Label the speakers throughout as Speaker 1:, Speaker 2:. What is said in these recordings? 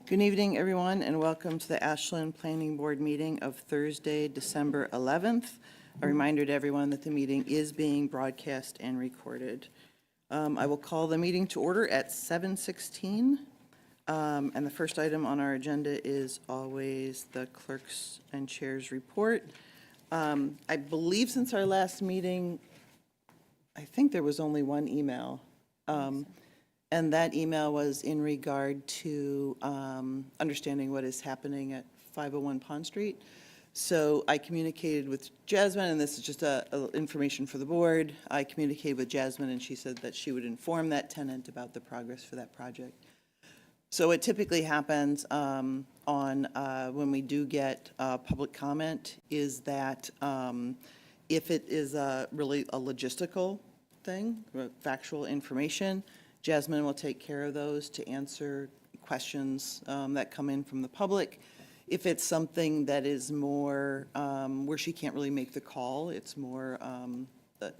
Speaker 1: Good evening, everyone, and welcome to the Ashland Planning Board meeting of Thursday, December 11th. A reminder to everyone that the meeting is being broadcast and recorded. I will call the meeting to order at 7:16. And the first item on our agenda is always the clerk's and chair's report. I believe since our last meeting, I think there was only one email. And that email was in regard to understanding what is happening at 501 Pond Street. So I communicated with Jasmine, and this is just information for the board. I communicated with Jasmine, and she said that she would inform that tenant about the progress for that project. So what typically happens on when we do get public comment is that if it is really a logistical thing, factual information, Jasmine will take care of those to answer questions that come in from the public. If it's something that is more where she can't really make the call, it's more an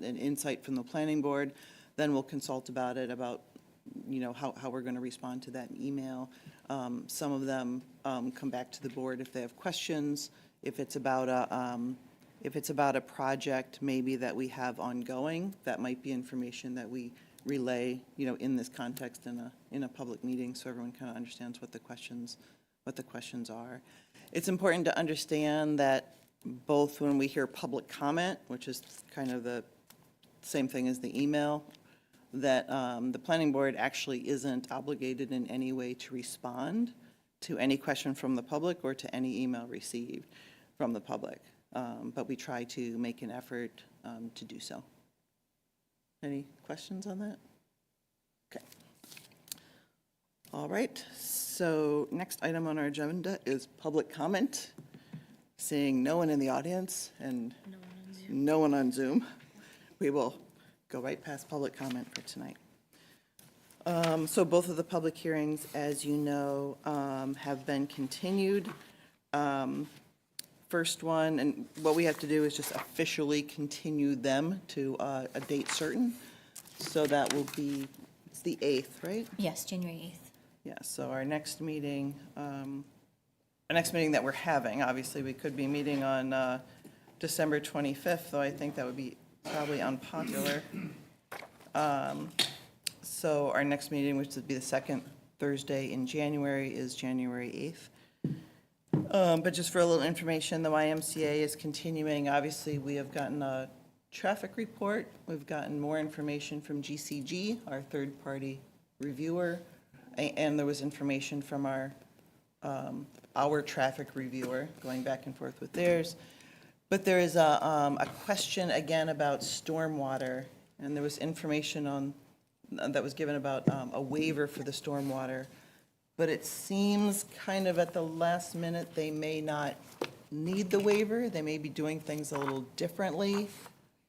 Speaker 1: insight from the planning board, then we'll consult about it, about how we're going to respond to that email. Some of them come back to the board if they have questions. If it's about a project maybe that we have ongoing, that might be information that we relay, in this context in a public meeting, so everyone kind of understands what the questions are. It's important to understand that both when we hear public comment, which is kind of the same thing as the email, that the planning board actually isn't obligated in any way to respond to any question from the public or to any email received from the public, but we try to make an effort to do so. Any questions on that? Okay. All right, so next item on our agenda is public comment. Seeing no one in the audience and no one on Zoom, we will go right past public comment for tonight. So both of the public hearings, as you know, have been continued. First one, and what we have to do is just officially continue them to a date certain. So that will be, it's the 8th, right?
Speaker 2: Yes, January 8th.
Speaker 1: Yeah, so our next meeting that we're having, obviously we could be meeting on December 25th, though I think that would be probably unpopular. So our next meeting, which would be the second Thursday in January, is January 8th. But just for a little information, the YMCA is continuing. Obviously, we have gotten a traffic report. We've gotten more information from GCG, our third-party reviewer, and there was information from our traffic reviewer, going back and forth with theirs. But there is a question again about stormwater, and there was information that was given about a waiver for the stormwater. But it seems kind of at the last minute, they may not need the waiver. They may be doing things a little differently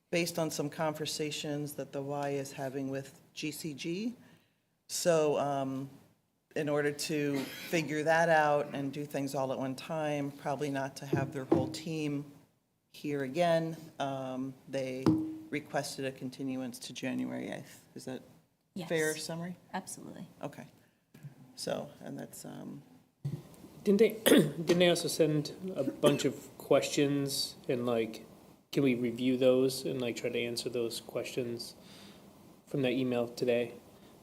Speaker 1: based on some conversations that the Y is having with GCG. So in order to figure that out and do things all at one time, probably not to have their whole team here again, they requested a continuance to January 8th. Is that
Speaker 2: Yes.
Speaker 1: fair summary?
Speaker 2: Absolutely.
Speaker 1: Okay. So, and that's,
Speaker 3: Didn't they also send a bunch of questions and can we review those and try to answer those questions from that email today?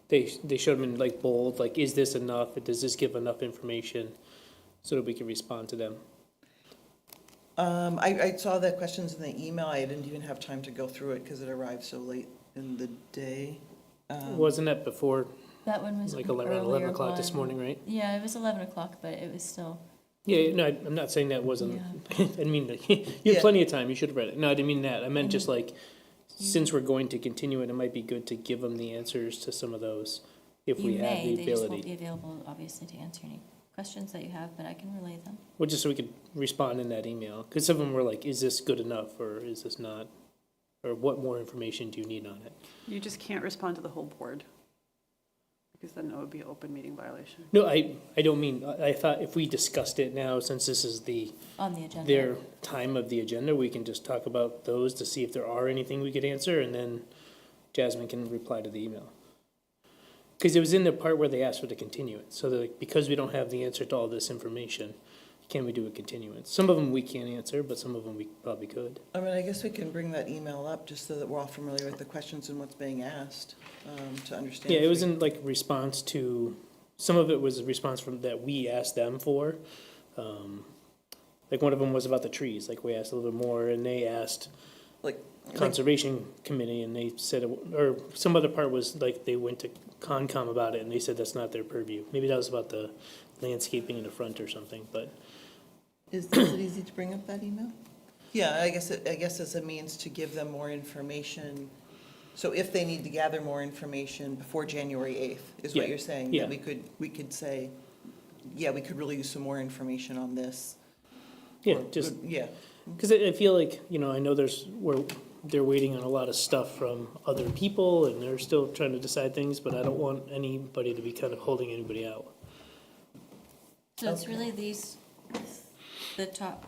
Speaker 3: They showed them in bold, is this enough? Does this give enough information so that we can respond to them?
Speaker 1: I saw the questions in the email. I didn't even have time to go through it because it arrived so late in the day.
Speaker 3: Wasn't that before
Speaker 2: That one was
Speaker 3: 11 o'clock this morning, right?
Speaker 2: Yeah, it was 11 o'clock, but it was still.
Speaker 3: Yeah, no, I'm not saying that wasn't,
Speaker 2: Yeah.
Speaker 3: I didn't mean that, you had
Speaker 1: Yeah.
Speaker 3: plenty of time, you should have read it. No, I didn't mean that, I meant just since we're going to continue it, it might be good to give them the answers to some of those, if we have the
Speaker 2: They just won't
Speaker 3: ability.
Speaker 2: be available, obviously, to answer any questions that you have, but I can relay them.
Speaker 3: Well, just so we could respond in that email, because some of them were is this good enough, or is this not? Or what more information do you need on it?
Speaker 4: You just can't respond to the whole board, because then it would be an open meeting violation.
Speaker 3: No, I don't mean, I thought if we discussed it now, since this is
Speaker 2: On the agenda.
Speaker 3: their time of the agenda, we can just talk about those to see if there are anything we could answer, and then Jasmine can reply to the email. because it was in the part where they asked for the continuance, so that, because we don't have the answer to all this information, can we do a continuance? Some of them we can't answer, but some of them we probably could.
Speaker 1: I mean, I guess we can bring that email up just so that we're all familiar with the questions and what's being asked, to understand.
Speaker 3: Yeah, it was in like response to, some of it was a response from, that we asked them for. Like one of them was about the trees, like we asked a little bit more, and they asked
Speaker 1: Like,
Speaker 3: Conservation Committee, and they said, or some other part was like they went to Concom about it, and they said that's not their purview. Maybe that was about the landscaping in the front or something, but
Speaker 1: is it easy to bring up that email? Yeah, I guess as a means to give them more information. So if they need to gather more information before January 8th, is what
Speaker 3: Yeah,
Speaker 1: you're saying?
Speaker 3: yeah.
Speaker 1: That we could say, yeah, we could really use some more information on this.
Speaker 3: yeah,
Speaker 1: Or-
Speaker 3: just,
Speaker 1: Yeah,
Speaker 3: because I feel like, I know they're waiting on a lot of stuff from other people, and they're still trying to decide things, but I don't want anybody to be kind of holding anybody out.
Speaker 2: So it's
Speaker 1: Okay.
Speaker 2: really the top,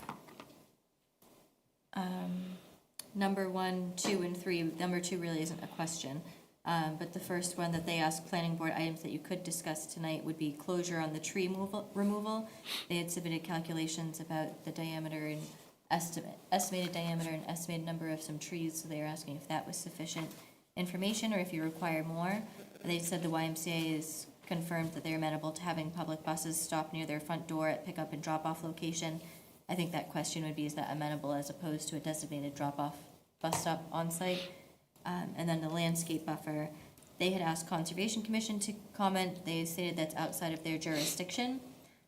Speaker 2: number 1, 2, and 3. Number 2 really isn't a question. But the first one that they asked planning board items that you could discuss tonight would be closure on the tree removal. They had submitted calculations about the diameter and estimated diameter and estimated number of some trees, so they were asking if that was sufficient information or if you require more. They said the YMCA is confirmed that they're amenable to having public buses stop near their front door at pickup and drop-off location. I think that question would be, is that amenable as opposed to a designated drop-off bus stop on site? And then the landscape buffer, they had asked Conservation Commission to comment. They stated that's outside of their jurisdiction.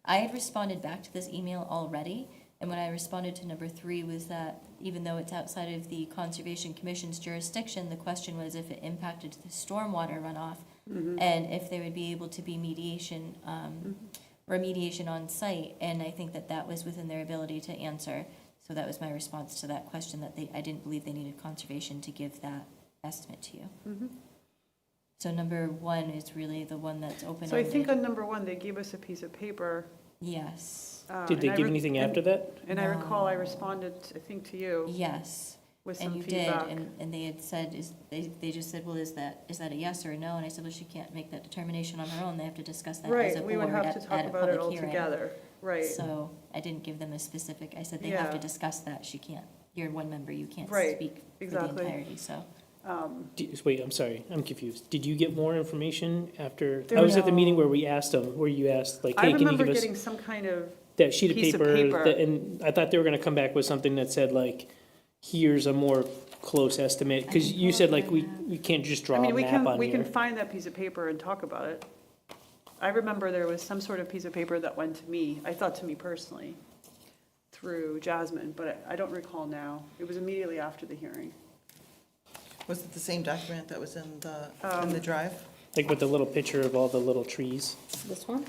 Speaker 2: I had responded back to this email already, and when I responded to number 3 was that even though it's outside of the Conservation Commission's jurisdiction, the question was if it impacted the stormwater runoff, and if there would be able to be remediation on site, and I think that was within their ability to answer. So that was my response to that question, that I didn't believe they needed conservation to give that estimate to you. So number 1 is really the one that's open-ended.
Speaker 4: So I think on number 1, they gave us a piece of paper.
Speaker 2: Yes,
Speaker 3: Did they
Speaker 4: and I
Speaker 3: give
Speaker 4: re-
Speaker 3: anything after that?
Speaker 4: And I recall I
Speaker 2: No.
Speaker 4: responded, I think, to you
Speaker 2: yes,
Speaker 4: with
Speaker 2: and
Speaker 4: some
Speaker 2: you did,
Speaker 4: feedback.
Speaker 2: and they had said, they just said, well, is that a yes or a no? And I said, well, she can't make that determination on her own, they have to discuss that as a
Speaker 4: Right,
Speaker 2: board
Speaker 4: we would have to
Speaker 2: at
Speaker 4: talk
Speaker 2: a
Speaker 4: about it
Speaker 2: public
Speaker 4: all
Speaker 2: hearing.
Speaker 4: together, right.
Speaker 2: So I didn't give them a specific, I said they have to
Speaker 4: Yeah.
Speaker 2: discuss that, she can't, you're one member, you can't
Speaker 4: Right,
Speaker 2: speak for the
Speaker 4: exactly.
Speaker 2: entirety, so.
Speaker 3: Wait, I'm sorry, I'm confused. Did you get more information after?
Speaker 4: There
Speaker 3: I was
Speaker 4: was-
Speaker 3: at the meeting where we asked them, where you asked, like,
Speaker 4: I
Speaker 3: hey, can you
Speaker 4: remember
Speaker 3: give us
Speaker 4: getting some kind of,
Speaker 3: that sheet of
Speaker 4: piece of
Speaker 3: paper?
Speaker 4: paper.
Speaker 3: And I thought they were gonna come back with something that said like, here's a more close estimate, because you said like, we can't just
Speaker 4: I
Speaker 3: draw a
Speaker 4: mean,
Speaker 3: map on
Speaker 4: we can
Speaker 3: here.
Speaker 4: find that piece of paper and talk about it. I remember there was some sort of piece of paper that went to me, I thought to me personally, through Jasmine, but I don't recall now. It was immediately after the hearing.
Speaker 1: was it the same document that was in the drive?
Speaker 3: Like with the little picture of all the little trees.
Speaker 5: This one?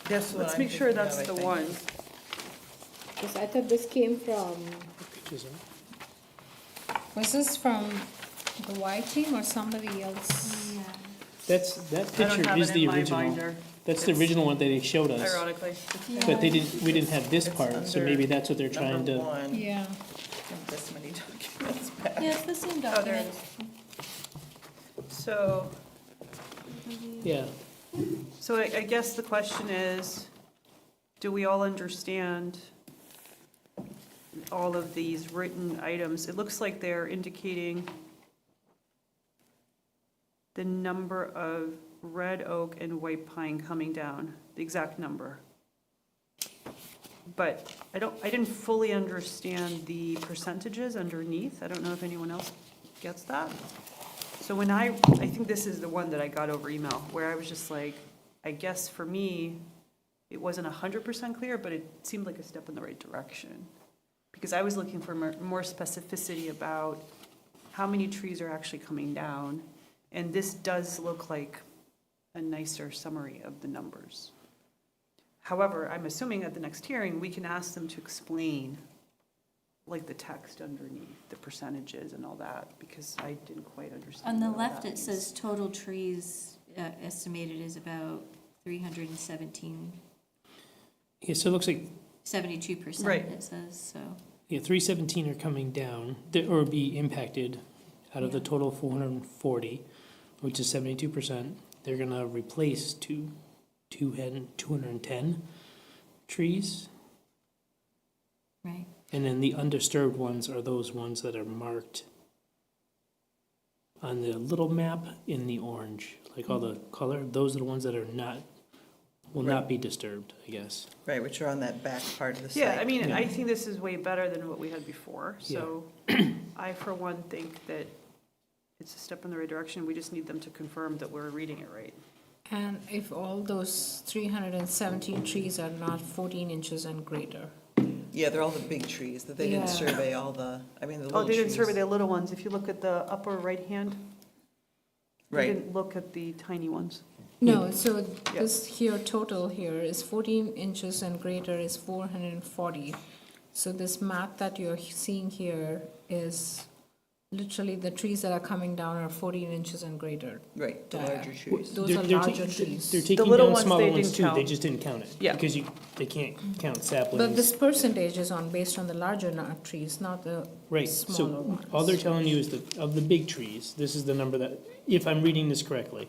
Speaker 1: That's what
Speaker 4: Let's
Speaker 1: I'm
Speaker 4: make sure
Speaker 1: thinking of,
Speaker 4: that's
Speaker 1: I
Speaker 4: the
Speaker 1: think.
Speaker 4: one.
Speaker 5: Because I thought this came from,
Speaker 3: Pictures of-
Speaker 5: was this from the Y team or somebody else?
Speaker 3: that
Speaker 4: I don't
Speaker 3: picture
Speaker 4: have
Speaker 3: is
Speaker 4: it
Speaker 3: the
Speaker 4: in my
Speaker 3: original.
Speaker 4: binder,
Speaker 3: That's the original one that they showed us.
Speaker 4: ironically.
Speaker 3: But we didn't have this
Speaker 1: It's
Speaker 3: part, so
Speaker 1: under
Speaker 3: maybe that's what they're trying
Speaker 1: Number
Speaker 3: to.
Speaker 1: 1,
Speaker 5: Yeah.
Speaker 1: this many documents back.
Speaker 2: Yeah, it's the same
Speaker 4: Oh, there it
Speaker 2: document.
Speaker 4: So,
Speaker 3: Yeah,
Speaker 4: so I guess the question is, do we all understand all of these written items? It looks like they're indicating the number of red oak and white pine coming down, the exact number. But I didn't fully understand the percentages underneath. I don't know if anyone else gets that. So when I think this is the one that I got over email, where I was just like, I guess for me, it wasn't 100% clear, but it seemed like a step in the right direction. Because I was looking for more specificity about how many trees are actually coming down. And this does look like a nicer summary of the numbers. However, I'm assuming at the next hearing, we can ask them to explain, like the text underneath, the percentages and all that, because I didn't quite understand.
Speaker 2: On the
Speaker 4: what all
Speaker 2: left,
Speaker 4: that
Speaker 2: it says total trees estimated is about 317,
Speaker 3: yeah, so it looks like,
Speaker 2: 72%,
Speaker 4: Right.
Speaker 2: it says, so.
Speaker 3: yeah, 317 are coming down, or be impacted out of the
Speaker 2: Yeah.
Speaker 3: total 440. which is 72%. They're gonna replace 210 trees.
Speaker 2: Right.
Speaker 3: And then the undisturbed ones are those ones that are marked on the little map in the orange, like all the color. Those are the ones that are not, will not be disturbed, I guess.
Speaker 1: Right, which are on that back part of the site.
Speaker 4: Yeah, I mean,
Speaker 3: Yeah.
Speaker 4: I think this is way better than what we had before, so I, for one, think that it's a step in the right direction. We just need them to confirm that we're reading it right.
Speaker 5: And if all those 317 trees are not 14 inches and greater?
Speaker 1: Yeah, they're all the big trees, that they didn't
Speaker 5: Yeah.
Speaker 1: survey all the, I mean, the little
Speaker 4: Oh,
Speaker 1: trees.
Speaker 4: they didn't survey the little ones. If you look at the upper right hand, they
Speaker 1: Right,
Speaker 4: didn't look at the tiny ones.
Speaker 5: No, so this here, total here is 14 inches and greater is 440. So this map that you're seeing here is literally the trees that are coming down are 14 inches and greater.
Speaker 1: right, the
Speaker 5: Dia.
Speaker 1: larger trees.
Speaker 5: Those
Speaker 3: They're-
Speaker 5: are
Speaker 3: they're
Speaker 5: larger
Speaker 3: ta-
Speaker 5: trees.
Speaker 3: They're taking
Speaker 4: little
Speaker 3: down
Speaker 4: ones
Speaker 3: smaller
Speaker 4: they
Speaker 3: ones
Speaker 4: didn't
Speaker 3: too, they
Speaker 4: count.
Speaker 3: just didn't count it.
Speaker 4: Yeah.
Speaker 3: Because they can't count saplings.
Speaker 5: But this percentage is based on the larger trees, not the
Speaker 3: Right,
Speaker 5: smaller
Speaker 3: so
Speaker 5: ones.
Speaker 3: all they're telling you is that of the big trees, this is the number that, if I'm reading this correctly,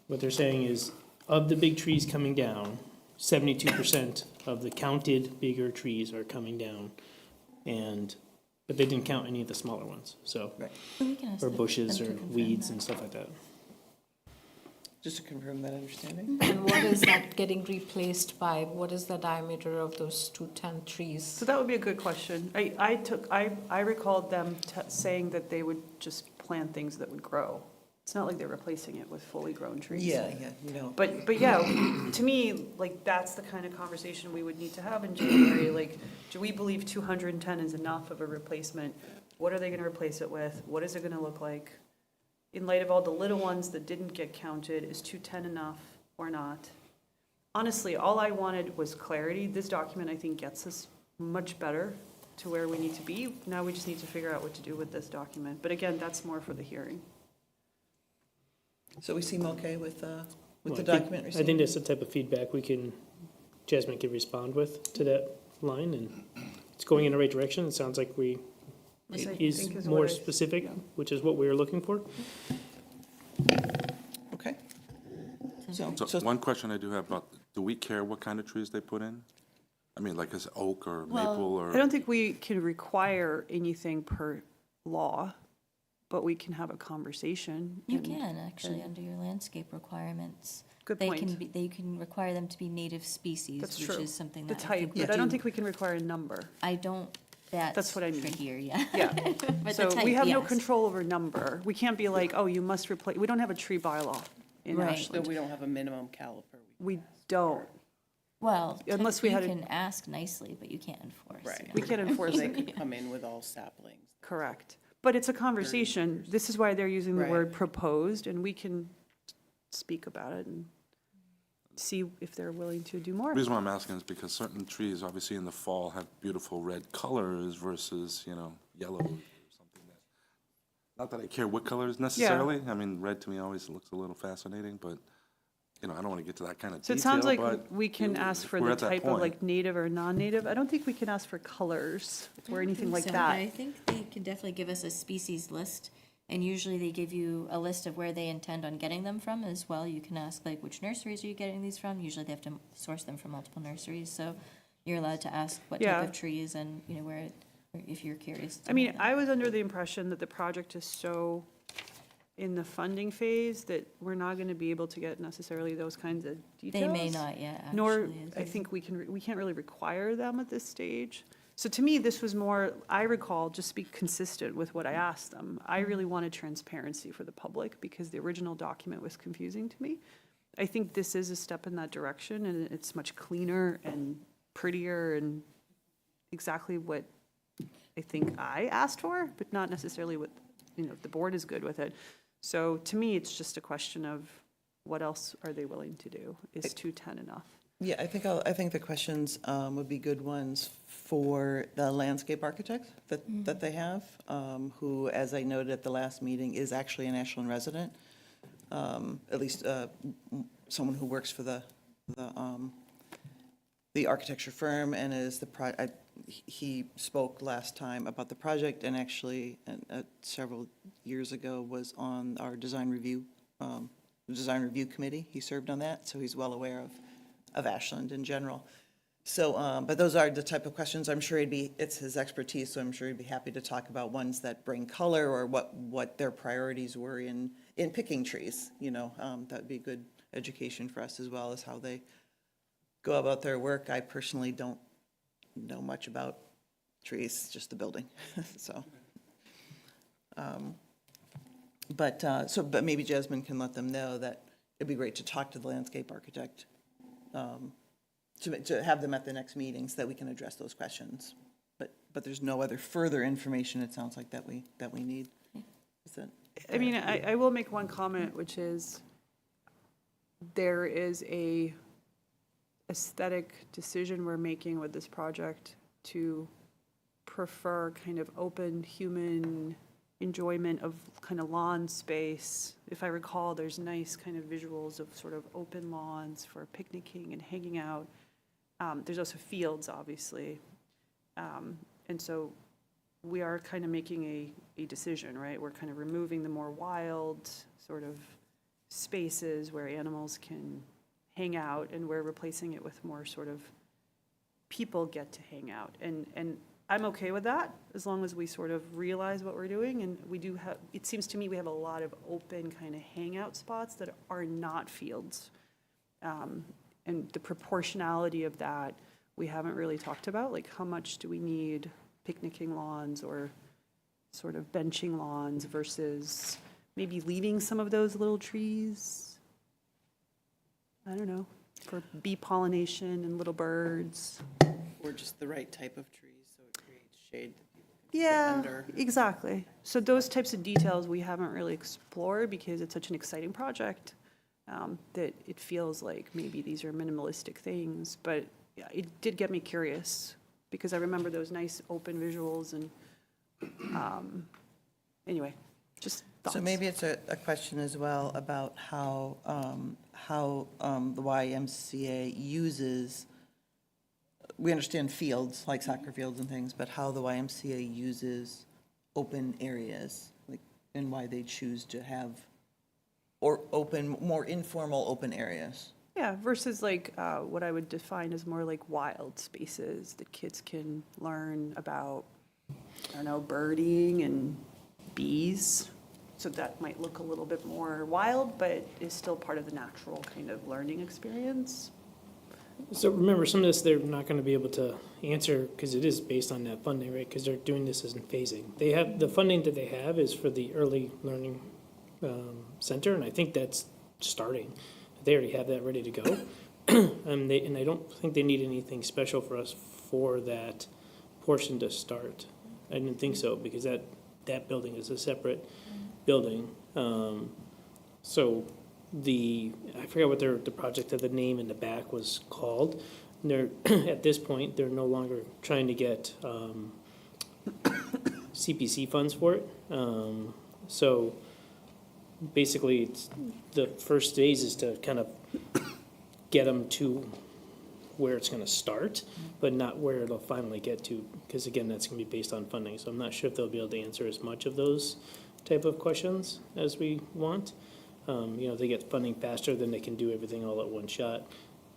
Speaker 3: what they're saying is, of the big trees coming down, 72% of the counted bigger trees are coming down. But they didn't count any of the smaller ones, so,
Speaker 1: Right,
Speaker 2: So we can ask
Speaker 3: or
Speaker 2: them
Speaker 3: bushes
Speaker 2: to
Speaker 3: or
Speaker 2: confirm
Speaker 3: weeds
Speaker 2: that.
Speaker 3: and stuff like that.
Speaker 1: just to confirm that understanding.
Speaker 5: And what is that getting replaced by? What is the diameter of those 210 trees?
Speaker 4: So that would be a good question. I recalled them saying that they would just plant things that would grow. It's not like they're replacing it with fully grown trees.
Speaker 1: Yeah, you know.
Speaker 4: But yeah, to me, like, that's the kind of conversation we would need to have in January. Like, do we believe 210 is enough of a replacement? What are they gonna replace it with? What is it gonna look like? In light of all the little ones that didn't get counted, is 210 enough or not? Honestly, all I wanted was clarity. This document, I think, gets us much better to where we need to be. Now we just need to figure out what to do with this document. But again, that's more for the hearing.
Speaker 1: So we seem okay with the
Speaker 3: Well, I think-
Speaker 1: document
Speaker 3: I
Speaker 1: received?
Speaker 3: think that's the type of feedback Jasmine can respond with to that line, and it's going in the right direction. It sounds like
Speaker 4: Yes, I
Speaker 3: it is
Speaker 4: think is
Speaker 3: more
Speaker 4: what I-
Speaker 3: specific,
Speaker 4: yeah.
Speaker 3: which is what we were looking for.
Speaker 1: Okay. So,
Speaker 6: So one question I do have about, do we care what kind of trees they put in? I mean, like is it oak or
Speaker 2: Well,
Speaker 6: maple or?
Speaker 4: I don't think we can require anything per law, but we can have a conversation.
Speaker 2: You
Speaker 4: and-
Speaker 2: can, actually, under your landscape requirements.
Speaker 4: Good
Speaker 2: They
Speaker 4: point.
Speaker 2: can be, they can require them to be native species,
Speaker 4: That's
Speaker 2: which
Speaker 4: true.
Speaker 2: is something
Speaker 4: The
Speaker 2: that I
Speaker 4: type,
Speaker 2: think we
Speaker 4: but I don't
Speaker 2: do.
Speaker 4: think we can require a number.
Speaker 2: I don't, that's
Speaker 4: what I mean.
Speaker 2: trickier, yeah.
Speaker 4: Yeah.
Speaker 2: But the
Speaker 4: So
Speaker 2: type,
Speaker 4: we have no
Speaker 2: yes.
Speaker 4: control over number. We can't be like, oh, you must replace, we don't have a tree bylaw in
Speaker 2: Right.
Speaker 7: So
Speaker 4: Ashland.
Speaker 7: we don't have a minimum caliper.
Speaker 4: We don't.
Speaker 2: Well,
Speaker 4: Unless we
Speaker 2: you
Speaker 4: had a-
Speaker 2: can ask nicely, but you can't enforce.
Speaker 7: Right.
Speaker 2: yeah.
Speaker 4: We can't enforce
Speaker 7: They
Speaker 4: it.
Speaker 7: could come in with all saplings.
Speaker 4: Correct. But it's a conversation. This is why they're using the
Speaker 7: Right.
Speaker 4: word proposed, and we can speak about it and see if they're willing to do more.
Speaker 6: The reason why I'm asking is because certain trees, obviously in the fall, have beautiful red colors versus, yellow or something that, not that I care what colors necessarily. I mean, red to me always looks a little fascinating, but, I don't want to get to that kind of
Speaker 4: So
Speaker 6: detail.
Speaker 4: it sounds like
Speaker 6: but
Speaker 4: we can ask for
Speaker 6: we're
Speaker 4: the
Speaker 6: at that
Speaker 4: type of
Speaker 6: point.
Speaker 4: like native or non-native. I don't think we can ask for colors or anything like
Speaker 2: So, but I
Speaker 4: that.
Speaker 2: think they can definitely give us a species list, and usually they give you a list of where they intend on getting them from as well. You can ask, like, which nurseries are you getting these from? Usually they have to source them from multiple nurseries, so you're allowed to ask what
Speaker 4: Yeah.
Speaker 2: type of trees and, where, if you're curious. to
Speaker 4: I mean,
Speaker 2: know that.
Speaker 4: I was under the impression that the project is so in the funding phase that we're not going to be able to get necessarily those kinds of details.
Speaker 2: They may not yet, actually.
Speaker 4: Nor,
Speaker 2: is
Speaker 4: I
Speaker 2: it?
Speaker 4: think we can't really require them at this stage. So to me, this was more, I recall, just to be consistent with what I asked them. I really wanted transparency for the public because the original document was confusing to me. I think this is a step in that direction, and it's much cleaner and prettier and exactly what I think I asked for, but not necessarily what, the board is good with it. So to me, it's just a question of what else are they willing to do? Is 210 enough?
Speaker 1: Yeah, I think the questions would be good ones for the landscape architect that they have, who, as I noted at the last meeting, is actually an Ashland resident, at least someone who works for the architecture firm and is he spoke last time about the project and actually several years ago was on our design review the Design Review Committee. He served on that, so he's well aware of Ashland in general. So, but those are the type of questions I'm sure it's his expertise, so I'm sure he'd be happy to talk about ones that bring color or what their priorities were in picking trees, that'd be good education for us as well as how they go about their work. I personally don't know much about trees, just the building, so. But maybe Jasmine can let them know that it'd be great to talk to the landscape architect, to have them at the next meeting so that we can address those questions. But there's no other further information, it sounds like, that we need. Is that?
Speaker 4: I mean, I will make one comment, which is there is a aesthetic decision we're making with this project to prefer kind of open human enjoyment of kind of lawn space. If I recall, there's nice kind of visuals of sort of open lawns for picnicking and hanging out. There's also fields, obviously. And so we are kind of making a decision, right? We're kind of removing the more wild sort of spaces where animals can hang out, and we're replacing it with more sort of people get to hang out. And I'm okay with that, as long as we sort of realize what we're doing. And we do have, it seems to me we have a lot of open kind of hangout spots that are not fields. And the proportionality of that, we haven't really talked about, like how much do we need picnicking lawns or sort of benching lawns versus maybe leaving some of those little trees, I don't know, for bee pollination and little birds.
Speaker 7: Or just the right type of trees, so it creates shade that people can sit
Speaker 4: Yeah,
Speaker 7: under.
Speaker 4: exactly. So those types of details we haven't really explored because it's such an exciting project, that it feels like maybe these are minimalistic things. But yeah, it did get me curious because I remember those nice open visuals and, anyway, just thoughts.
Speaker 1: So maybe it's a question as well about how the YMCA uses, we understand fields, like soccer fields and things, but how the YMCA uses open areas, like, and why they choose to have, or open, more informal open areas.
Speaker 4: Yeah, versus like what I would define as more like wild spaces that kids can learn about, I don't know, birding and bees. So that might look a little bit more wild, but is still part of the natural kind of learning experience.
Speaker 3: So remember, some of this they're not going to be able to answer because it is based on that funding, right? Because they're doing this as in phasing. They have, the funding that they have is for the early learning center, and I think that's starting. They already have that ready to go. And I don't think they need anything special for us for that portion to start. I didn't think so, because that building is a separate building. So I forgot what the project of the name in the back was called. They're, at this point, they're no longer trying to get CPC funds for it. So basically, the first phase is to kind of get them to where it's going to start, but not where it'll finally get to, because again, that's going to be based on funding. So I'm not sure if they'll be able to answer as much of those type of questions as we want. They get funding faster, then they can do everything all at one shot,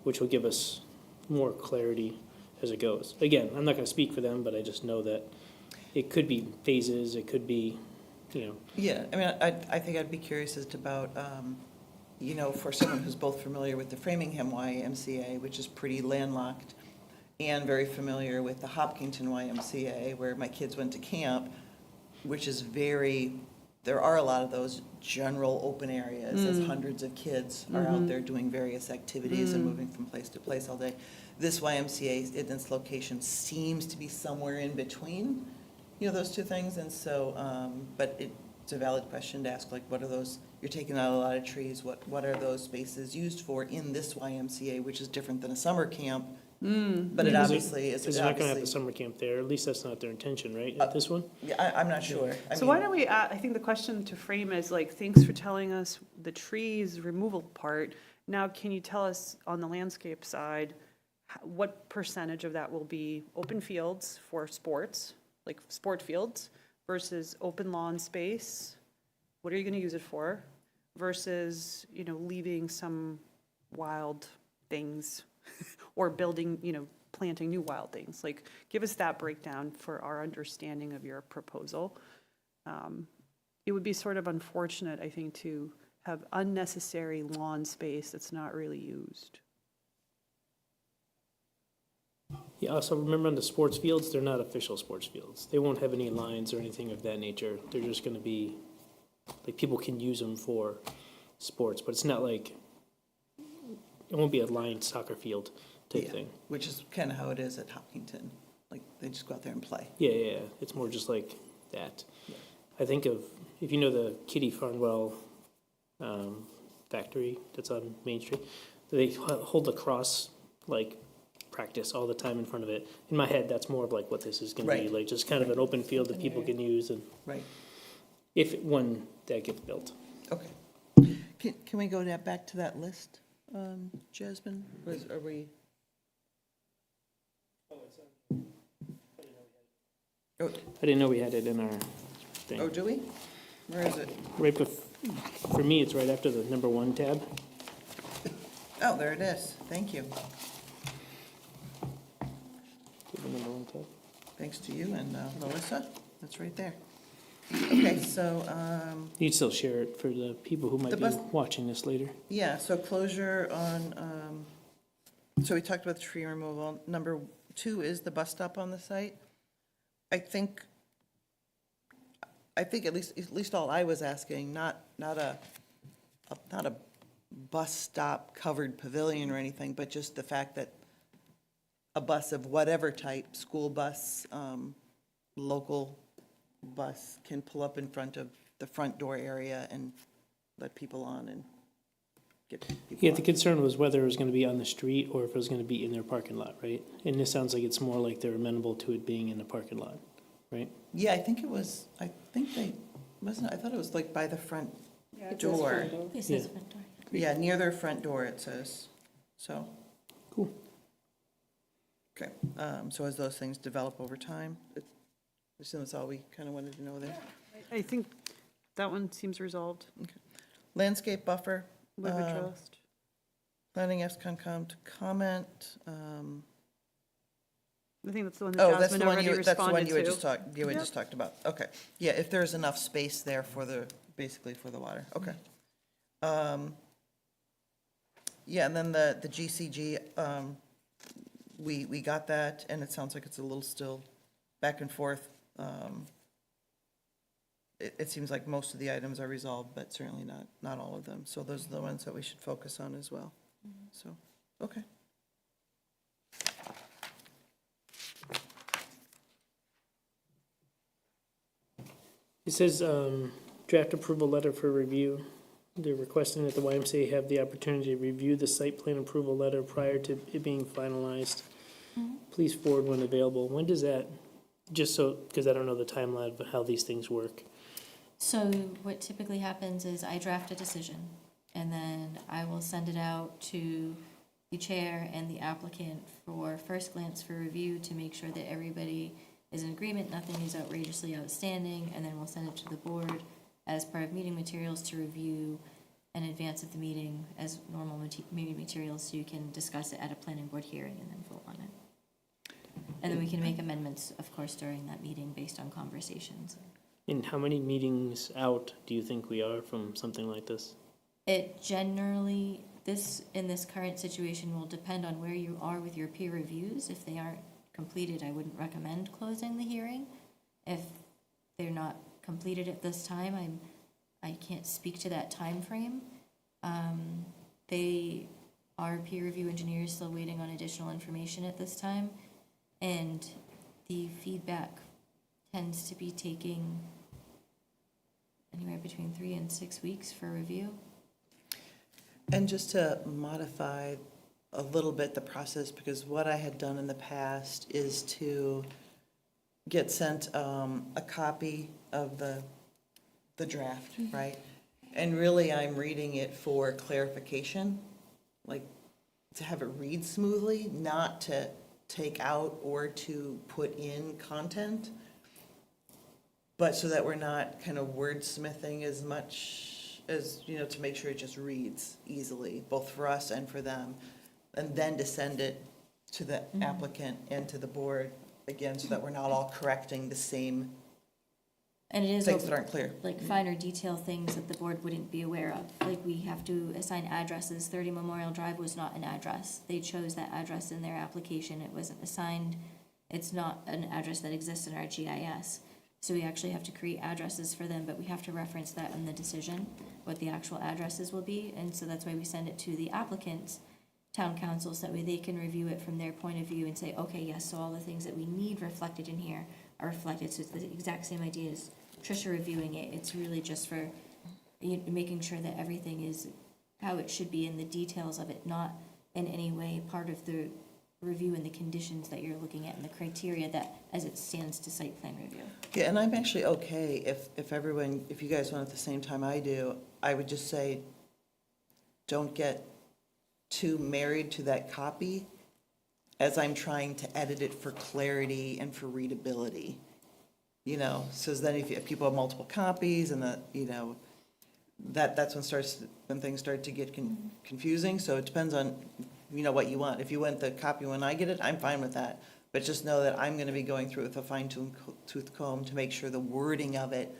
Speaker 3: which will give us more clarity as it goes. Again, I'm not going to speak for them, but I just know that it could be phases, it could be,
Speaker 1: Yeah, I mean, I think I'd be curious as to about, for someone who's both familiar with the Framingham YMCA, which is pretty landlocked, and very familiar with the Hopkinton YMCA, where my kids went to camp, which is there are a lot of those general open areas, as hundreds of kids are out there doing various activities and moving from place to place all day. This YMCA in its location seems to be somewhere in between, those two things, and so, but it's a valid question to ask, like, what are those, you're taking out a lot of trees, what are those spaces used for in this YMCA, which is different than a summer camp, but it obviously is.
Speaker 3: Because they're not going to have the summer camp there, at least that's not their intention, right, at this one?
Speaker 1: Yeah, I'm not sure.
Speaker 4: So why don't we, I think the question to frame is like, thanks for telling us the trees removal part. Now, can you tell us on the landscape side, what percentage of that will be open fields for sports, like sport fields, versus open lawn space? What are you going to use it for? versus, leaving some wild things or building, planting new wild things? Like, give us that breakdown for our understanding of your proposal. It would be sort of unfortunate, I think, to have unnecessary lawn space that's not really used.
Speaker 3: Yeah, also remember on the sports fields, they're not official sports fields. They won't have any lines or anything of that nature. They're just gonna be, like, people can use them for sports, but it's not like, it won't be a lined soccer field type
Speaker 1: Yeah,
Speaker 3: thing.
Speaker 1: which is kind of how it is at Hopkinton. Like, they just go out there and play.
Speaker 3: Yeah, it's more just like that.
Speaker 1: Yeah.
Speaker 3: I think of, if you know the Kitty Farnwell factory that's on Main Street, they hold lacrosse, like, practice all the time in front of it. In my head, that's more of like what this is gonna be,
Speaker 1: Right.
Speaker 3: like just kind of an open field that people can use, and
Speaker 1: Right,
Speaker 3: when that gets built.
Speaker 1: okay. Can we go back to that list, Jasmine? Are we? Oh,
Speaker 3: I didn't know we had it in our
Speaker 1: oh,
Speaker 3: thing.
Speaker 1: do we? Where is it?
Speaker 3: Right for me, it's right after the number 1 tab.
Speaker 1: Oh, there it is. Thank you.
Speaker 3: The number 1 tab.
Speaker 1: Thanks to you and Melissa. That's right there. Okay, so,
Speaker 3: You'd still share it for the people who might
Speaker 1: The
Speaker 3: be
Speaker 1: bus-
Speaker 3: watching this later.
Speaker 1: yeah, so closure on, so we talked about the tree removal. Number 2 is the bus stop on the site. I think at least all I was asking, not a bus stop covered pavilion or anything, but just the fact that a bus of whatever type, school bus, local bus, can pull up in front of the front door area and let people on and get people
Speaker 3: Yeah,
Speaker 1: on.
Speaker 3: the concern was whether it was gonna be on the street or if it was gonna be in their parking lot, right? And this sounds like it's more like they're amenable to it being in the parking lot, right?
Speaker 1: Yeah, I think they, I thought it was like by the front door.
Speaker 2: This
Speaker 3: Yeah.
Speaker 2: is front door.
Speaker 1: Yeah, near their front door, it says, so.
Speaker 3: Cool.
Speaker 1: Okay, so as those things develop over time, I assume that's all we kind of wanted to know there.
Speaker 4: I think that one seems resolved.
Speaker 1: Landscape buffer,
Speaker 4: Liver trust.
Speaker 1: planning ex-concom to comment.
Speaker 4: I think that's the one that
Speaker 1: Oh, that's
Speaker 4: Jasmine
Speaker 1: the one
Speaker 4: already
Speaker 1: you, that's the one
Speaker 4: responded
Speaker 1: you had
Speaker 4: to.
Speaker 1: just talked about, okay. Yeah, if there's enough space there for basically for the water, okay. Yeah, and then the GCG, we got that, and it sounds like it's a little still back and forth. It seems like most of the items are resolved, but certainly not all of them. So those are the ones that we should focus on as well. So, okay.
Speaker 3: It says, draft approval letter for review. They're requesting that the YMCA have the opportunity to review the site plan approval letter prior to it being finalized. Please forward when available. When does that, just so, because I don't know the timeline of how these things work.
Speaker 2: So what typically happens is I draft a decision, and then I will send it out to the chair and the applicant for first glance for review to make sure that everybody is in agreement, nothing is outrageously outstanding, and then we'll send it to the board as part of meeting materials to review in advance of the meeting as normal meeting materials, so you can discuss it at a planning board hearing and then vote on it. And then we can make amendments, of course, during that meeting based on conversations.
Speaker 3: And how many meetings out do you think we are from something like this?
Speaker 2: It generally, in this current situation, will depend on where you are with your peer reviews. If they aren't completed, I wouldn't recommend closing the hearing. If they're not completed at this time, I can't speak to that time frame. They are peer review engineers still waiting on additional information at this time, and the feedback tends to be taking anywhere between 3 and 6 weeks for review.
Speaker 1: And just to modify a little bit the process, because what I had done in the past is to get sent a copy of the draft, right? And really, I'm reading it for clarification, like to have it read smoothly, not to take out or to put in content, but so that we're not kind of wordsmithing as much as, to make sure it just reads easily, both for us and for them, and then to send it to the applicant and to the board, again, so that we're not all correcting the same
Speaker 2: And it is
Speaker 1: things that aren't clear.
Speaker 2: like finer detail things that the board wouldn't be aware of. Like we have to assign addresses. 30 Memorial Drive was not an address. They chose that address in their application. It wasn't assigned. It's not an address that exists in our GIS. So we actually have to create addresses for them, but we have to reference that in the decision, what the actual addresses will be. And so that's why we send it to the applicant's town council, so that way they can review it from their point of view and say, okay, yes, so all the things that we need reflected in here are reflected. So it's the exact same idea as Tricia reviewing it. It's really just for making sure that everything is how it should be in the details of it, not in any way part of the review and the conditions that you're looking at and the criteria that as it stands to site plan review.
Speaker 1: Yeah, and I'm actually okay if you guys want at the same time I do, I would just say, don't get too married to that copy as I'm trying to edit it for clarity and for readability. So then if people have multiple copies and that's when things start to get confusing. So it depends on, what you want. If you want the copy when I get it, I'm fine with that. But just know that I'm going to be going through it with a fine-tooth comb to make sure the wording of it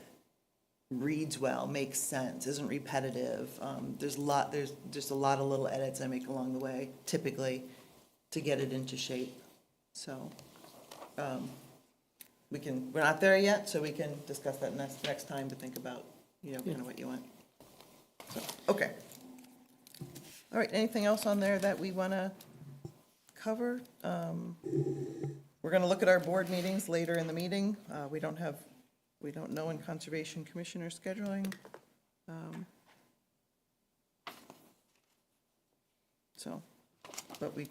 Speaker 1: reads well, makes sense, isn't repetitive. There's just a lot of little edits I make along the way, typically, to get it into shape. So, we're not there yet, so we can discuss that next time to think about, kind of what you want. So, okay. All right, anything else on there that we want to cover? We're going to look at our board meetings later in the meeting. We don't know in Conservation Commissioner scheduling. But we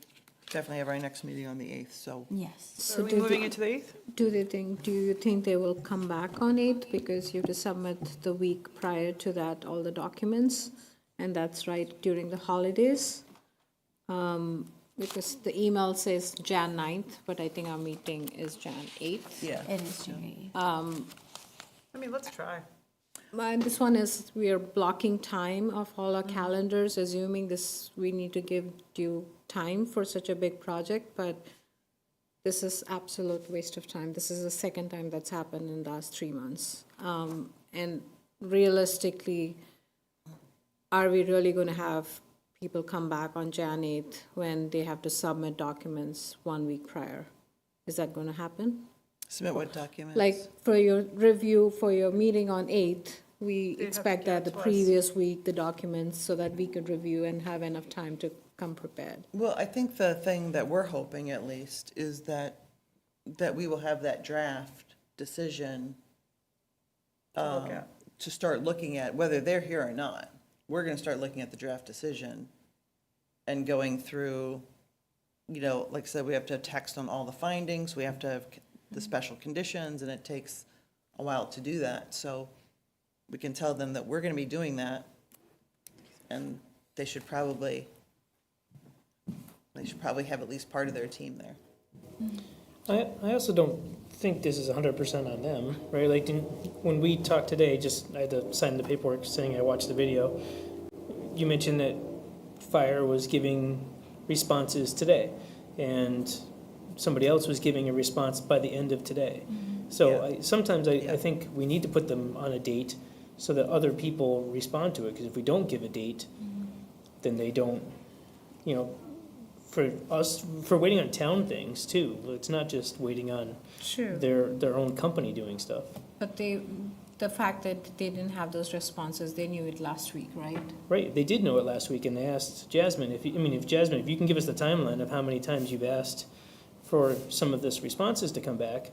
Speaker 1: definitely have our next meeting on the 8th, so.
Speaker 2: Yes.
Speaker 4: So are we moving it to the 8th?
Speaker 5: Do you think they will come back on 8th? Because you have to submit the week prior to that, all the documents, and that's right during the holidays. Because the email says Jan 9th, but I think our meeting is Jan 8th.
Speaker 1: Yeah.
Speaker 2: It is January.
Speaker 4: Let's try.
Speaker 5: And this one is, we are blocking time of all our calendars, assuming we need to give due time for such a big project, but this is absolute waste of time. This is the second time that's happened in the last 3 months. And realistically, are we really going to have people come back on Jan 8th when they have to submit documents 1 week prior? Is that going to happen?
Speaker 1: Submit what documents?
Speaker 5: Like for your review, for your meeting on 8th, we
Speaker 4: have to
Speaker 5: expect
Speaker 4: give
Speaker 5: that
Speaker 4: it
Speaker 5: the
Speaker 4: to us.
Speaker 5: previous week, the documents, so that we could review and have enough time to come prepared.
Speaker 1: Well, I think the thing that we're hoping at least is that we will have that draft decision
Speaker 4: look at.
Speaker 1: to start looking at, whether they're here or not. We're going to start looking at the draft decision and going through, like I said, we have to have text on all the findings, we have to have the special conditions, and it takes a while to do that. So we can tell them that we're going to be doing that, and they should probably have at least part of their team there.
Speaker 3: I also don't think this is 100% on them, right? Like, when we talked today, I had to sign the paperwork saying I watched the video. You mentioned that Fire was giving responses today, and somebody else was giving a response by the end of today. So sometimes I think we need to put them on a date so that other people respond to it, because if we don't give a date, then they don't, for us, for waiting on town things too. It's not just waiting on
Speaker 5: Sure.
Speaker 3: their own company doing stuff.
Speaker 5: But the fact that they didn't have those responses, they knew it last week, right?
Speaker 3: Right, they did know it last week, and they asked Jasmine, if you can give us the timeline of how many times you've asked for some of this responses to come back,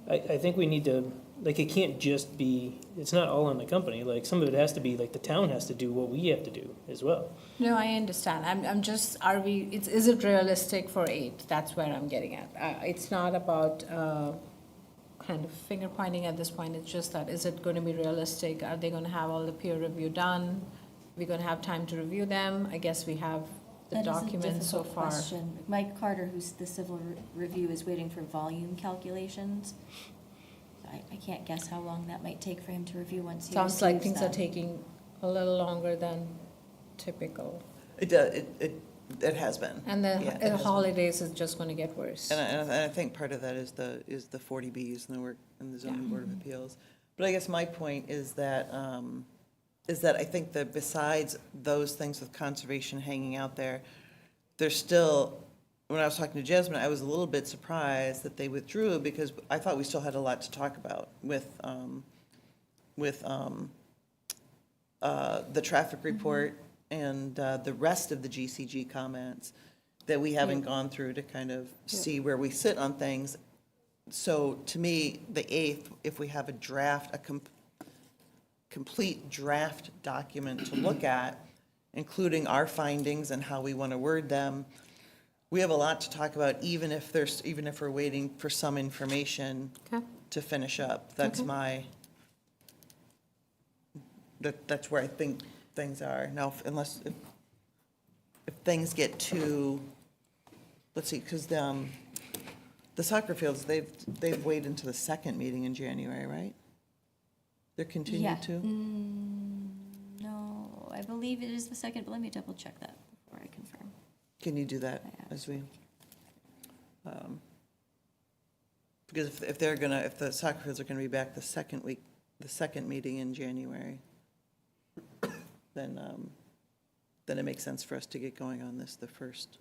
Speaker 3: I think we need to, it can't just be, it's not all on the company, some of it has to be, the town has to do what we have to do as well.
Speaker 5: No, I understand. I'm just, is it realistic for 8? That's where I'm getting at. It's not about kind of finger pointing at this point. It's just that, is it going to be realistic? Are they going to have all the peer review done? We're going to have time to review them? I guess we have the
Speaker 2: That is a
Speaker 5: documents so
Speaker 2: difficult
Speaker 5: far.
Speaker 2: question. Mike Carter, who's the civil review, is waiting for volume calculations. I can't guess how long that might take for him to review once he
Speaker 5: Sounds like
Speaker 2: receives
Speaker 5: things are
Speaker 2: them.
Speaker 5: taking a little longer than typical.
Speaker 1: It has been.
Speaker 5: And then
Speaker 1: Yeah, it
Speaker 5: the
Speaker 1: has been.
Speaker 5: holidays is just gonna get worse.
Speaker 1: And I think part of that is the 40Bs and the work in the zoning board of appeals. But I guess my point is that I think that besides those things with conservation hanging out there, there's still, when I was talking to Jasmine, I was a little bit surprised that they withdrew because I thought we still had a lot to talk about with the traffic report and the rest of the GCG comments that we haven't gone through to kind of see where we sit on things. So to me, the 8th, if we have a draft, complete draft document to look at, including our findings and how we want to word them, we have a lot to talk about, even if we're waiting for some information
Speaker 5: Okay.
Speaker 1: to finish up. That's that's where I think things are. Now, if things get too, let's see, because the soccer fields, they've waited into the second meeting in January, right? They're
Speaker 2: Yeah.
Speaker 1: continued to?
Speaker 2: No, I believe it is the second, but let me double check that before I confirm.
Speaker 1: Can you do that as we? Because if the soccer fields are gonna be back the second meeting in January, then it makes sense for us to get going on this the first.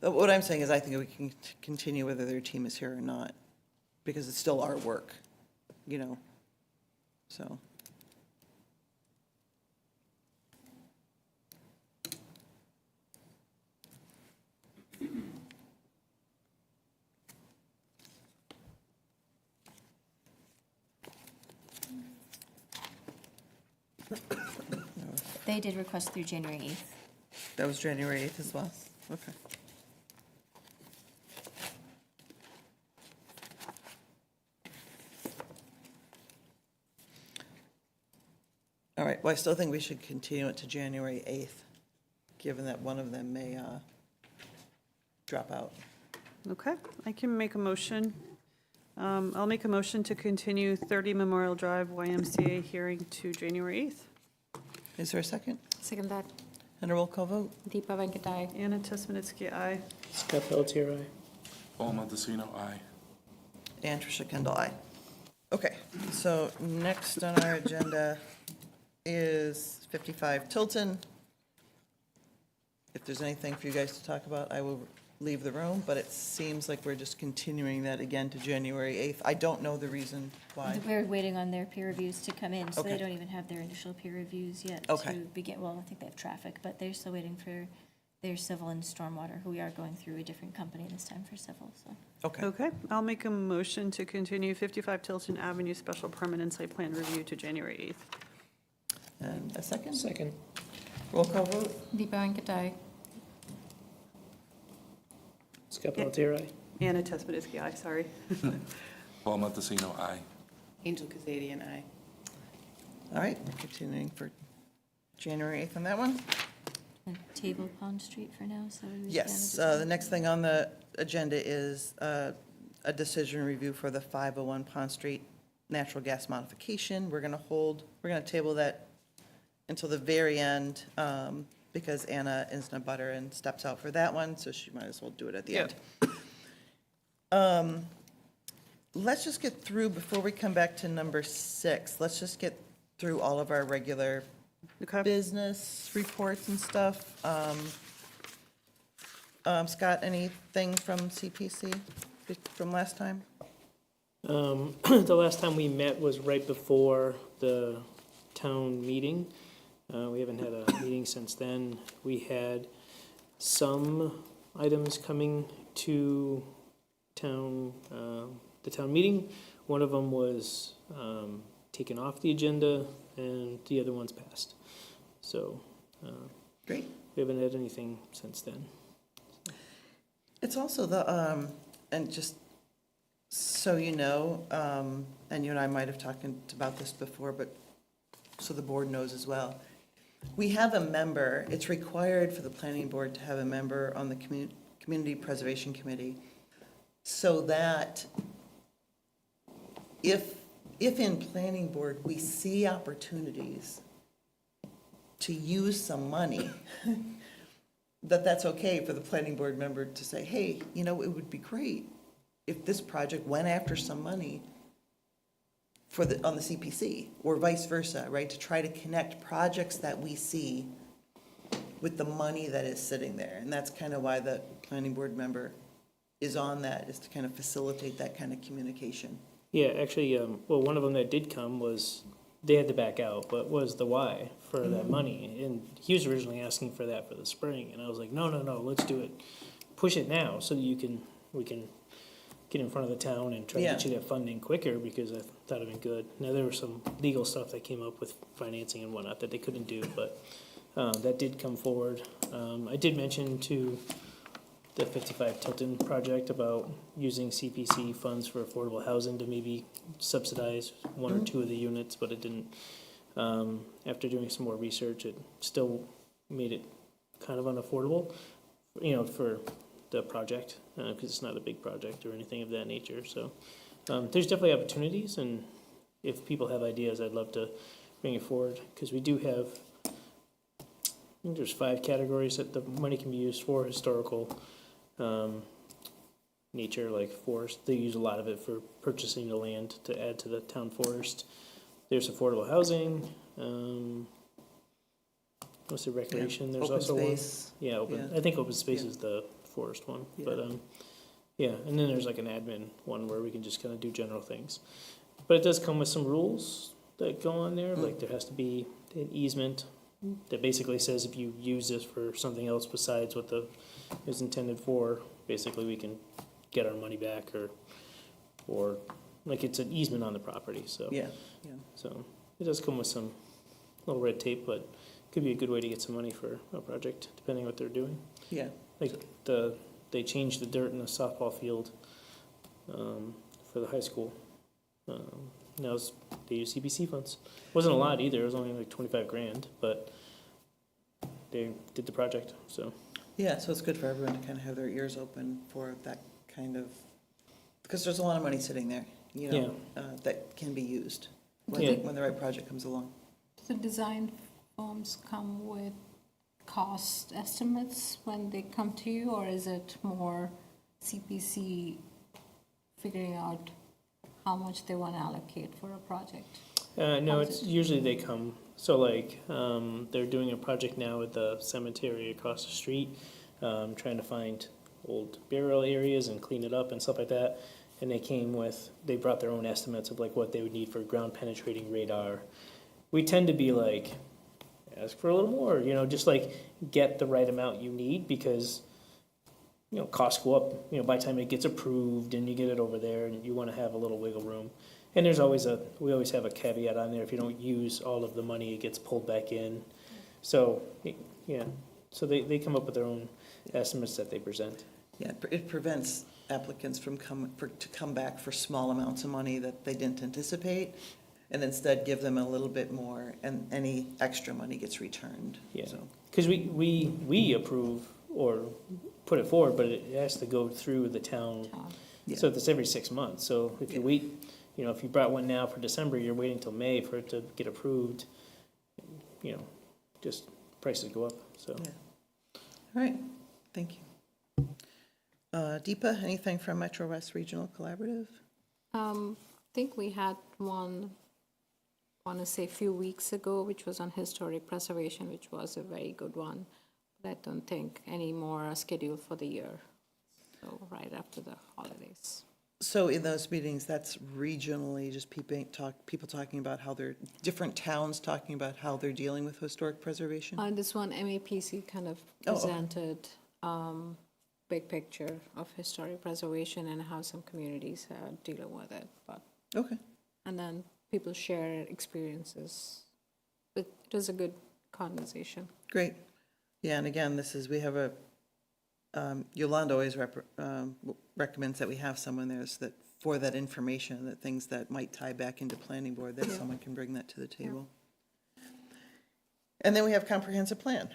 Speaker 1: What I'm saying is I think we can continue whether their team is here or not, because it's still our work, so.
Speaker 2: They did request through January 8th.
Speaker 1: That was January 8th as well? Okay. All right, well, I still think we should continue it to January 8th, given that one of them may drop out.
Speaker 4: Okay, I can make a motion. I'll make a motion to continue 30 Memorial Drive YMCA hearing to January 8th.
Speaker 1: Is there a second?
Speaker 5: Second that,
Speaker 1: And a roll call vote?
Speaker 5: Deepa Venkatai.
Speaker 4: Anna Tesmanitsky, aye.
Speaker 3: Scott Pelletier, aye.
Speaker 6: Paul Montesino, aye.
Speaker 1: And Tricia Kendall, aye. Okay, so next on our agenda is 55 Tilton. If there's anything for you guys to talk about, I will leave the room, but it seems like we're just continuing that again to January 8th. I don't know the reason why.
Speaker 2: We're waiting on their peer reviews to come in, so they
Speaker 1: Okay.
Speaker 2: don't even have their initial peer reviews yet
Speaker 1: Okay.
Speaker 2: to begin. Well, I think they have traffic, but they're still waiting for their civil and stormwater, who we are going through a different company this time for civil, so.
Speaker 1: Okay,
Speaker 4: Okay, I'll make a motion to continue 55 Tilton Avenue special permit and site plan review to January 8th.
Speaker 1: and a second?
Speaker 3: Second.
Speaker 1: Roll call vote?
Speaker 5: Deepa Venkatai.
Speaker 3: Scott Pelletier, aye.
Speaker 4: Anna Tesmanitsky, aye, sorry.
Speaker 6: Paul Montesino, aye.
Speaker 7: Angel Kazadian, aye.
Speaker 1: All right, we're continuing for January 8th on that one.
Speaker 2: And Table Pond Street for now, so. we
Speaker 1: Yes,
Speaker 2: stand
Speaker 1: the next thing on the agenda is a decision review for the 501 Pond Street natural gas modification. We're going to table that until the very end, because Anna is in a butter and steps out for that one, so she might as well do it at the end. Let's just get through, before we come back to number 6, let's just get through all of our regular
Speaker 4: Okay.
Speaker 1: business reports and stuff. Scott, anything from CPC from last time?
Speaker 3: The last time we met was right before the town meeting. We haven't had a meeting since then. We had some items coming to town, the town meeting. One of them was taken off the agenda, and the other one's passed. So
Speaker 1: Great.
Speaker 3: we haven't had anything since then.
Speaker 1: It's also and just so you know, and you and I might have talked about this before, but so the board knows as well. We have a member, it's required for the planning board to have a member on the Community Preservation Committee, so that if in planning board we see opportunities to use some money, that's okay for the planning board member to say, hey, you know, it would be great if this project went after some money for on the CPC, or vice versa, right? To try to connect projects that we see with the money that is sitting there. And that's kind of why the planning board member is on that, is to kind of facilitate that kind of communication.
Speaker 3: Yeah, actually, well, one of them that did come was, they had to back out, but was the Y for that money. And he was originally asking for that for the spring, and I was like, no, let's do it. Push it now so that we can get in front of the town and try to get you that funding quicker, because I thought it'd been good. Now, there was some legal stuff that came up with financing and whatnot that they couldn't do, but that did come forward. I did mention to the 55 Tilton project about using CPC funds for affordable housing to maybe subsidize one or two of the units, but it didn't. After doing some more research, it still made it kind of unaffordable, for the project, because it's not a big project or anything of that nature. So there's definitely opportunities, and if people have ideas, I'd love to bring it forward, because we do have, I think there's 5 categories that the money can be used for: historical, nature, like forest. They use a lot of it for purchasing the land to add to the town forest. There's affordable housing. What's the recreation? There's
Speaker 1: Open
Speaker 3: also
Speaker 1: space.
Speaker 3: one. Yeah, open.
Speaker 1: Yeah.
Speaker 3: I think open space
Speaker 1: Yeah.
Speaker 3: is the forest one.
Speaker 1: Yeah.
Speaker 3: But yeah, and then there's like an admin one where we can just kind of do general things. But it does come with some rules that go on there. Like there has to be an easement that basically says if you use this for something else besides what the is intended for, basically we can get our money back, or like it's an easement on the property. So
Speaker 1: Yeah.
Speaker 3: so it does come with some little red tape, but could be a good way to get some money for a project, depending on what they're doing.
Speaker 1: Yeah.
Speaker 3: Like they changed the dirt in the softball field for the high school. Now they use CPC funds. Wasn't a lot either. It was only like 25 grand, but they did the project. So
Speaker 1: Yeah, so it's good for everyone to kind of have their ears open for that kind of, because there's a lot of money sitting there, that can be used when the right project comes along.
Speaker 5: The design firms come with cost estimates when they come to you, or is it more CPC figuring out how much they want to allocate for a project?
Speaker 3: no, it's usually they come. So like they're doing a project now at the cemetery across the street, trying to find old burial areas and clean it up and stuff like that. And they brought their own estimates of like what they would need for ground penetrating radar. We tend to be like, ask for a little more, just like get the right amount you need, because costs go up, by the time it gets approved and you get it over there, and you want to have a little wiggle room. And we always have a caveat on there: if you don't use all of the money, it gets pulled back in. So so they come up with their own estimates that they present.
Speaker 1: Yeah, it prevents applicants from to come back for small amounts of money that they didn't anticipate, and instead give them a little bit more, and any extra money gets returned.
Speaker 3: Yeah,
Speaker 1: So,
Speaker 3: because we approve or put it forward, but it has to go through the town.
Speaker 1: Yeah.
Speaker 3: So it's every 6 months. So if you wait, if you brought one now for December, you're waiting till May for it to get approved. Just prices go up. So
Speaker 1: yeah. All right, thank you. Deepa, anything from Metro West Regional Collaborative?
Speaker 5: I think we had one, I want to say a few weeks ago, which was on historic preservation, which was a very good one. But I don't think any more are scheduled for the year, so right after the holidays.
Speaker 1: So in those meetings, that's regionally just people talking about how they're, different towns talking about how they're dealing with historic preservation?
Speaker 5: This one, MAPC kind of
Speaker 1: Oh, okay.
Speaker 5: presented big picture of historic preservation and how some communities are dealing with it. But
Speaker 1: Okay,
Speaker 5: and then people share experiences. But it was a good conversation.
Speaker 1: great. Yeah, and again, we have a, Yolanda always recommends that we have someone there so that for that information, that things that might tie back into planning board, that someone can bring that to the table. And then we have comprehensive plan,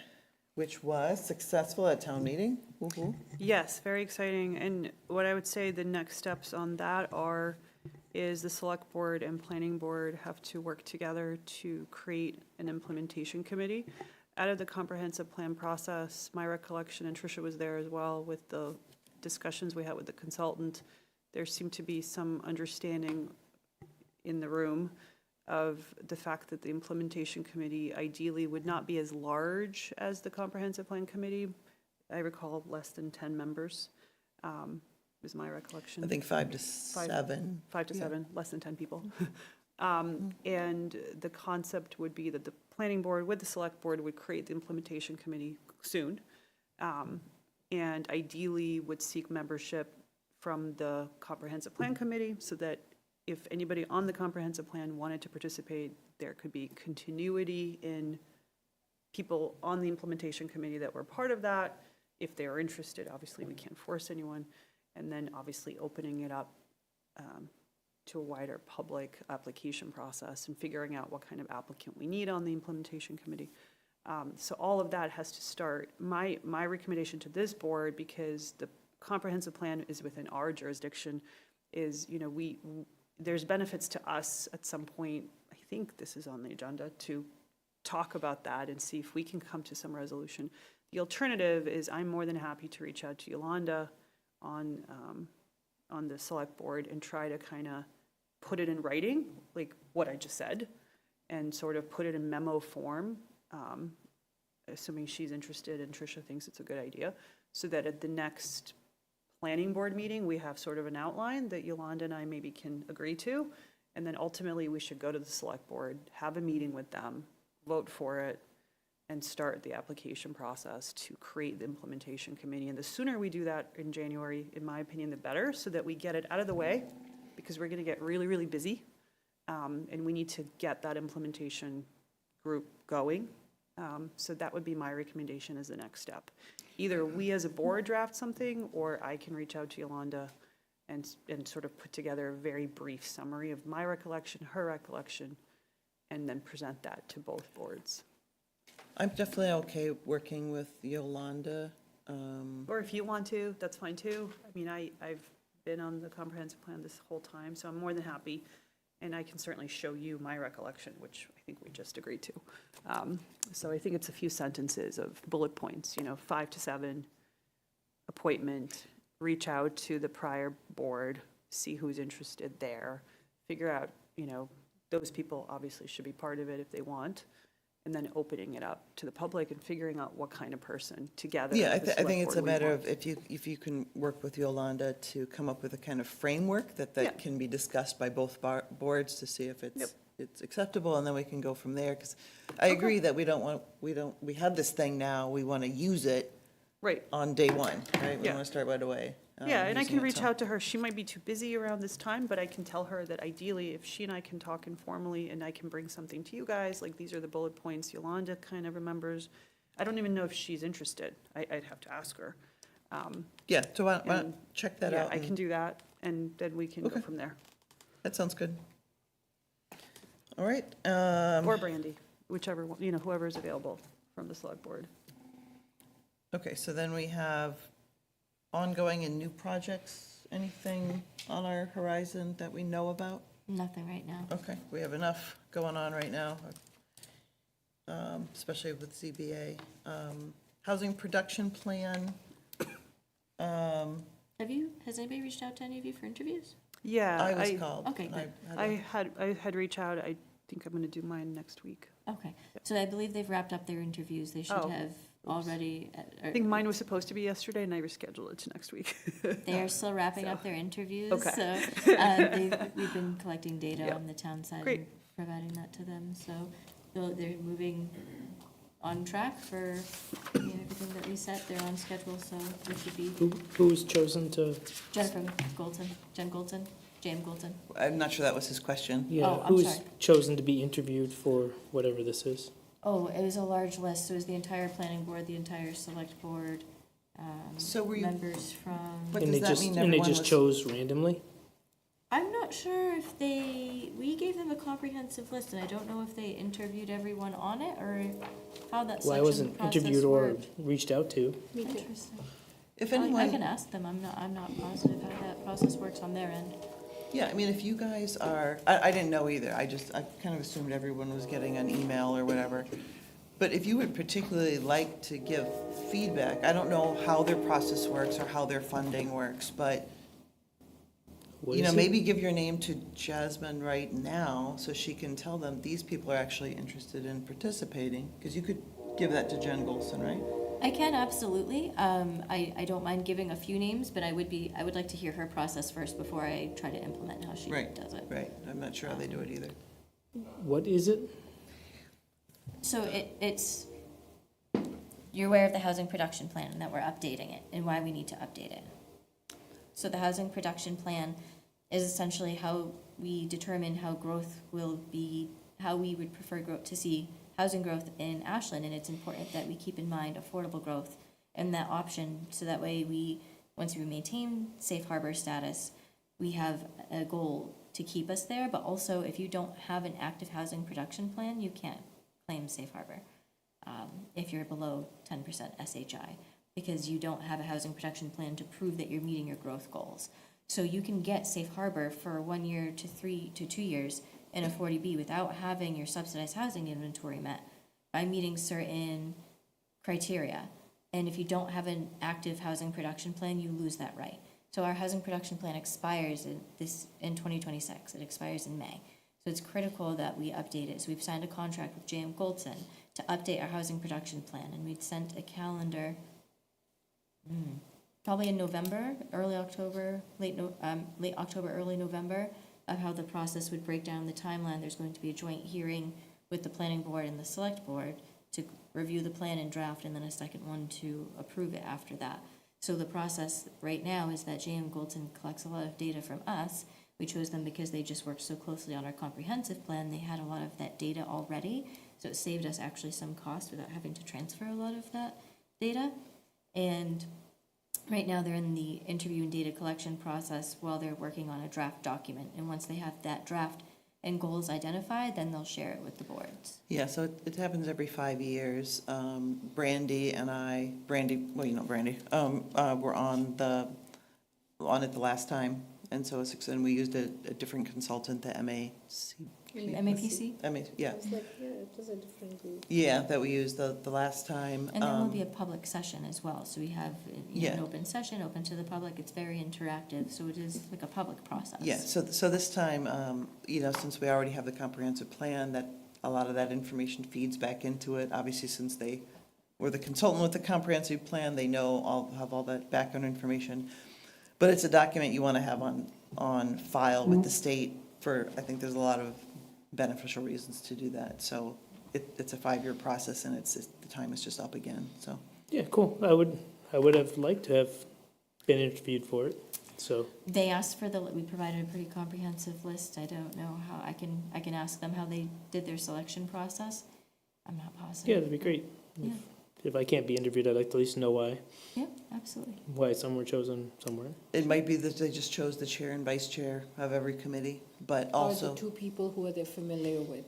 Speaker 1: which was successful at town meeting. Woo-hoo.
Speaker 4: Yes, very exciting. And what I would say the next steps on that is the select board and planning board have to work together to create an implementation committee. out of the comprehensive plan process, my recollection, and Tricia was there as well with the discussions we had with the consultant, there seemed to be some understanding in the room of the fact that the implementation committee ideally would not be as large as the comprehensive plan committee. I recall less than 10 members, was my recollection.
Speaker 1: I think 5 to 7.
Speaker 4: 5 to 7, less than 10 people. And the concept would be that the planning board with the select board would create the implementation committee soon. And ideally would seek membership from the comprehensive plan committee so that if anybody on the comprehensive plan wanted to participate, there could be continuity in people on the implementation committee that were part of that. If they are interested, obviously we can't force anyone. And then obviously opening it up to a wider public application process and figuring out what kind of applicant we need on the implementation committee. So all of that has to start. My recommendation to this board, because the comprehensive plan is within our jurisdiction, is, you know, there's benefits to us at some point, I think this is on the agenda, to talk about that and see if we can come to some resolution. The alternative is I'm more than happy to reach out to Yolanda on the select board and try to kind of put it in writing, like what I just said, and sort of put it in memo form, assuming she's interested and Tricia thinks it's a good idea, so that at the next planning board meeting, we have sort of an outline that Yolanda and I maybe can agree to, and then ultimately we should go to the select board, have a meeting with them, vote for it, and start the application process to create the implementation committee. And the sooner we do that in January, in my opinion, the better, so that we get it out of the way, because we're gonna get really, really busy. And we need to get that implementation group going. So that would be my recommendation as the next step. Either we as a board draft something, or I can reach out to Yolanda and sort of put together a very brief summary of my recollection, her recollection, and then present that to both boards.
Speaker 1: I'm definitely okay working with Yolanda.
Speaker 4: Or if you want to, that's fine too. I mean, I've been on the comprehensive plan this whole time, so I'm more than happy. And I can certainly show you my recollection, which I think we just agreed to. So I think it's a few sentences of bullet points, 5 to 7, appointment, reach out to the prior board, see who's interested there, figure out, those people obviously should be part of it if they want, and then opening it up to the public and figuring out what kind of person together.
Speaker 1: Yeah,
Speaker 4: as the
Speaker 1: I think
Speaker 4: select
Speaker 1: it's a
Speaker 4: board we
Speaker 1: matter
Speaker 4: want.
Speaker 1: of if you can work with Yolanda to come up with a kind of framework
Speaker 4: Yeah.
Speaker 1: that can be discussed by both boards to see if
Speaker 4: Yep.
Speaker 1: it's acceptable, and then we can go from there. Because I agree that we have this thing now, we want to use it
Speaker 4: Right.
Speaker 1: on day one, right? We
Speaker 4: Yeah.
Speaker 1: want to start right away.
Speaker 4: Yeah, and I
Speaker 1: using
Speaker 4: can
Speaker 1: it,
Speaker 4: reach
Speaker 1: so-
Speaker 4: out to her. She might be too busy around this time, but I can tell her that ideally, if she and I can talk informally and I can bring something to you guys, like these are the bullet points Yolanda kind of remembers. I don't even know if she's interested. I'd have to ask her.
Speaker 1: Yeah, so why don't
Speaker 4: And,
Speaker 1: check that
Speaker 4: Yeah,
Speaker 1: out.
Speaker 4: I can
Speaker 1: and-
Speaker 4: do that, and then we can go
Speaker 1: Okay.
Speaker 4: from there.
Speaker 1: That sounds good. All right.
Speaker 4: Or Brandy, whichever one, whoever's available from the select board.
Speaker 1: Okay, so then we have ongoing and new projects. Anything on our horizon that we know about?
Speaker 2: Nothing right now.
Speaker 1: Okay, we have enough going on right now, especially with ZBA. Housing production plan.
Speaker 2: Has anybody reached out to any of you for interviews?
Speaker 4: Yeah.
Speaker 1: I was called.
Speaker 2: Okay,
Speaker 1: and
Speaker 2: good.
Speaker 1: had
Speaker 4: I had reached out. I think I'm going to do mine next week.
Speaker 2: Okay, so I believe they've wrapped up their interviews. They should
Speaker 4: Oh,
Speaker 2: have already.
Speaker 4: I think mine was supposed to be yesterday, and I rescheduled it to next week.
Speaker 2: They are still wrapping up their interviews.
Speaker 4: Okay.
Speaker 2: So we've been collecting data
Speaker 4: Yep.
Speaker 2: on the town side
Speaker 4: Great.
Speaker 2: and providing that to them. So they're moving on track for everything that we set. They're on schedule, so we should be.
Speaker 3: Who was chosen to,
Speaker 2: Jennifer Golton, James Golton.
Speaker 1: I'm not sure that was his question.
Speaker 3: yeah,
Speaker 2: Oh, I'm
Speaker 3: who was
Speaker 2: sorry.
Speaker 3: chosen to be interviewed for whatever this is?
Speaker 2: Oh, it was a large list. It was the entire planning board, the entire select board,
Speaker 1: So were you,
Speaker 2: members from.
Speaker 1: but
Speaker 3: And
Speaker 1: does
Speaker 3: they
Speaker 1: that
Speaker 3: just
Speaker 1: mean
Speaker 3: And they
Speaker 1: everyone
Speaker 3: just
Speaker 1: was?
Speaker 3: chose randomly?
Speaker 2: I'm not sure if we gave them a comprehensive list, and I don't know if they interviewed everyone on it, or how that
Speaker 3: Well, I
Speaker 2: selection
Speaker 3: wasn't
Speaker 2: process
Speaker 3: interviewed or
Speaker 2: worked.
Speaker 3: reached out to.
Speaker 2: Interesting.
Speaker 1: If
Speaker 2: I can
Speaker 1: anyone,
Speaker 2: ask them. I'm not positive how that process works on their end.
Speaker 1: yeah, I mean, if you guys are, I didn't know either. I kind of assumed everyone was getting an email or whatever. But if you would particularly like to give feedback, I don't know how their process works or how their funding works, but,
Speaker 3: What
Speaker 1: you know,
Speaker 3: is it?
Speaker 1: maybe give your name to Jasmine right now so she can tell them these people are actually interested in participating, because you could give that to Jen Golson, right?
Speaker 2: I can, absolutely. I don't mind giving a few names, but I would like to hear her process first before I try to implement how she
Speaker 1: Right,
Speaker 2: does it.
Speaker 1: right. I'm not sure how they do it either.
Speaker 3: What is it?
Speaker 2: So it's, you're aware of the housing production plan and that we're updating it and why we need to update it. So the housing production plan is essentially how we determine how growth will be, how we would prefer growth to see housing growth in Ashland, and it's important that we keep in mind affordable growth and that option, so that way we, once we maintain safe harbor status, we have a goal to keep us there, but also if you don't have an active housing production plan, you can't claim safe harbor if you're below 10% SHI, because you don't have a housing production plan to prove that you're meeting your growth goals. So you can get safe harbor for 1 year to 2 years in a 40B without having your subsidized housing inventory met by meeting certain criteria. And if you don't have an active housing production plan, you lose that right. So our housing production plan expires in 2026. It expires in May. So it's critical that we update it. So we've signed a contract with J.M. Goldson to update our housing production plan, and we'd sent a calendar probably in November, early October, late October, early November, of how the process would break down the timeline. There's going to be a joint hearing with the planning board and the select board to review the plan and draft, and then a second one to approve it after that. So the process right now is that J.M. Goldson collects a lot of data from us. We chose them because they just worked so closely on our comprehensive plan. They had a lot of that data already, so it saved us actually some cost without having to transfer a lot of that data. And right now they're in the interview and data collection process while they're working on a draft document. And once they have that draft and goals identified, then they'll share it with the boards.
Speaker 1: Yeah, so it happens every 5 years. Brandy and I, well, you know Brandy, were on it the last time. And so it's, and we used a different consultant, the MAPC. Yeah.
Speaker 5: It was a different group.
Speaker 1: Yeah, that we used the last time.
Speaker 2: And there will be a public session as well. So we have
Speaker 1: Yeah.
Speaker 2: an open session, open to the public. It's very interactive, so it is like a public process.
Speaker 1: Yeah, so this time, you know, since we already have the comprehensive plan, that a lot of that information feeds back into it. Obviously, since they were the consultant with the comprehensive plan, they have all that background information. But it's a document you want to have on file with the state for, I think there's a lot of beneficial reasons to do that. So it's a 5-year process, and the time is just up again, so.
Speaker 3: Yeah, cool. I would have liked to have been interviewed for it, so.
Speaker 2: They asked for we provided a pretty comprehensive list. I don't know how, I can ask them how they did their selection process. I'm not positive.
Speaker 3: Yeah, that'd be great.
Speaker 2: Yeah.
Speaker 3: If I can't be interviewed, I'd like to at least know why
Speaker 2: Yeah, absolutely.
Speaker 3: some were chosen somewhere.
Speaker 1: It might be that they just chose the chair and vice chair of every committee, but
Speaker 5: Or
Speaker 1: also.
Speaker 5: the two people who are they familiar with.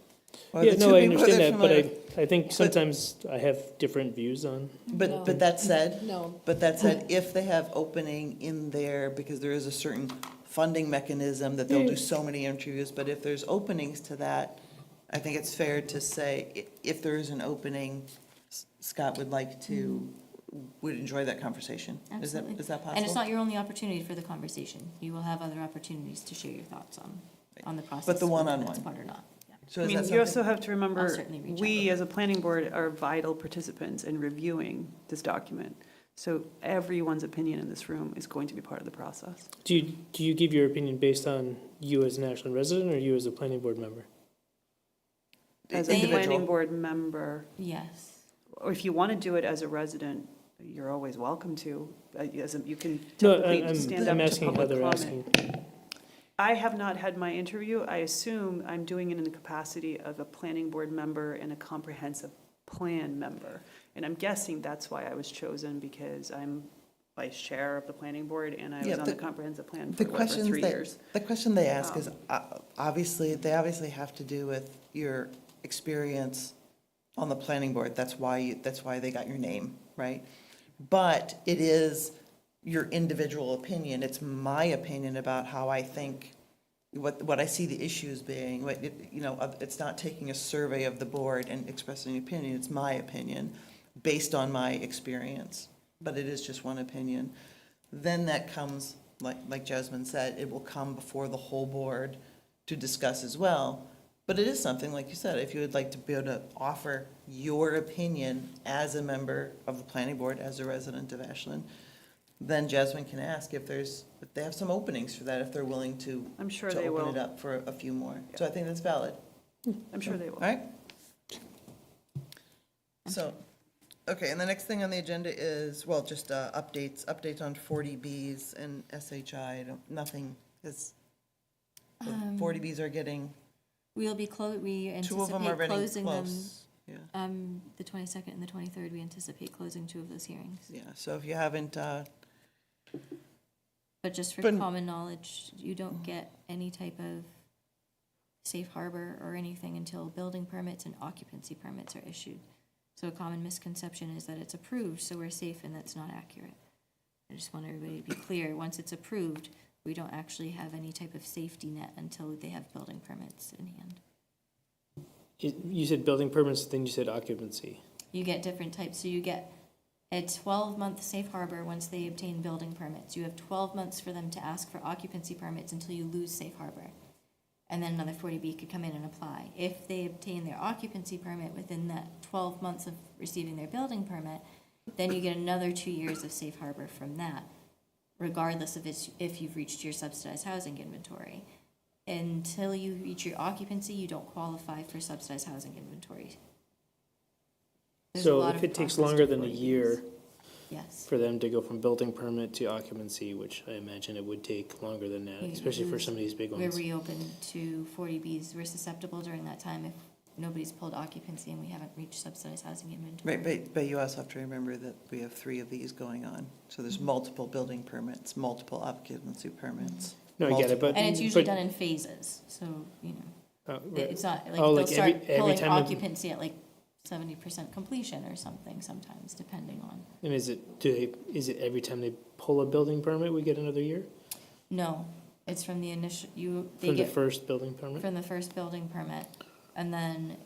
Speaker 1: or
Speaker 3: Yeah,
Speaker 1: the
Speaker 3: no,
Speaker 1: two
Speaker 3: I
Speaker 1: people
Speaker 3: understand
Speaker 1: they're
Speaker 3: that, but
Speaker 1: familiar-
Speaker 3: I think sometimes I have different views on.
Speaker 1: But that said,
Speaker 5: No,
Speaker 1: if they have opening in there, because there is a certain funding mechanism that they'll do so many interviews, but if there's openings to that, I think it's fair to say, if there is an opening, Scott would enjoy that conversation.
Speaker 2: Absolutely.
Speaker 1: Is that possible?
Speaker 2: And it's not your only opportunity for the conversation. You will have other opportunities to share your thoughts on the process.
Speaker 1: But the
Speaker 2: whether
Speaker 1: one-on-one.
Speaker 2: that's part or not. Yeah.
Speaker 1: So
Speaker 4: I
Speaker 1: is
Speaker 4: mean,
Speaker 1: that
Speaker 4: you also
Speaker 1: something?
Speaker 4: have to remember,
Speaker 2: certainly reach out
Speaker 4: we
Speaker 2: with
Speaker 4: as a planning board are vital participants in reviewing this document. So everyone's opinion in this room is going to be part of the process.
Speaker 3: Do you give your opinion based on you as an Ashland resident or you as a planning board member?
Speaker 4: As a
Speaker 1: Individual.
Speaker 4: planning board member,
Speaker 2: Yes.
Speaker 4: or if you want to do it as a resident, you're always welcome to. You can
Speaker 3: No,
Speaker 4: typically stand
Speaker 3: I'm
Speaker 4: up to
Speaker 3: asking how
Speaker 4: public
Speaker 3: they're
Speaker 4: comment.
Speaker 3: asking.
Speaker 4: I have not had my interview. I assume I'm doing it in the capacity of a planning board member and a comprehensive plan member. And I'm guessing that's why I was chosen, because I'm vice chair of the planning board and I
Speaker 1: Yeah,
Speaker 4: was on the
Speaker 1: the-
Speaker 4: comprehensive plan
Speaker 1: The
Speaker 4: for over
Speaker 1: questions
Speaker 4: 3 years.
Speaker 1: the question they ask is, obviously, they obviously have to do with your experience on the planning board. That's why they got your name, right? But it is your individual opinion. It's my opinion about how I think what I see the issues being, it's not taking a survey of the board and expressing an opinion, it's my opinion, based on my experience, but it is just one opinion. Then that comes, like Jasmine said, it will come before the whole board to discuss as well. But it is something, like you said, if you would like to be able to offer your opinion as a member of the planning board, as a resident of Ashland, then Jasmine can ask if they have some openings for that, if they're willing to.
Speaker 4: I'm sure
Speaker 1: to
Speaker 4: they
Speaker 1: open
Speaker 4: will.
Speaker 1: it up for a few more. So I think that's valid.
Speaker 4: I'm sure they will.
Speaker 1: All right? So, okay, and the next thing on the agenda is, well, just updates on 40Bs and SHI. Nothing is, the 40Bs are getting,
Speaker 2: We
Speaker 1: two of them are
Speaker 2: anticipate
Speaker 1: getting
Speaker 2: closing them,
Speaker 1: close. Yeah,
Speaker 2: the 22nd and the 23rd, we anticipate closing 2 of those hearings.
Speaker 1: yeah, so if you haven't,
Speaker 2: But just for
Speaker 1: But-
Speaker 2: common knowledge, you don't get any type of safe harbor or anything until building permits and occupancy permits are issued. So a common misconception is that it's approved, so we're safe, and that's not accurate. I just want everybody to be clear, once it's approved, we don't actually have any type of safety net until they have building permits in hand.
Speaker 3: You said building permits, then you said occupancy.
Speaker 2: You get different types, so you get a 12-month safe harbor once they obtain building permits. You have 12 months for them to ask for occupancy permits until you lose safe harbor. And then another 40B could come in and apply. If they obtain their occupancy permit within that 12 months of receiving their building permit, then you get another 2 years of safe harbor from that, regardless of if you've reached your subsidized housing inventory. Until you reach your occupancy, you don't qualify for subsidized housing inventory. There's a
Speaker 3: So
Speaker 2: lot
Speaker 3: if
Speaker 2: of
Speaker 3: it takes
Speaker 2: process
Speaker 3: longer
Speaker 2: to
Speaker 3: than a
Speaker 2: 40Bs.
Speaker 3: year
Speaker 2: Yes.
Speaker 3: for them to go from building permit to occupancy, which I imagine it would take longer than that, especially for some of these big
Speaker 2: We're
Speaker 3: ones.
Speaker 2: reopened to 40Bs. We're susceptible during that time if nobody's pulled occupancy and we haven't reached subsidized housing inventory.
Speaker 1: right, but you also have to remember that we have 3 of these going on. So there's multiple building permits, multiple occupancy permits.
Speaker 3: No, I get it, but.
Speaker 2: And it's usually
Speaker 3: but-
Speaker 2: done in phases, so,
Speaker 3: right.
Speaker 2: it's not, like,
Speaker 3: Oh,
Speaker 2: they'll
Speaker 3: like
Speaker 2: start
Speaker 3: every
Speaker 2: pulling
Speaker 3: time it-
Speaker 2: occupancy at like 70% completion or something sometimes, depending on.
Speaker 3: And is it every time they pull a building permit, we get another year?
Speaker 2: No, it's from the initial, they
Speaker 3: From the
Speaker 2: get
Speaker 3: first building permit?
Speaker 2: from the first building permit. And then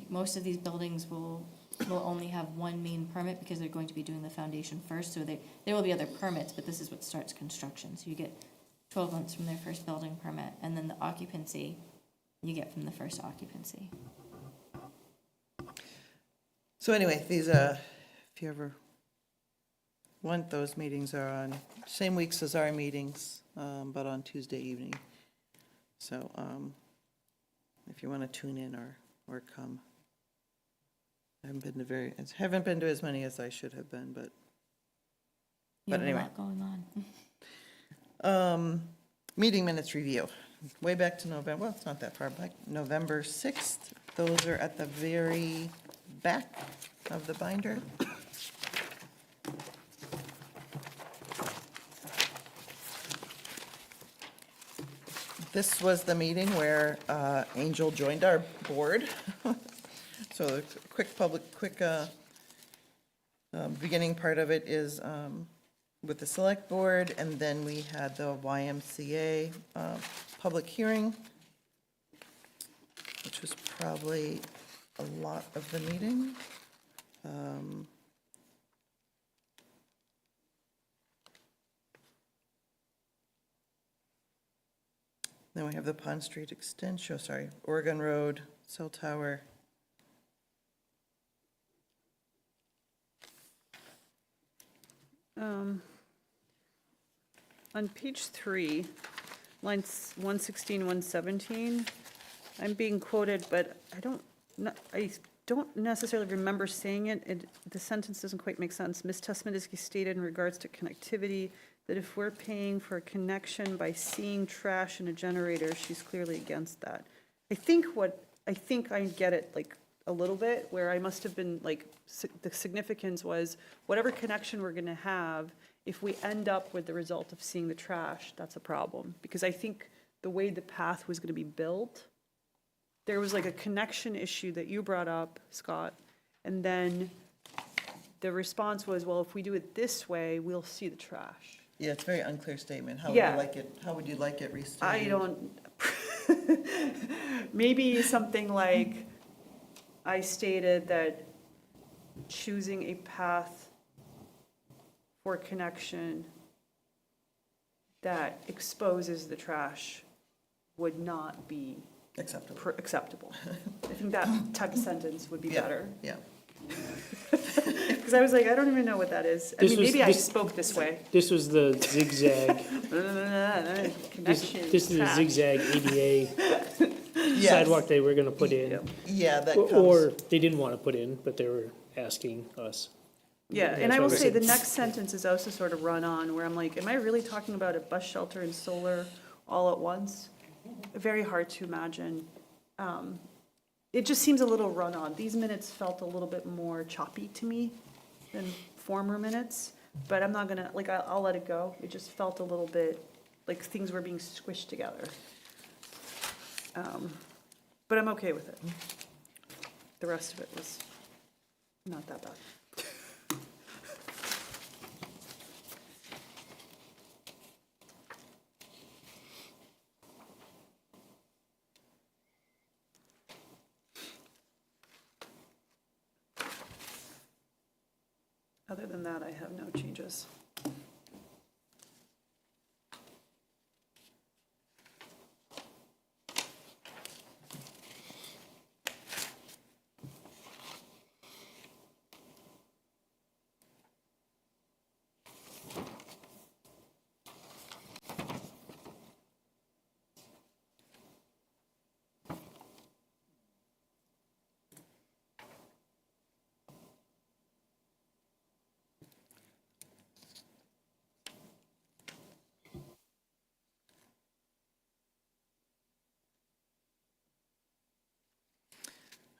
Speaker 2: most of these buildings will only have one main permit because they're going to be doing the foundation first. So there will be other permits, but this is what starts construction. So you get 12 months from their first building permit, and then the occupancy you get from the first occupancy.
Speaker 1: So anyway, these, if you ever want, those meetings are on same weeks as our meetings, but on Tuesday evening. So if you want to tune in or come. I haven't been to as many as I should have been, but
Speaker 2: You have
Speaker 1: anyway.
Speaker 2: a lot going on.
Speaker 1: meeting minutes review. Way back to November, well, it's not that far back, November 6th. Those are at the very back of the binder. This was the meeting where Angel joined our board. So the quick beginning part of it is with the select board, and then we had the YMCA public hearing, which was probably a lot of the meeting. Then we have the Pond Street Extension, Oregon Road, cell tower.
Speaker 4: On page 3, lines 116, 117, I'm being quoted, but I don't necessarily remember saying it. The sentence doesn't quite make sense. Ms. Tesmenidsky stated in regards to connectivity that if we're paying for a connection by seeing trash in a generator, she's clearly against that. I think I get it like a little bit, where I must have been like, the significance was whatever connection we're gonna have, if we end up with the result of seeing the trash, that's a problem. Because I think the way the path was gonna be built, there was like a connection issue that you brought up, Scott, and then the response was, well, if we do it this way, we'll see the trash.
Speaker 1: Yeah, it's a very unclear statement. How would
Speaker 4: Yeah.
Speaker 1: you like it, how would you like it restated?
Speaker 4: I don't, Maybe something like, I stated that choosing a path for connection that exposes the trash would not be
Speaker 1: Acceptable.
Speaker 4: acceptable. I think that type of sentence would be
Speaker 1: Yeah,
Speaker 4: better.
Speaker 1: Yeah.
Speaker 4: Because I was like, I don't even know what that is. I
Speaker 3: This
Speaker 4: mean,
Speaker 3: was-
Speaker 4: maybe I
Speaker 3: this-
Speaker 4: spoke this way.
Speaker 3: This was the zigzag, this
Speaker 4: Connection,
Speaker 3: this is the
Speaker 4: trash.
Speaker 3: zigzag ADA
Speaker 1: Yes.
Speaker 3: sidewalk they were gonna put in.
Speaker 4: Yep.
Speaker 1: Yeah, that
Speaker 3: Or
Speaker 1: comes,
Speaker 3: they didn't wanna put in, but they were asking us.
Speaker 4: Yeah,
Speaker 3: That's
Speaker 4: and I
Speaker 3: what
Speaker 4: will
Speaker 3: I
Speaker 4: say, the
Speaker 3: said.
Speaker 4: next sentence is also sort of run on, where I'm like, am I really talking about a bus shelter and solar all at once? Very hard to imagine. It just seems a little run on. These minutes felt a little bit more choppy to me than former minutes, but I'm not gonna, like, I'll let it go. It just felt a little bit like things were being squished together. But I'm okay with it. The rest of it was not that bad. Other than that, I have no changes.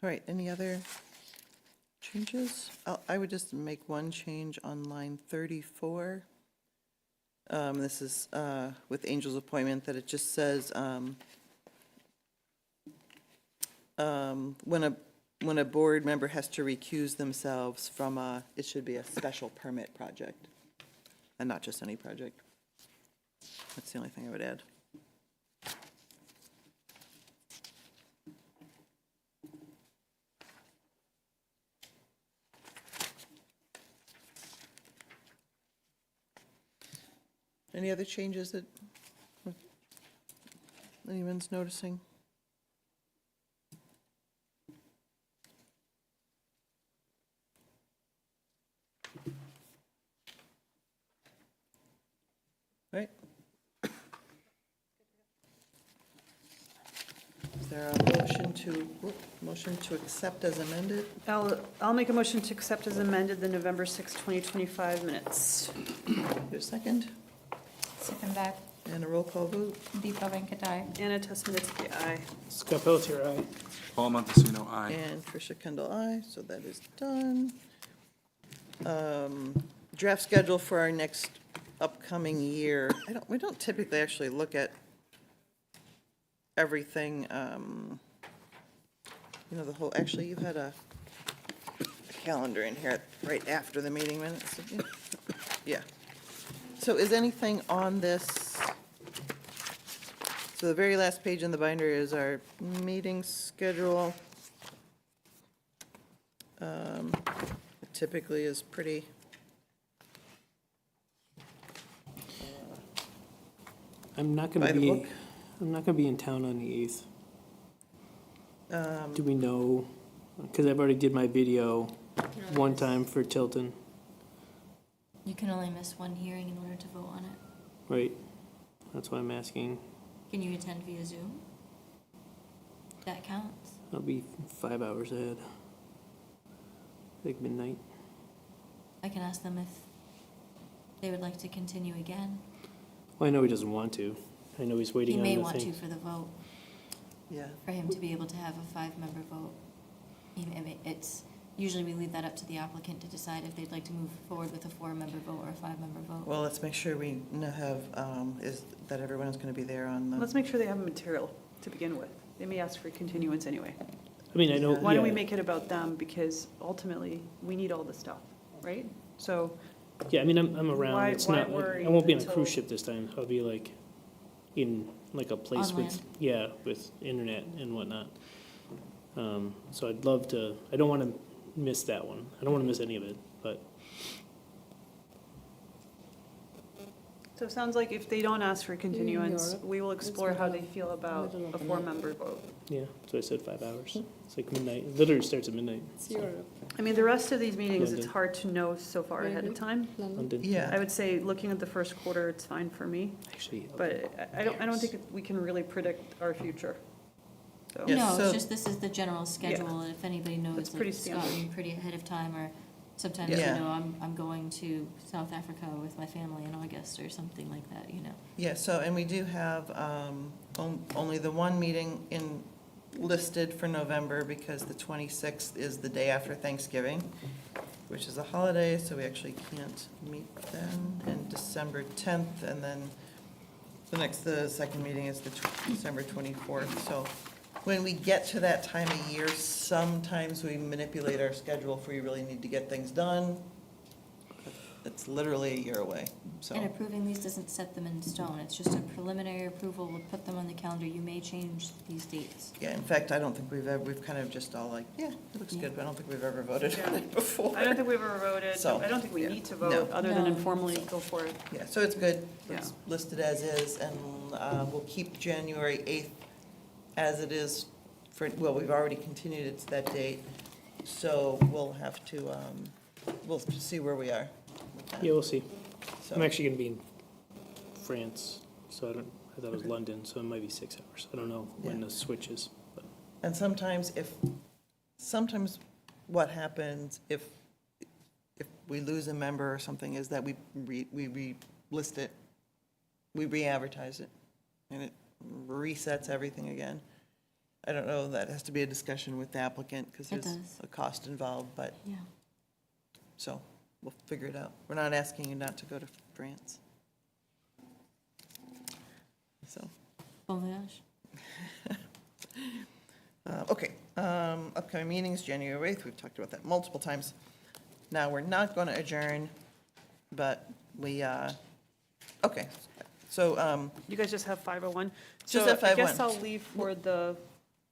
Speaker 1: all right, any other changes? I would just make one change on line 34. This is with Angel's appointment, that it just says, when a board member has to recuse themselves from it should be a special permit project, and not just any project. That's the only thing I would add. Any other changes that anyone's noticing? Right? Is there a motion to accept as amended?
Speaker 4: I'll make a motion to accept as amended the November 6, 2025 minutes.
Speaker 1: Your second?
Speaker 2: Second that,
Speaker 1: And a roll call vote?
Speaker 2: Deepa Venkatai.
Speaker 4: Anna Tesmanitsky, aye.
Speaker 3: Scott Pelletier, aye.
Speaker 6: Paul Montesino, aye.
Speaker 1: And Tricia Kendall, aye, so that is done. Draft schedule for our next upcoming year. We don't typically actually look at everything, the whole, actually, you had a calendar in here right after the meeting minutes. didn't you? Yeah. So is anything on this? So the very last page in the binder is our meeting schedule. It typically is pretty,
Speaker 3: I'm not
Speaker 1: By
Speaker 3: gonna
Speaker 1: the
Speaker 3: be,
Speaker 1: book?
Speaker 3: I'm not gonna be in town on the 8th. Do we know, because I've already did my video one time for Tilton,
Speaker 2: You can only miss one hearing in order to vote on it.
Speaker 3: right? That's why I'm asking.
Speaker 2: Can you attend via Zoom? That counts.
Speaker 3: I'll be 5 hours ahead. Like midnight.
Speaker 2: I can ask them if they would like to continue again.
Speaker 3: Well, I know he doesn't want to. I know he's
Speaker 2: He
Speaker 3: waiting on
Speaker 2: may
Speaker 3: the
Speaker 2: want to
Speaker 3: thing.
Speaker 2: for the vote,
Speaker 1: yeah.
Speaker 2: for him to be able to have a 5-member vote. It's, usually we leave that up to the applicant to decide if they'd like to move forward with a 4-member vote or a 5-member vote.
Speaker 1: Well, let's make sure we have, is that everyone is going to be there on the,
Speaker 4: Let's make sure they have material to begin with. They may ask for continuance anyway.
Speaker 3: I mean, I know,
Speaker 4: Why don't we
Speaker 3: yeah.
Speaker 4: make it about them, because ultimately, we need all the stuff, right? So,
Speaker 3: Yeah, I mean, I'm around.
Speaker 4: Why-
Speaker 3: It's
Speaker 4: why
Speaker 3: not,
Speaker 4: worry
Speaker 3: I won't be on a
Speaker 4: until-
Speaker 3: cruise ship this time. I'll be like in like a place
Speaker 2: On
Speaker 3: with,
Speaker 2: land.
Speaker 3: yeah, with internet and whatnot. So I'd love to, I don't want to miss that one. I don't want to miss any of it, but
Speaker 4: So it sounds like if they don't ask for continuance,
Speaker 5: Europe.
Speaker 4: we will explore
Speaker 5: It's
Speaker 4: how they
Speaker 5: middle-
Speaker 4: feel about
Speaker 5: middle of
Speaker 4: a
Speaker 5: the night.
Speaker 4: four-member vote.
Speaker 3: yeah, so I said 5 hours. It's like midnight. It literally starts at midnight.
Speaker 5: It's Europe.
Speaker 4: I mean, the rest of these meetings, it's
Speaker 3: London.
Speaker 4: hard to know so far
Speaker 5: Very
Speaker 4: ahead of
Speaker 5: good.
Speaker 4: time.
Speaker 5: London.
Speaker 3: London.
Speaker 4: I
Speaker 1: Yeah,
Speaker 4: would say, looking at the first quarter, it's fine for me,
Speaker 3: Actually,
Speaker 4: but I don't think we can really predict our future. So,
Speaker 1: Yes,
Speaker 2: No,
Speaker 1: so-
Speaker 2: it's just, this is the general schedule, and if anybody knows,
Speaker 4: That's pretty
Speaker 2: like, Scott,
Speaker 4: standard.
Speaker 2: pretty ahead of time, or sometimes, you
Speaker 1: Yeah.
Speaker 2: know, I'm going to South Africa with my family in August, or something like that, you know.
Speaker 1: yeah, so, and we do have only the one meeting listed for November because the 26th is the day after Thanksgiving, which is a holiday, so we actually can't meet then, and December 10th, and then the second meeting is December 24th. So when we get to that time of year, sometimes we manipulate our schedule if we really need to get things done. It's literally a year away, so.
Speaker 2: And approving these doesn't set them in stone, it's just a preliminary approval, we'll put them on the calendar, you may change these dates.
Speaker 1: Yeah, in fact, I don't think we've kind of just all like, yeah, it looks good, but I don't think we've ever voted on it before.
Speaker 4: I don't think we've ever voted,
Speaker 1: So,
Speaker 4: I don't think we
Speaker 1: yeah.
Speaker 4: need to
Speaker 1: No.
Speaker 4: vote, other than
Speaker 2: No.
Speaker 4: informally go for it.
Speaker 1: Yeah, so it's good. It's
Speaker 4: Yeah.
Speaker 1: listed as is, and we'll keep January 8th as it is for, well, we've already continued it to that date, so we'll have to, we'll see where we are with that.
Speaker 3: yeah, we'll see.
Speaker 1: So-
Speaker 3: I'm actually going to be in France, so I thought it was London, so it might be 6 hours. I don't know when
Speaker 1: Yeah.
Speaker 3: the switch is, but
Speaker 1: And sometimes sometimes what happens if we lose a member or something is that we re-list it, we re-advertise it, and it resets everything again. I don't know, that has to be a discussion with the applicant, because
Speaker 2: It
Speaker 1: there's
Speaker 2: does.
Speaker 1: a cost involved, but,
Speaker 2: Yeah.
Speaker 1: so, we'll figure it out. We're not asking you not to go to France. So.
Speaker 2: Bon voyage.
Speaker 1: Okay, upcoming meetings, January 8th, we've talked about that multiple times. Now, we're not going to adjourn, but we, okay, so,
Speaker 4: You guys just have 501?
Speaker 1: Just
Speaker 4: So
Speaker 1: have
Speaker 4: I guess
Speaker 1: 501.
Speaker 4: I'll leave for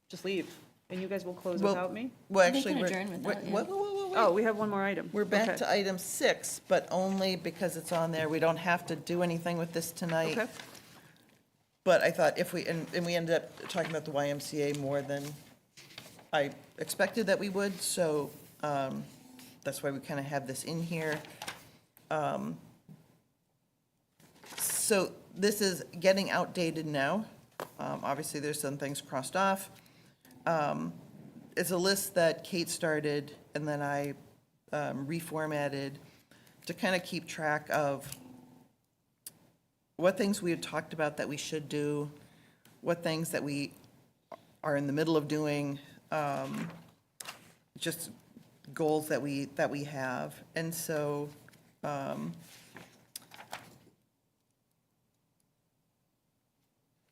Speaker 4: just leave, and you guys will close
Speaker 1: Well,
Speaker 4: without me?
Speaker 1: well,
Speaker 2: We
Speaker 1: actually,
Speaker 2: can
Speaker 1: we're.
Speaker 2: adjourn without you.
Speaker 1: Wait.
Speaker 4: Oh, we have one more item.
Speaker 1: We're back
Speaker 4: Okay.
Speaker 1: to item 6, but only because it's on there. We don't have to do anything with this tonight.
Speaker 4: Okay.
Speaker 1: But I thought if we, and we ended up talking about the YMCA more than I expected that we would, so that's why we kind of have this in here. So this is getting outdated now. Obviously, there's some things crossed off. It's a list that Kate started, and then I reformatted to kind of keep track of what things we had talked about that we should do, what things that we are in the middle of doing, just goals that we have. And so,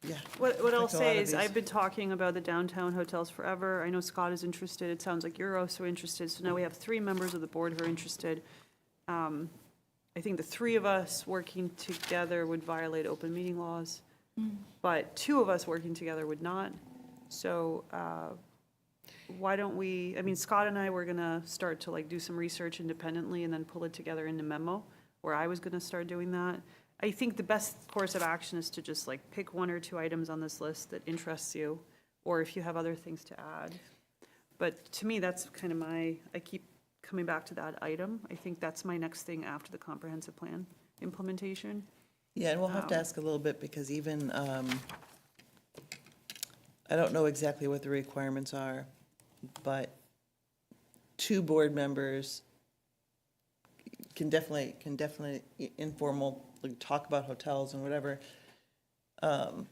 Speaker 1: yeah.
Speaker 4: What I'll
Speaker 1: Like a lot
Speaker 4: say
Speaker 1: of
Speaker 4: is,
Speaker 1: these.
Speaker 4: I've been talking about the downtown hotels forever. I know Scott is interested. It sounds like you're also interested. So now we have 3 members of the board who are interested. I think the 3 of us working together would violate open meeting laws, but 2 of us working together would not. So why don't we, I mean, Scott and I were gonna start to like do some research independently and then pull it together in the memo, where I was gonna start doing that. I think the best course of action is to just like pick 1 or 2 items on this list that interests you, or if you have other things to add. But to me, that's kind of I keep coming back to that item. I think that's my next thing after the comprehensive plan implementation.
Speaker 1: Yeah, and we'll have to ask a little bit, because even, I don't know exactly what the requirements are, but 2 board members can definitely informal, like, talk about hotels and whatever. But,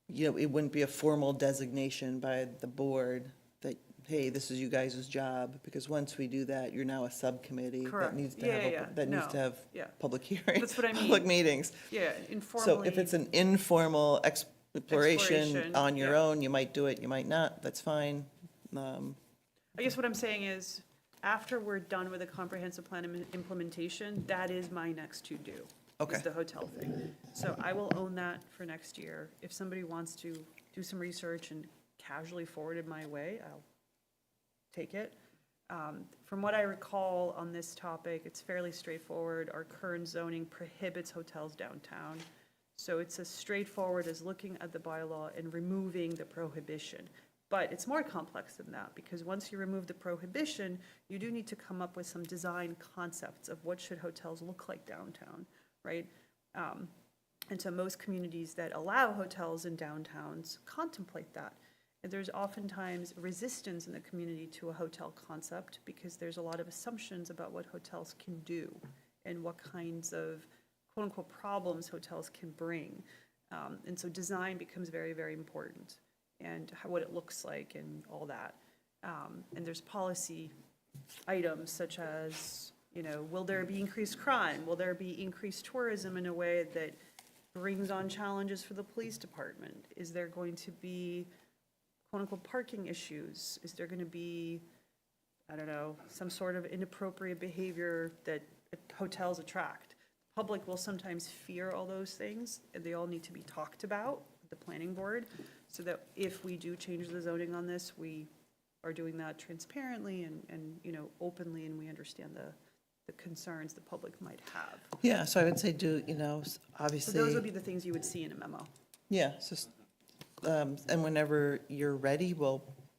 Speaker 1: you know, it wouldn't be a formal designation by the board that, hey, this is you guys' job, because once we do that, you're now a subcommittee
Speaker 4: Correct.
Speaker 1: that needs to
Speaker 4: Yeah,
Speaker 1: have,
Speaker 4: yeah,
Speaker 1: that needs to
Speaker 4: no,
Speaker 1: have
Speaker 4: yeah.
Speaker 1: public hearings.
Speaker 4: That's what I mean.
Speaker 1: Public meetings.
Speaker 4: Yeah,
Speaker 1: So
Speaker 4: informally.
Speaker 1: if it's an informal exploration
Speaker 4: Exploration,
Speaker 1: on your
Speaker 4: yeah.
Speaker 1: own, you might do it, you might not, that's fine.
Speaker 4: I guess what I'm saying is, after we're done with the comprehensive plan implementation, that is my next to-do.
Speaker 1: Okay.
Speaker 4: is the hotel thing. So I will own that for next year. If somebody wants to do some research and casually forward it my way, I'll take it. From what I recall on this topic, it's fairly straightforward. Our current zoning prohibits hotels downtown. So it's as straightforward as looking at the bylaw and removing the prohibition. But it's more complex than that, because once you remove the prohibition, you do need to come up with some design concepts of what should hotels look like downtown, right? And so most communities that allow hotels in downtowns contemplate that. And there's oftentimes resistance in the community to a hotel concept, because there's a lot of assumptions about what hotels can do and what kinds of quote-unquote problems hotels can bring. And so design becomes very, very important, and what it looks like and all that. And there's policy items such as, will there be increased crime? Will there be increased tourism in a way that brings on challenges for the police department? Is there going to be quote-unquote parking issues? Is there going to be, I don't know, some sort of inappropriate behavior that hotels attract? Public will sometimes fear all those things, and they all need to be talked about with the planning board, so that if we do change the zoning on this, we are doing that transparently and openly, and we understand the concerns the public might have.
Speaker 1: Yeah, so I would say
Speaker 4: So
Speaker 1: obviously.
Speaker 4: those would be the things you would see in a memo.
Speaker 1: Yeah, it's just, and whenever you're ready,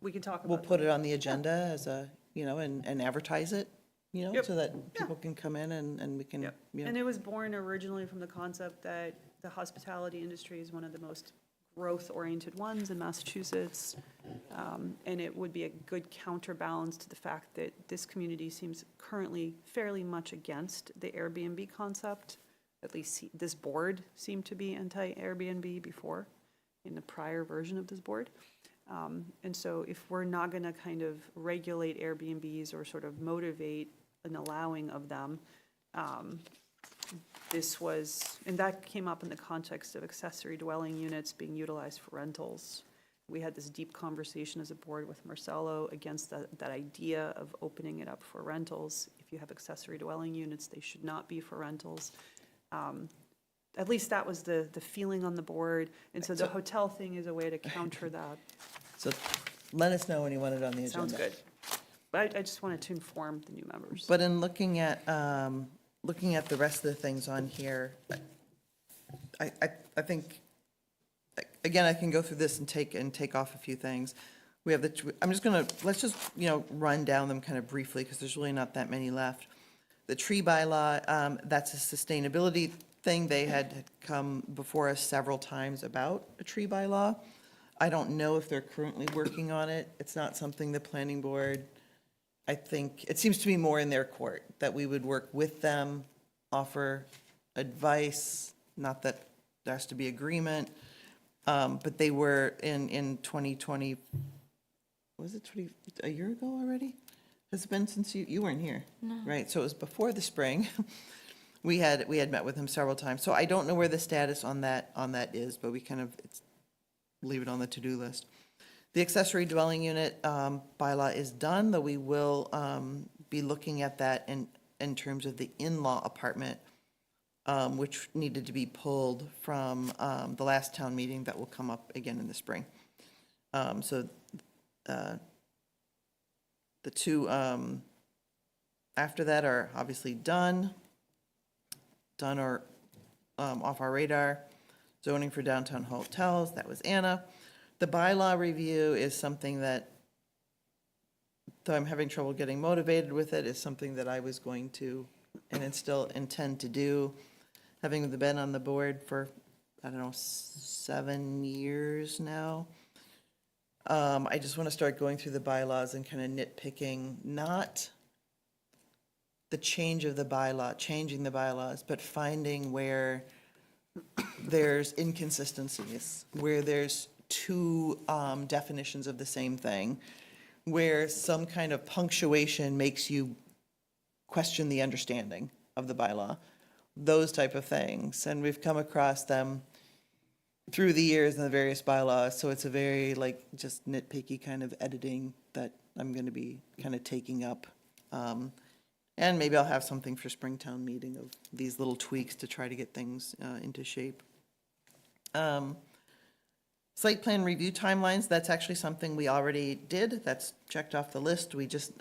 Speaker 4: We can talk
Speaker 1: we'll
Speaker 4: about
Speaker 1: put it on the agenda as a, and advertise it,
Speaker 4: Yep.
Speaker 1: so that people can come in and we can,
Speaker 4: Yep. And it was born originally from the concept that the hospitality industry is one of the most growth-oriented ones in Massachusetts. And it would be a good counterbalance to the fact that this community seems currently fairly much against the Airbnb concept. At least this board seemed to be anti-Airbnb before, in the prior version of this board. And so if we're not going to kind of regulate Airbnbs or sort of motivate an allowing of them, this was, and that came up in the context of accessory dwelling units being utilized for rentals. We had this deep conversation as a board with Marcelo against that idea of opening it up for rentals. If you have accessory dwelling units, they should not be for rentals. At least that was the feeling on the board, and so the hotel thing is a way to counter that.
Speaker 1: so let us know when you want it on the agenda.
Speaker 4: Sounds good. But I just wanted to inform the new members.
Speaker 1: But in looking at the rest of the things on here, I think, again, I can go through this and take off a few things. We have let's just, run down them kind of briefly, because there's really not that many left. The tree bylaw, that's a sustainability thing. They had come before us several times about a tree bylaw. I don't know if they're currently working on it. It's not something the planning board, I think, it seems to be more in their court, that we would work with them, offer advice, not that there has to be agreement. But they were in 2020, was it a year ago already? Has it been since you weren't here? No. Right, so it was before the spring. We had met with him several times, so I don't know where the status on that is, but we kind of leave it on the to-do list. The accessory dwelling unit bylaw is done, though we will be looking at that in terms of the in-law apartment, which needed to be pulled from the last town meeting that will come up again in the spring. So the two after that are obviously done or off our radar. Zoning for downtown hotels, that was Anna. The bylaw review is something that, though I'm having trouble getting motivated with it, is something that I was going to, and still intend to do. Having been on the board for, 7 years now, I just want to start going through the bylaws and kind of nitpicking, not the change of the bylaw, changing the bylaws, but finding where there's inconsistencies, where there's two definitions of the same thing, where some kind of punctuation makes you question the understanding of the bylaw, those type of things. And we've come across them through the years in the various bylaws, so it's a very just nitpicky kind of editing that I'm going to be kind of taking up. And maybe I'll have something for Springtown meeting of these little tweaks to try to get things into shape. Site plan review timelines, that's actually something we already did. That's checked off the list. We just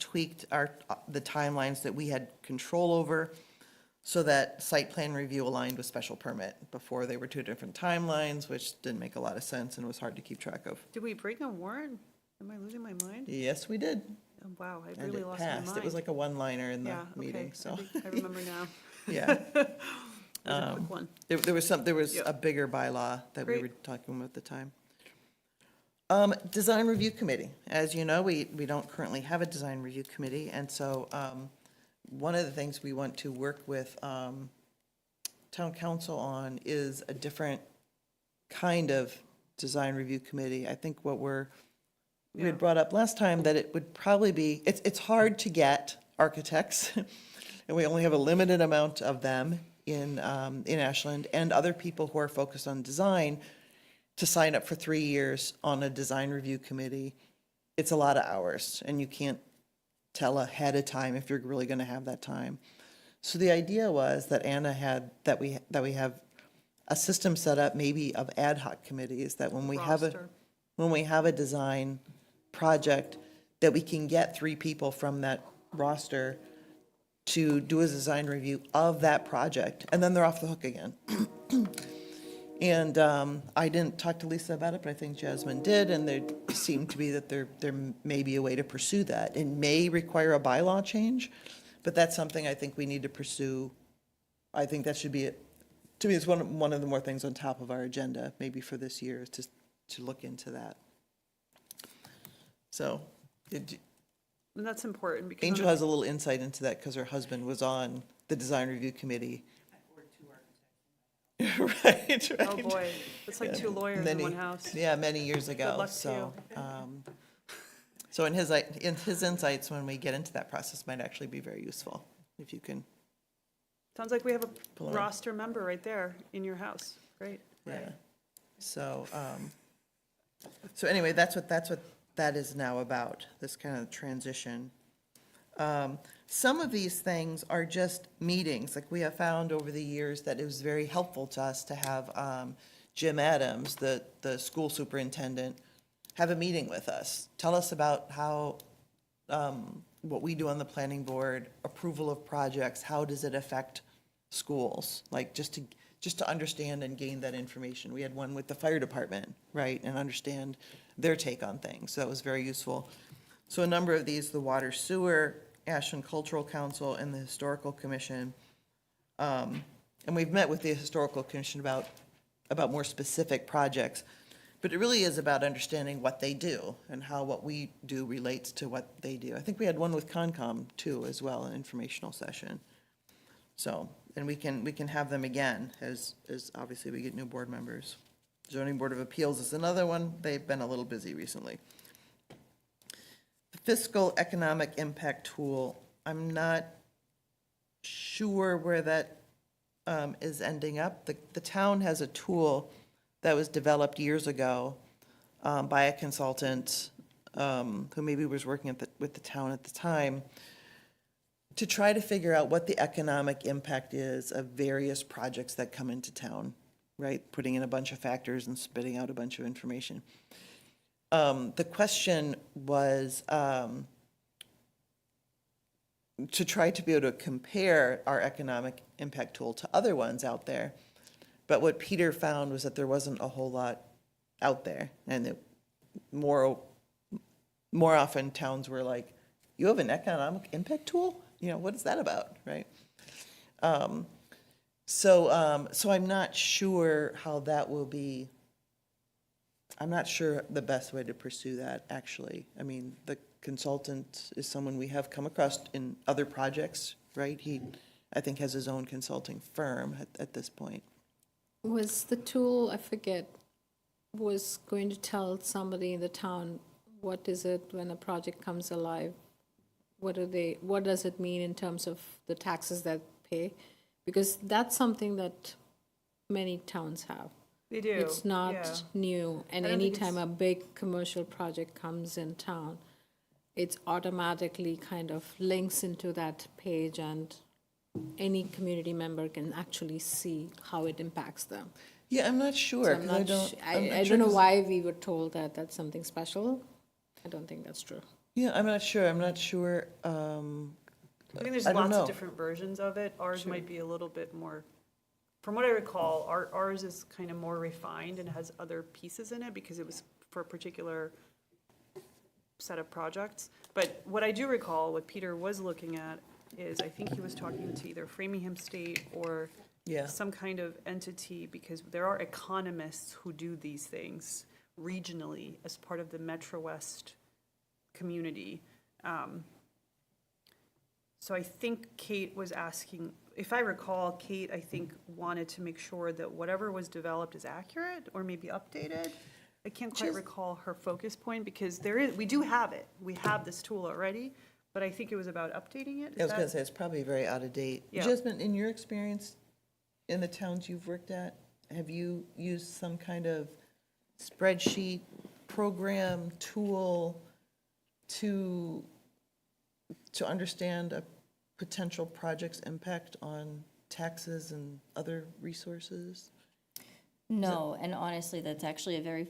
Speaker 1: tweaked the timelines that we had control over so that site plan review aligned with special permit. Before, they were two different timelines, which didn't make a lot of sense and was hard to keep track of.
Speaker 4: Did we bring a warrant? Am I losing my mind?
Speaker 1: Yes, we did.
Speaker 4: Oh, wow, I
Speaker 1: And
Speaker 4: really
Speaker 1: it
Speaker 4: lost my mind.
Speaker 1: passed. It was like a one-liner in the
Speaker 4: Yeah,
Speaker 1: meeting,
Speaker 4: okay,
Speaker 1: so,
Speaker 4: I remember now.
Speaker 1: yeah.
Speaker 4: It was a quick one.
Speaker 1: There was
Speaker 4: Yep.
Speaker 1: a bigger bylaw that we
Speaker 4: Great.
Speaker 1: were talking about at the time. Design review committee. As you know, we don't currently have a design review committee, and so one of the things we want to work with town council on is a different kind of design review committee. I think we had brought up last time that it would probably be, it's hard to get architects, and we only have a limited amount of them in Ashland, and other people who are focused on design to sign up for 3 years on a design review committee. It's a lot of hours, and you can't tell ahead of time if you're really going to have that time. So the idea was that Anna had, that we have a system set up maybe of ad hoc committees, that when we
Speaker 4: Roster.
Speaker 1: have a design project, that we can get 3 people from that roster to do a design review of that project, and then they're off the hook again. And I didn't talk to Lisa about it, but I think Jasmine did, and there seemed to be that there may be a way to pursue that. It may require a bylaw change, but that's something I think we need to pursue. I think that should be, to me, it's one of the more things on top of our agenda, maybe for this year, is to look into that. So,
Speaker 4: And that's important because.
Speaker 1: Angel has a little insight into that because her husband was on the design review committee. Right.
Speaker 4: Oh, boy, it's like 2 lawyers in
Speaker 1: Many-
Speaker 4: one house.
Speaker 1: Yeah, many years ago.
Speaker 4: luck to
Speaker 1: So, so in his insights, when we get into that process, might actually be very useful, if you can,
Speaker 4: Sounds like we have a
Speaker 1: Pull it.
Speaker 4: roster member right there in your house. Great.
Speaker 1: yeah. So, so anyway, that's what that is now about, this kind of transition. Some of these things are just meetings, like we have found over the years that it was very helpful to us to have Jim Adams, the school superintendent, have a meeting with us. Tell us about how, what we do on the planning board, approval of projects, how does it affect schools? Like, just to understand and gain that information. We had one with the fire department, right, and understand their take on things. So that was very useful. So a number of these, the Water Sewer, Ashland Cultural Council, and the Historical Commission. And we've met with the Historical Commission about more specific projects. But it really is about understanding what they do and how what we do relates to what they do. I think we had one with Concom too, as well, an informational session. So, and we can have them again as obviously we get new board members. Zoning Board of Appeals is another one. They've been a little busy recently. The Fiscal Economic Impact Tool, I'm not sure where that is ending up. The town has a tool that was developed years ago by a consultant who maybe was working with the town at the time, to try to figure out what the economic impact is of various projects that come into town, right? Putting in a bunch of factors and spitting out a bunch of information. The question was to try to be able to compare our economic impact tool to other ones out there. But what Peter found was that there wasn't a whole lot out there, and that more often towns were like, "You have an economic impact tool? You know, what is that about?" Right? So I'm not sure how that will be. I'm not sure the best way to pursue that, actually. I mean, the consultant is someone we have come across in other projects, right? He, I think, has his own consulting firm at this point.
Speaker 5: Was the tool, I forget, was going to tell somebody in the town, what is it when a project comes alive? What does it mean in terms of the taxes that pay? Because that's something that many towns have.
Speaker 4: They do.
Speaker 5: It's not
Speaker 4: yeah.
Speaker 5: new, and
Speaker 4: I don't think
Speaker 5: anytime
Speaker 4: it's-
Speaker 5: a big commercial project comes in town, it's automatically kind of links into that page, and any community member can actually see how it impacts them.
Speaker 1: Yeah, I'm not
Speaker 5: So
Speaker 1: sure,
Speaker 5: I'm
Speaker 1: 'cause I
Speaker 5: not
Speaker 1: don't.
Speaker 5: su-
Speaker 1: I'm not
Speaker 5: I
Speaker 1: sure
Speaker 5: don't know
Speaker 1: 'cause-
Speaker 5: why we were told that that's something special. I don't think that's true.
Speaker 1: Yeah, I'm not sure, I'm not sure.
Speaker 4: I think there's
Speaker 1: I don't
Speaker 4: lots
Speaker 1: know.
Speaker 4: of different versions of it. Ours might be a little bit more, from what I recall, ours is kind of more refined and has other pieces in it because it was for a particular set of projects. But what I do recall, what Peter was looking at is, I think he was talking to either Framingham State or
Speaker 1: Yeah.
Speaker 4: some kind of entity, because there are economists who do these things regionally as part of the Metro West community. So I think Kate was asking, if I recall, Kate, I think, wanted to make sure that whatever was developed is accurate or maybe updated. I can't quite recall her focus point, because we do have it. We have this tool already, but I think it was about updating it. Is
Speaker 1: I was gonna
Speaker 4: that-
Speaker 1: say, it's probably very out of date.
Speaker 4: Yeah.
Speaker 1: Jasmine, in your experience, in the towns you've worked at, have you used some kind of spreadsheet, program, tool to understand a potential project's impact on taxes and other resources?
Speaker 2: No, and honestly, that's actually a very,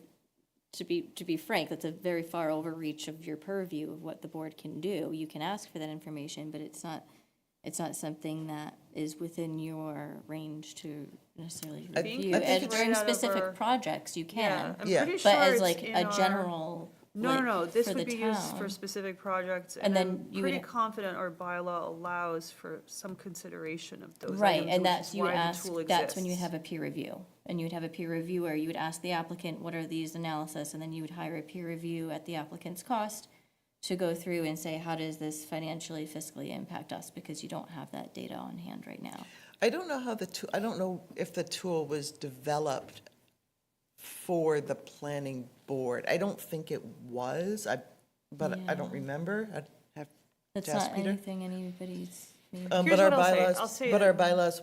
Speaker 2: to be frank, that's a very far overreach of your purview of what the board can do. You can ask for that information, but it's not something that is within your range to necessarily
Speaker 1: I
Speaker 2: review.
Speaker 1: think
Speaker 2: And
Speaker 1: it's
Speaker 2: during
Speaker 4: right out of
Speaker 2: specific
Speaker 4: our-
Speaker 2: projects, you
Speaker 4: Yeah,
Speaker 2: can,
Speaker 4: I'm
Speaker 1: Yeah.
Speaker 4: pretty sure
Speaker 2: but as
Speaker 4: it's
Speaker 2: like
Speaker 4: in
Speaker 2: a
Speaker 4: our-
Speaker 2: general,
Speaker 4: No, this
Speaker 2: for
Speaker 4: would
Speaker 2: the
Speaker 4: be used for
Speaker 2: town.
Speaker 4: specific projects,
Speaker 2: And
Speaker 4: and
Speaker 2: then
Speaker 4: I'm
Speaker 2: you
Speaker 4: pretty
Speaker 2: would-
Speaker 4: confident our bylaw allows for some consideration of those
Speaker 2: Right,
Speaker 4: items,
Speaker 2: and
Speaker 4: which
Speaker 2: that's,
Speaker 4: is
Speaker 2: you would
Speaker 4: why the
Speaker 2: ask,
Speaker 4: tool
Speaker 2: that's when you
Speaker 4: exists.
Speaker 2: have a peer review. And you would have a peer reviewer, you would ask the applicant, what are these analysis? And then you would hire a peer review at the applicant's cost to go through and say, how does this financially, fiscally impact us? Because you don't have that data on hand right now.
Speaker 1: I don't know how I don't know if the tool was developed for the planning board. I don't think it was, but I don't
Speaker 2: Yeah.
Speaker 1: remember. I'd have
Speaker 2: That's
Speaker 1: to ask
Speaker 2: not
Speaker 1: Peter.
Speaker 2: anything anybody's, maybe.
Speaker 1: But
Speaker 4: Here's
Speaker 1: our
Speaker 4: what I'll say.
Speaker 1: bylaws,
Speaker 4: I'll say
Speaker 1: but
Speaker 4: that-
Speaker 1: our bylaws,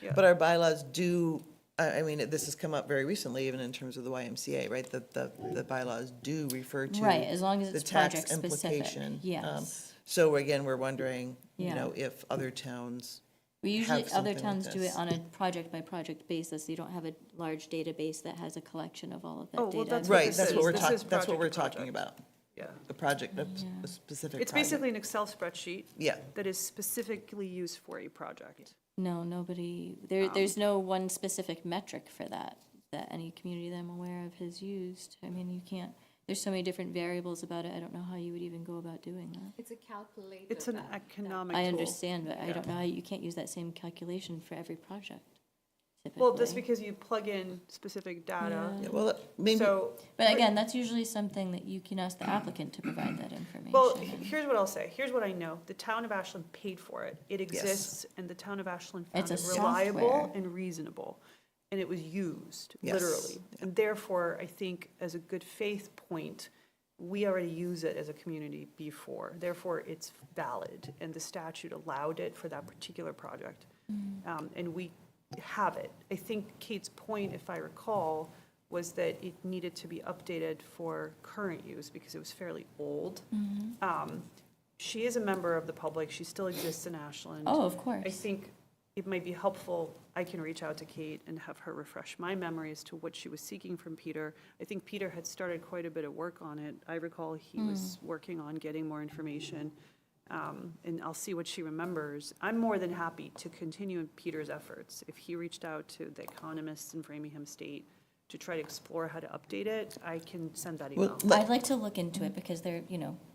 Speaker 4: Yeah.
Speaker 1: but our bylaws do, I mean, this has come up very recently, even in terms of the YMCA, right? The bylaws do refer to
Speaker 2: Right, as long as
Speaker 1: the
Speaker 2: it's
Speaker 1: tax
Speaker 2: project specific,
Speaker 1: implication.
Speaker 2: yes.
Speaker 1: So again, we're wondering, you
Speaker 2: Yeah.
Speaker 1: know, if other towns,
Speaker 2: We usually,
Speaker 1: have
Speaker 2: other
Speaker 1: something like
Speaker 2: towns do
Speaker 1: this.
Speaker 2: it on a project-by-project basis. You don't have a large database that has a collection of all of that
Speaker 4: Oh, well,
Speaker 2: data.
Speaker 4: that's what
Speaker 1: right,
Speaker 4: this
Speaker 1: that's
Speaker 4: is.
Speaker 1: what we're
Speaker 4: This
Speaker 1: talking,
Speaker 4: is
Speaker 1: that's what we're
Speaker 4: project to
Speaker 1: talking about.
Speaker 4: Yeah.
Speaker 1: The project, a
Speaker 2: Yeah.
Speaker 1: a specific
Speaker 4: It's
Speaker 1: project.
Speaker 4: basically an Excel spreadsheet
Speaker 1: Yeah,
Speaker 4: that is specifically used for a project.
Speaker 2: No, nobody, there's no one specific metric for that any community that I'm aware of has used. I mean, you can't, there's so many different variables about it, I don't know how you would even go about doing that.
Speaker 5: It's a calculator.
Speaker 4: It's an economic
Speaker 2: I
Speaker 4: tool.
Speaker 2: understand, but I
Speaker 4: Yeah.
Speaker 2: don't know how, you can't use that same calculation for every project, typically.
Speaker 4: Well, that's because you plug in specific data.
Speaker 1: yeah, well, maybe,
Speaker 4: So,
Speaker 2: But again, that's usually something that you can ask the applicant to provide that information.
Speaker 4: well, here's what I'll say. Here's what I know. The town of Ashland paid for it. It
Speaker 1: Yes.
Speaker 4: exists, and the town of Ashland found
Speaker 2: It's
Speaker 4: it
Speaker 2: a
Speaker 4: reliable
Speaker 2: software.
Speaker 4: and reasonable. And it was used,
Speaker 1: Yes.
Speaker 4: literally. And therefore, I think as a good faith point, we already use it as a community before. Therefore, it's valid, and the statute allowed it for that particular project. And we have it. I think Kate's point, if I recall, was that it needed to be updated for current use because it was fairly old. She is a member of the public. She still exists in Ashland.
Speaker 2: Oh, of course.
Speaker 4: I think it might be helpful, I can reach out to Kate and have her refresh my memory as to what she was seeking from Peter. I think Peter had started quite a bit of work on it. I recall he was working on getting more information, and I'll see what she remembers. I'm more than happy to continue Peter's efforts. If he reached out to the economists in Framingham State to try to explore how to update it, I can send that email.
Speaker 2: I'd like to look into it because there,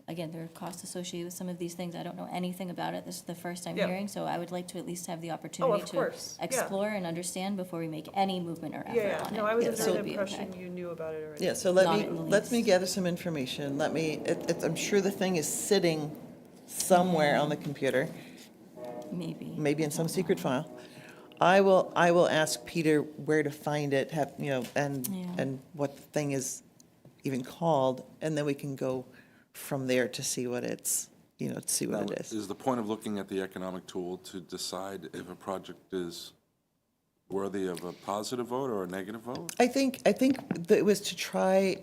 Speaker 2: again, there are costs associated with some of these things. I don't know anything about it. This is the first time
Speaker 4: Yeah.
Speaker 2: hearing, so I would like to at least have the opportunity to
Speaker 4: course. Yeah.
Speaker 2: explore and understand before we make any movement or effort
Speaker 4: Yeah,
Speaker 2: on it.
Speaker 4: no, I was
Speaker 1: Yeah,
Speaker 4: under
Speaker 1: so-
Speaker 4: the
Speaker 2: Would be
Speaker 4: impression
Speaker 2: okay.
Speaker 4: you knew about it already.
Speaker 1: yeah, so
Speaker 2: Not in the
Speaker 1: let me
Speaker 2: least.
Speaker 1: gather some information. I'm sure the thing is sitting somewhere on the computer,
Speaker 2: Maybe.
Speaker 1: maybe in some secret file. I will ask Peter where to find it, and
Speaker 2: Yeah.
Speaker 1: what the thing is even called, and then we can go from there to see what it's, to see what
Speaker 6: Now,
Speaker 1: it is.
Speaker 6: is the point of looking at the economic tool to decide if a project is worthy of a positive vote or a negative vote?
Speaker 1: I think that it was to try,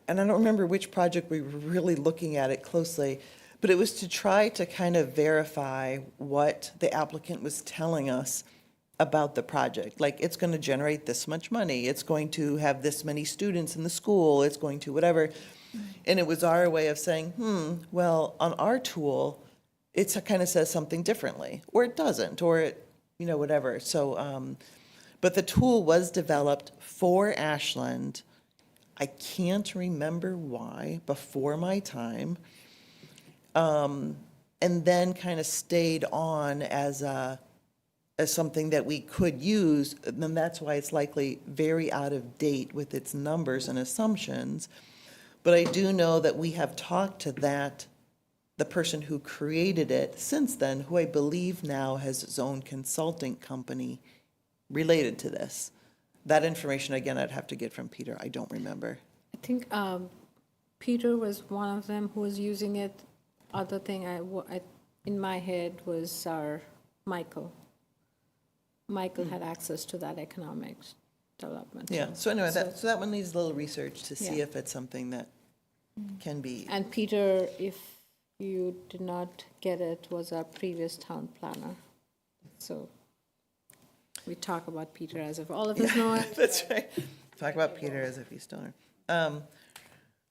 Speaker 1: and I don't remember which project we were really looking at it closely, but it was to try to kind of verify what the applicant was telling us about the project. Like, it's going to generate this much money, it's going to have this many students in the school, it's going to whatever. And it was our way of saying, well, on our tool, it kind of says something differently, or it doesn't, or it, whatever. So, but the tool was developed for Ashland. I can't remember why, before my time. And then kind of stayed on as something that we could use, and then that's why it's likely very out of date with its numbers and assumptions. But I do know that we have talked to the person who created it since then, who I believe now has his own consulting company related to this. That information, again, I'd have to get from Peter. I don't remember.
Speaker 5: I think Peter was one of them who was using it. Other thing in my head was our Michael. Michael had access to that economics development.
Speaker 1: Yeah, so anyway,
Speaker 5: So-
Speaker 1: so that one needs a little research to see
Speaker 5: Yeah.
Speaker 1: if it's something that can be.
Speaker 5: And Peter, if you did not get it, was our previous town planner. So we talk about Peter as if all of us know it.
Speaker 1: That's right. Talk about Peter as if he's still there.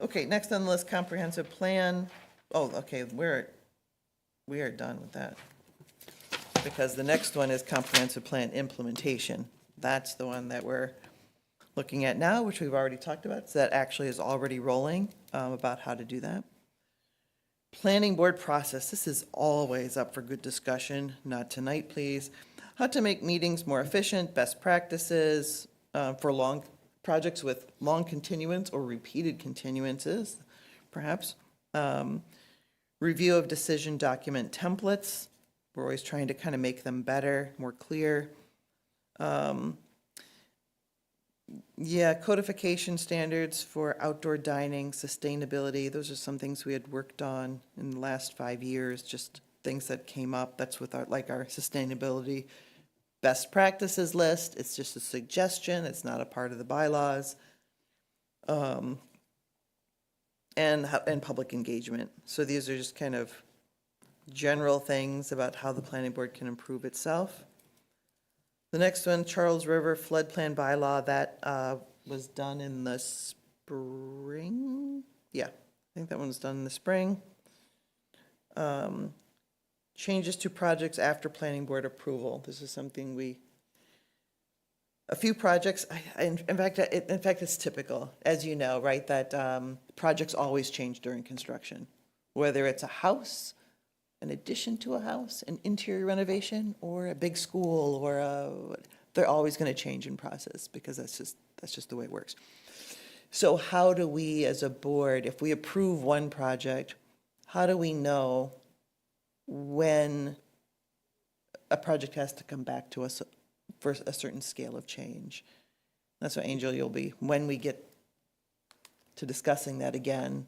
Speaker 1: Okay, next on the list, comprehensive plan. Oh, okay, we are done with that. Because the next one is comprehensive plan implementation. That's the one that we're looking at now, which we've already talked about. So that actually is already rolling, about how to do that. Planning board process, this is always up for good discussion, not tonight, please. How to make meetings more efficient, best practices for long projects with long continuance or repeated continuances, perhaps. Review of decision document templates. We're always trying to kind of make them better, more clear. Yeah, codification standards for outdoor dining, sustainability, those are some things we had worked on in the last 5 years, just things that came up. That's with our sustainability best practices list. It's just a suggestion, it's not a part of the bylaws. And public engagement. So these are just kind of general things about how the planning board can improve itself. The next one, Charles River Flood Plan Bylaw, that was done in the spring. Yeah, I think that one was done in the spring. Changes to projects after planning board approval. This is something a few projects, in fact, it's typical, as you know, right, that projects always change during construction. Whether it's a house, an addition to a house, an interior renovation, or a big school, or they're always going to change in process, because that's just the way it works. So how do we, as a board, if we approve one project, how do we know when a project has to come back to us for a certain scale of change? That's what, Angel, when we get to discussing that again,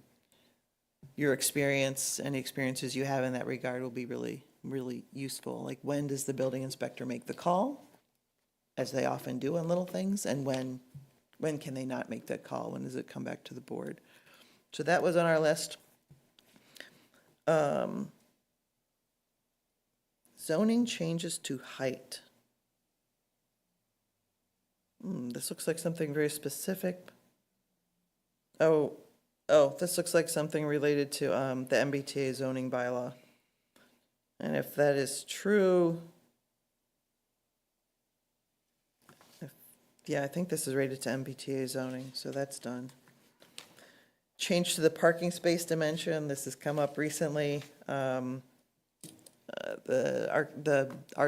Speaker 1: your experience, any experiences you have in that regard will be really, really useful. Like, when does the building inspector make the call, as they often do on little things, and when can they not make that call? When does it come back to the board? So that was on our list. Zoning changes to height. This looks like something very specific. Oh, this looks like something related to the MBTA zoning bylaw. And if that is true, yeah, I think this is rated to MBTA zoning, so that's done. Change to the parking space dimension, this has come up recently. Our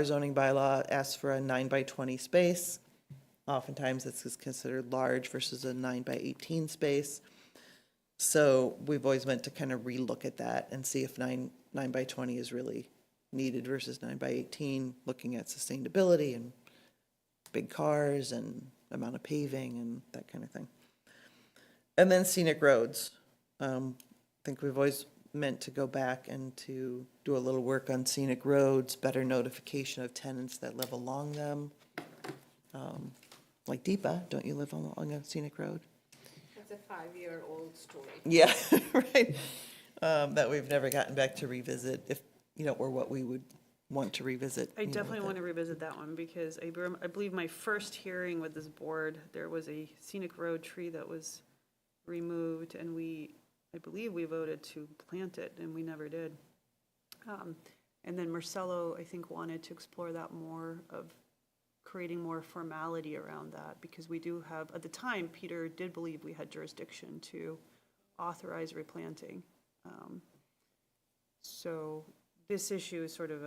Speaker 1: zoning bylaw asks for a 9x20 space. Oftentimes this is considered large versus a 9x18 space. So we've always meant to kind of relook at that and see if 9x20 is really needed versus 9x18, looking at sustainability and big cars and amount of paving and that kind of thing. And then scenic roads. I think we've always meant to go back and to do a little work on scenic roads, better notification of tenants that live along them. Like Deepa, don't you live along a scenic road?
Speaker 5: It's a 5-year-old story.
Speaker 1: Yeah, right. That we've never gotten back to revisit, if, or what we would want to revisit.
Speaker 4: I definitely want to revisit that one, because I believe my first hearing with this board, there was a scenic road tree that was removed, and I believe we voted to plant it, and we never did. And then Marcelo, I think, wanted to explore that more, of creating more formality around that, because we do have, at the time, Peter did believe we had jurisdiction to authorize replanting. So this issue is sort of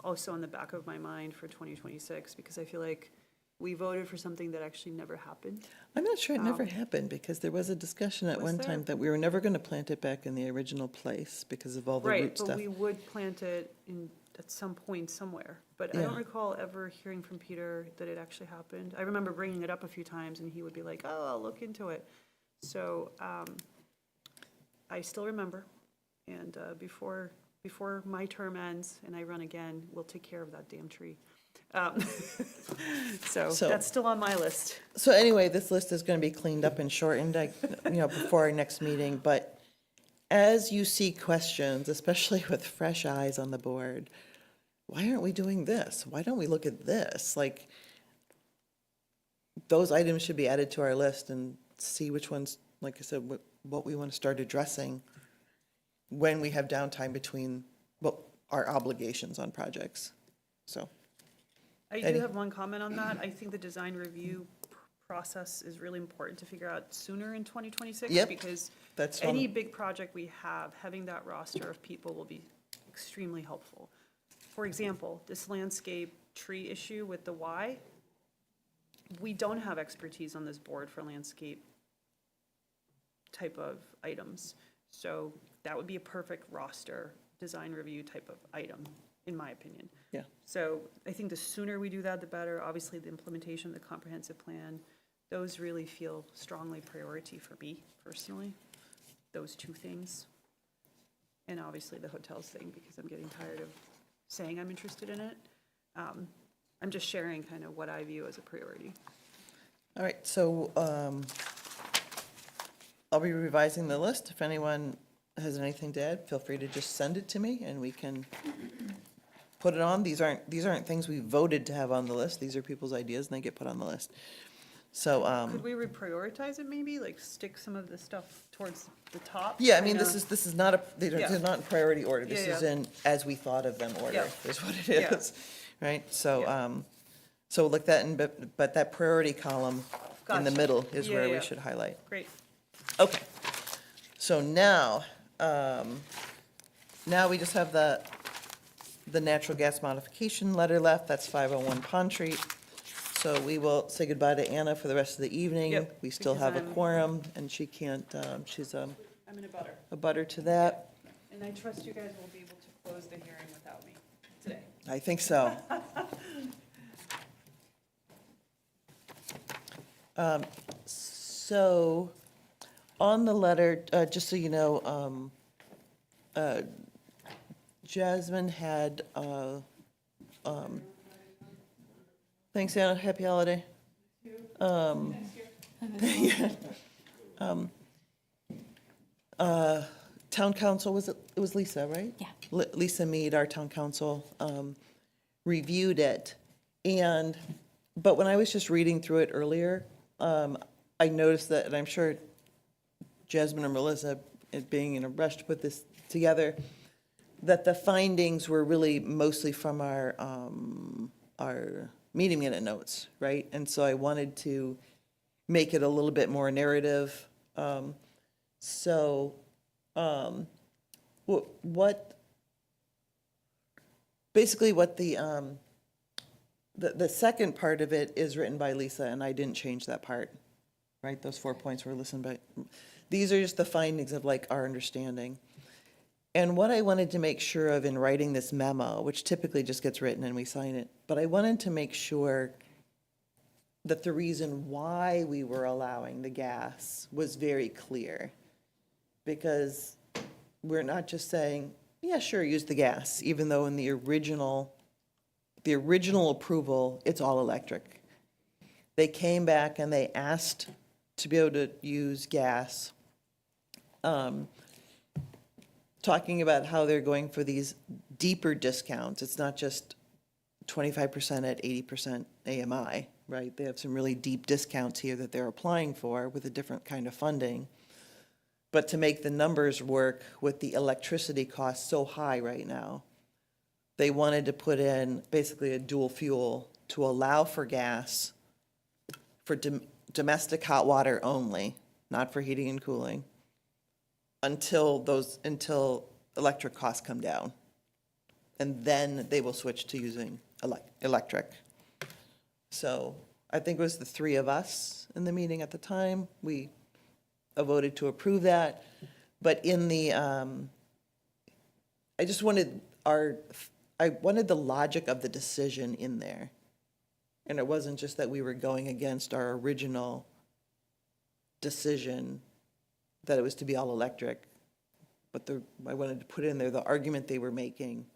Speaker 4: also on the back of my mind for 2026, because I feel like we voted for something that actually never happened.
Speaker 1: I'm not sure it never happened, because there was a discussion at
Speaker 4: Was
Speaker 1: one
Speaker 4: there?
Speaker 1: time that we were never going to plant it back in the original place because of all the
Speaker 4: Right,
Speaker 1: root
Speaker 4: but
Speaker 1: stuff.
Speaker 4: we would plant it at some point somewhere. But I don't
Speaker 1: Yeah.
Speaker 4: recall ever hearing from Peter that it actually happened. I remember bringing it up a few times, and he would be like, oh, I'll look into it. So I still remember, and before my term ends and I run again, we'll take care of that damn tree. So
Speaker 1: So-
Speaker 4: that's still on my list.
Speaker 1: So anyway, this list is going to be cleaned up and shortened, before our next meeting. But as you see questions, especially with fresh eyes on the board, why aren't we doing this? Why don't we look at this? Like, those items should be added to our list and see which ones, like I said, what we want to start addressing when we have downtime between, our obligations on projects. So,
Speaker 4: I
Speaker 1: Eddie?
Speaker 4: do have one comment on that. I think the design review process is really important to figure out sooner in 2026.
Speaker 1: Yep,
Speaker 4: Because
Speaker 1: that's
Speaker 4: any
Speaker 1: one.
Speaker 4: big project we have, having that roster of people will be extremely helpful. For example, this landscape tree issue with the Y, we don't have expertise on this board for landscape type of items. So that would be a perfect roster, design review type of item, in my opinion.
Speaker 1: Yeah.
Speaker 4: So I think the sooner we do that, the better. Obviously, the implementation of the comprehensive plan, those really feel strongly priority for me personally, those two things. And obviously the hotels thing, because I'm getting tired of saying I'm interested in it. I'm just sharing kind of what I view as a priority.
Speaker 1: All right, so I'll be revising the list. If anyone has anything to add, feel free to just send it to me and we can put it on. These aren't things we voted to have on the list. These are people's ideas and they get put on the list. So,
Speaker 4: Could we reprioritize it maybe, like stick some of the stuff towards the top?
Speaker 1: yeah, I mean,
Speaker 4: kinda-
Speaker 1: this is not they're
Speaker 4: Yeah.
Speaker 1: not in priority order. This
Speaker 4: Yeah,
Speaker 1: is
Speaker 4: yeah.
Speaker 1: in as we thought of them order,
Speaker 4: Yeah.
Speaker 1: is what it
Speaker 4: Yeah.
Speaker 1: is, right? So,
Speaker 4: Yeah.
Speaker 1: so look that in, but that priority column in the
Speaker 4: Gotcha.
Speaker 1: middle is
Speaker 4: Yeah,
Speaker 1: where we
Speaker 4: yeah.
Speaker 1: should highlight.
Speaker 4: Great.
Speaker 1: Okay, so now we just have the natural gas modification letter left, that's 501 Pond Street. So we will say goodbye to Anna for the rest of the evening.
Speaker 4: Yep,
Speaker 1: We still
Speaker 4: because
Speaker 1: have a
Speaker 4: I'm-
Speaker 1: quorum, and she can't, she's
Speaker 4: I'm in a butter.
Speaker 1: a butter to that.
Speaker 4: And I trust you guys will be able to close the hearing without me today.
Speaker 1: I think so. So, on the letter, just so you know, Jasmine had, thanks, Anna, happy holiday. Town council, it was Lisa, right?
Speaker 2: Yeah.
Speaker 1: Lisa Mead, our town council, reviewed it. But when I was just reading through it earlier, I noticed that, and I'm sure Jasmine and Melissa, it being in a rush to put this together, that the findings were really mostly from our meeting minute notes, right? And so I wanted to make it a little bit more narrative. Basically what the second part of it is written by Lisa, and I didn't change that part, right? Those 4 points were listened by, these are just the findings of like our understanding. And what I wanted to make sure of in writing this memo, which typically just gets written and we sign it, but I wanted to make sure that the reason why we were allowing the gas was very clear. Because we're not just saying, yeah, sure, use the gas, even though in the original approval, it's all electric. They came back and they asked to be able to use gas, talking about how they're going for these deeper discounts. It's not just 25% at 80% AMI, right? They have some really deep discounts here that they're applying for with a different kind of funding. But to make the numbers work with the electricity costs so high right now, they wanted to put in basically a dual fuel to allow for gas for domestic hot water only, not for heating and cooling, until electric costs come down. And then they will switch to using electric. So I think it was the three of us in the meeting at the time. We voted to approve that. But in the, I wanted the logic of the decision in there. And it wasn't just that we were going against our original decision that it was to be all electric, but I wanted to put in there the argument they were making,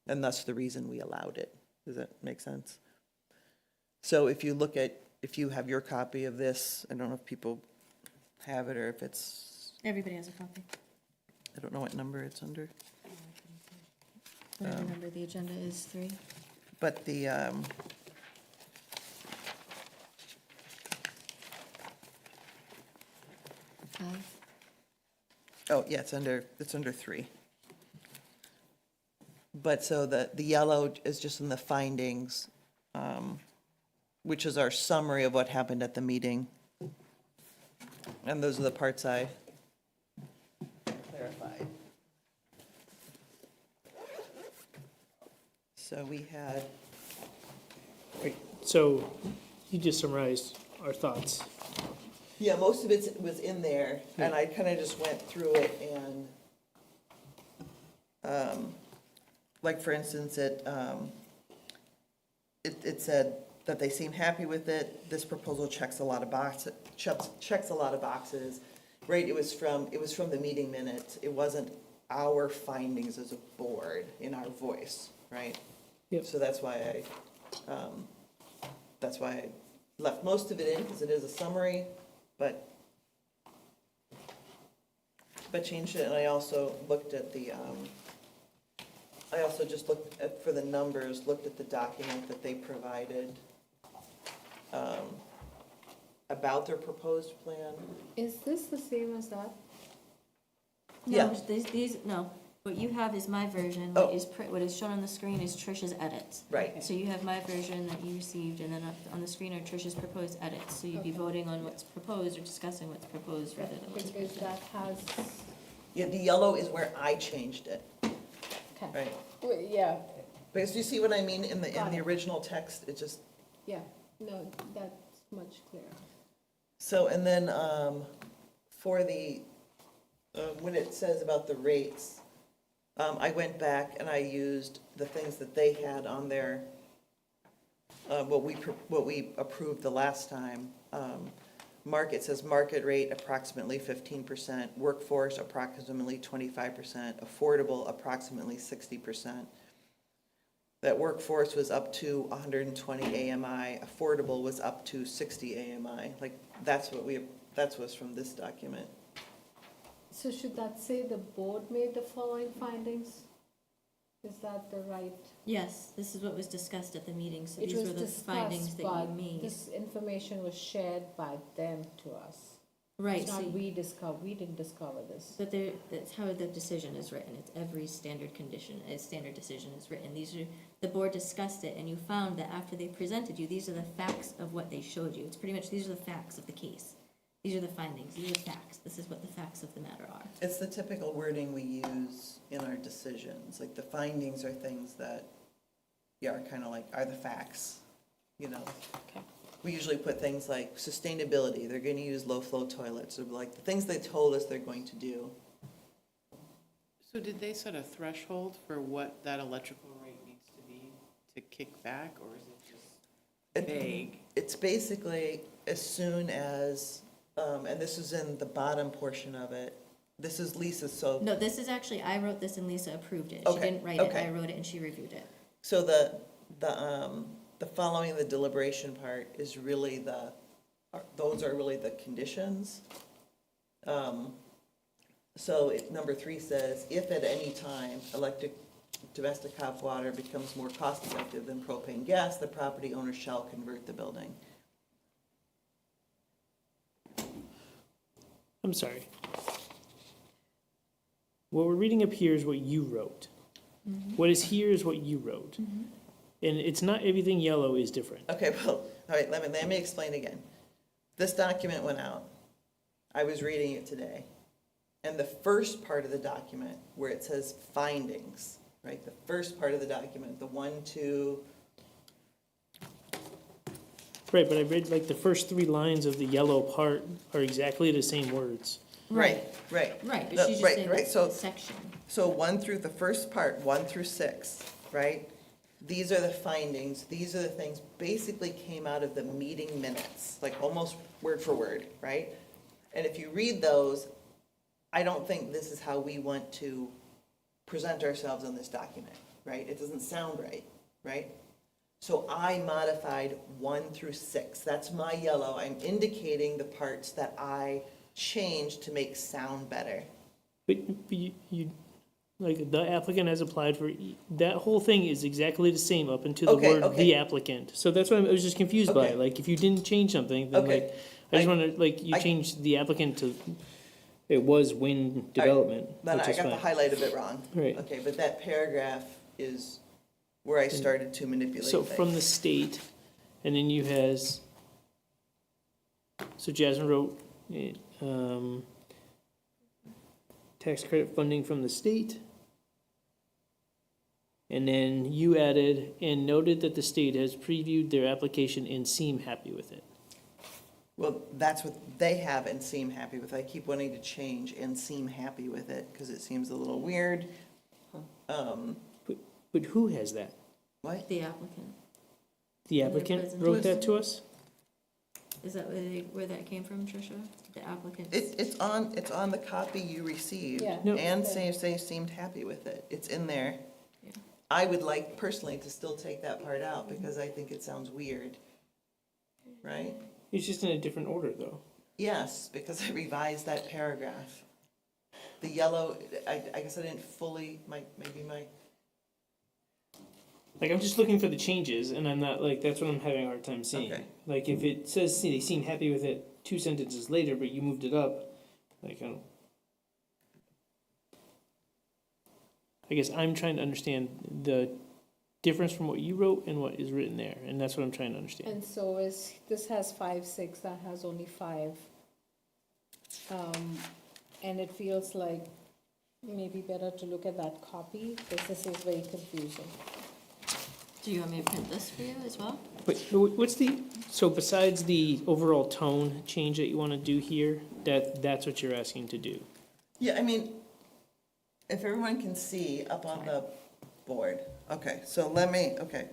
Speaker 1: and thus the reason we allowed it. Does that make sense? So if you have your copy of this, I don't know if people have it or if it's,
Speaker 2: Everybody has a copy.
Speaker 1: I don't know what number it's under,
Speaker 2: Whatever number the agenda is, 3.
Speaker 1: but the, oh, yeah, it's under 3. But so the yellow is just in the findings, which is our summary of what happened at the meeting. And those are the parts I clarified. So we had,
Speaker 3: Right, so you just summarized our thoughts.
Speaker 1: yeah, most of it was in there, and I kind of just went through it and, like, for instance, it said that they seem happy with it. This proposal checks a lot of boxes, checks a lot of boxes, right? It was from the meeting minutes. It wasn't our findings as a board in our voice, right?
Speaker 3: Yep.
Speaker 1: So that's why I left most of it in, because it is a summary, but changed it. And I also looked at the, I also just looked at, for the numbers, looked at the document that they provided about their proposed plan.
Speaker 5: Is this the same as that?
Speaker 1: Yeah.
Speaker 2: No, no. What you have is my version.
Speaker 1: Oh.
Speaker 2: What is shown on the screen is Trish's edits.
Speaker 1: Right.
Speaker 2: So you have my version that you received, and then up on the screen are Trish's proposed edits. So you'd be voting on what's proposed or discussing what's proposed rather than what's
Speaker 5: Because that has,
Speaker 1: Yeah, the yellow is where I changed it,
Speaker 5: okay,
Speaker 1: right?
Speaker 5: yeah,
Speaker 1: Because you see what I mean in
Speaker 5: Got
Speaker 1: the
Speaker 5: it.
Speaker 1: original text, it just,
Speaker 5: yeah, no, that's much clearer.
Speaker 1: so, and then, for the, when it says about the rates, I went back and I used the things that they had on their, what we approved the last time. Market says market rate approximately 15%, workforce approximately 25%, affordable approximately 60%. That workforce was up to 120 AMI, affordable was up to 60 AMI. Like, that's what's from this document.
Speaker 5: So should that say the board made the following findings? Is that the right?
Speaker 2: Yes, this is what was discussed at the meeting, so
Speaker 5: It
Speaker 2: these
Speaker 5: was
Speaker 2: were the findings
Speaker 5: discussed,
Speaker 2: that you
Speaker 5: but
Speaker 2: made.
Speaker 5: this information was shared by them to us.
Speaker 2: Right,
Speaker 5: It's
Speaker 2: so,
Speaker 5: not we didn't discover this.
Speaker 2: but that's how the decision is written. It's every standard decision is written. The board discussed it, and you found that after they presented you, these are the facts of what they showed you. It's pretty much, these are the facts of the case. These are the findings, these are the facts. This is what the facts of the matter are.
Speaker 1: It's the typical wording we use in our decisions, like the findings are things that, yeah, are kind of like, are the facts, you know?
Speaker 5: Okay.
Speaker 1: We usually put things like sustainability, they're gonna use low-flow toilets, or like the things they told us they're going to do.
Speaker 7: So did they set a threshold for what that electrical rate needs to be to kick back, or is it just vague?
Speaker 1: It's basically as soon as, and this is in the bottom portion of it, this is Lisa's, so.
Speaker 2: No, this is actually, I wrote this and Lisa approved it. She
Speaker 1: Okay,
Speaker 2: didn't write it,
Speaker 1: okay.
Speaker 2: I wrote it and she reviewed it.
Speaker 1: So the following the deliberation part is really those are really the conditions. So number 3 says, if at any time electric domestic hot water becomes more cost effective than propane gas, the property owner shall convert the building.
Speaker 3: I'm sorry. What we're reading up here is what you wrote. What is here is what you wrote. And it's not everything yellow is different.
Speaker 1: Okay, well, all right, let me explain again. This document went out. I was reading it today. And the first part of the document, where it says findings, right? The first part of the document, the 1, 2,
Speaker 3: Right, but I read like the first 3 lines of the yellow part are exactly the same words.
Speaker 1: right.
Speaker 2: Right,
Speaker 1: The-
Speaker 2: but she just
Speaker 1: right,
Speaker 2: said
Speaker 1: right, so-
Speaker 2: the section.
Speaker 1: So 1 through, the first part, 1 through 6, right? These are the findings, these are the things basically came out of the meeting minutes, like almost word for word, right? And if you read those, I don't think this is how we want to present ourselves on this document, right? It doesn't sound right, right? So I modified 1 through 6, that's my yellow, I'm indicating the parts that I changed to make sound better.
Speaker 3: But you like the applicant has applied for, that whole thing is exactly the same up until the
Speaker 1: Okay,
Speaker 3: word
Speaker 1: okay.
Speaker 3: the applicant. So that's what I was just confused by.
Speaker 1: Okay.
Speaker 3: Like, if you didn't change something, then
Speaker 1: Okay.
Speaker 3: like, I just
Speaker 1: I-
Speaker 3: wanna, like, you
Speaker 1: I-
Speaker 3: changed the applicant to, it was wind development,
Speaker 1: Then
Speaker 3: which
Speaker 1: I
Speaker 3: is
Speaker 1: got the
Speaker 3: fine.
Speaker 1: highlight of it wrong.
Speaker 3: Right.
Speaker 1: Okay, but that paragraph is where I started to manipulate
Speaker 3: So from the
Speaker 1: things.
Speaker 3: state, and then you has, so Jasmine wrote, tax credit funding from the state. And then you added, and noted that the state has previewed their application and seem happy with it.
Speaker 1: Well, that's what they have and seem happy with. I keep wanting to change and seem happy with it because it seems a little weird.
Speaker 3: But who has that?
Speaker 1: What?
Speaker 2: The applicant.
Speaker 3: The
Speaker 2: In their
Speaker 3: applicant wrote that to us?
Speaker 2: Is that where that came from, Tricia? The applicant?
Speaker 1: It's on the copy you received.
Speaker 5: Yeah.
Speaker 3: No.
Speaker 1: And say seemed happy with it. It's in there.
Speaker 2: Yeah.
Speaker 1: I would like personally to still take that part out because I think it sounds weird. Right?
Speaker 3: It's just in a different order, though.
Speaker 1: Yes, because I revised that paragraph. The yellow, I guess I didn't fully, maybe my,
Speaker 3: Like, I'm just looking for the changes, and I'm not, like, that's what I'm having a hard time seeing.
Speaker 1: Okay.
Speaker 3: Like, if it says, see, they seem happy with it 2 sentences later, but you moved it up, like, I guess I'm trying to understand the difference from what you wrote and what is written there, and that's what I'm trying to understand.
Speaker 5: And so this has 5, 6, that has only 5. And it feels like maybe better to look at that copy, because this is very confusing.
Speaker 2: Do you want me to print this for you as well?
Speaker 3: But what's so besides the overall tone change that you want to do here, that's what you're asking to do?
Speaker 1: yeah, I mean, if everyone can see up on the board. Okay, so okay.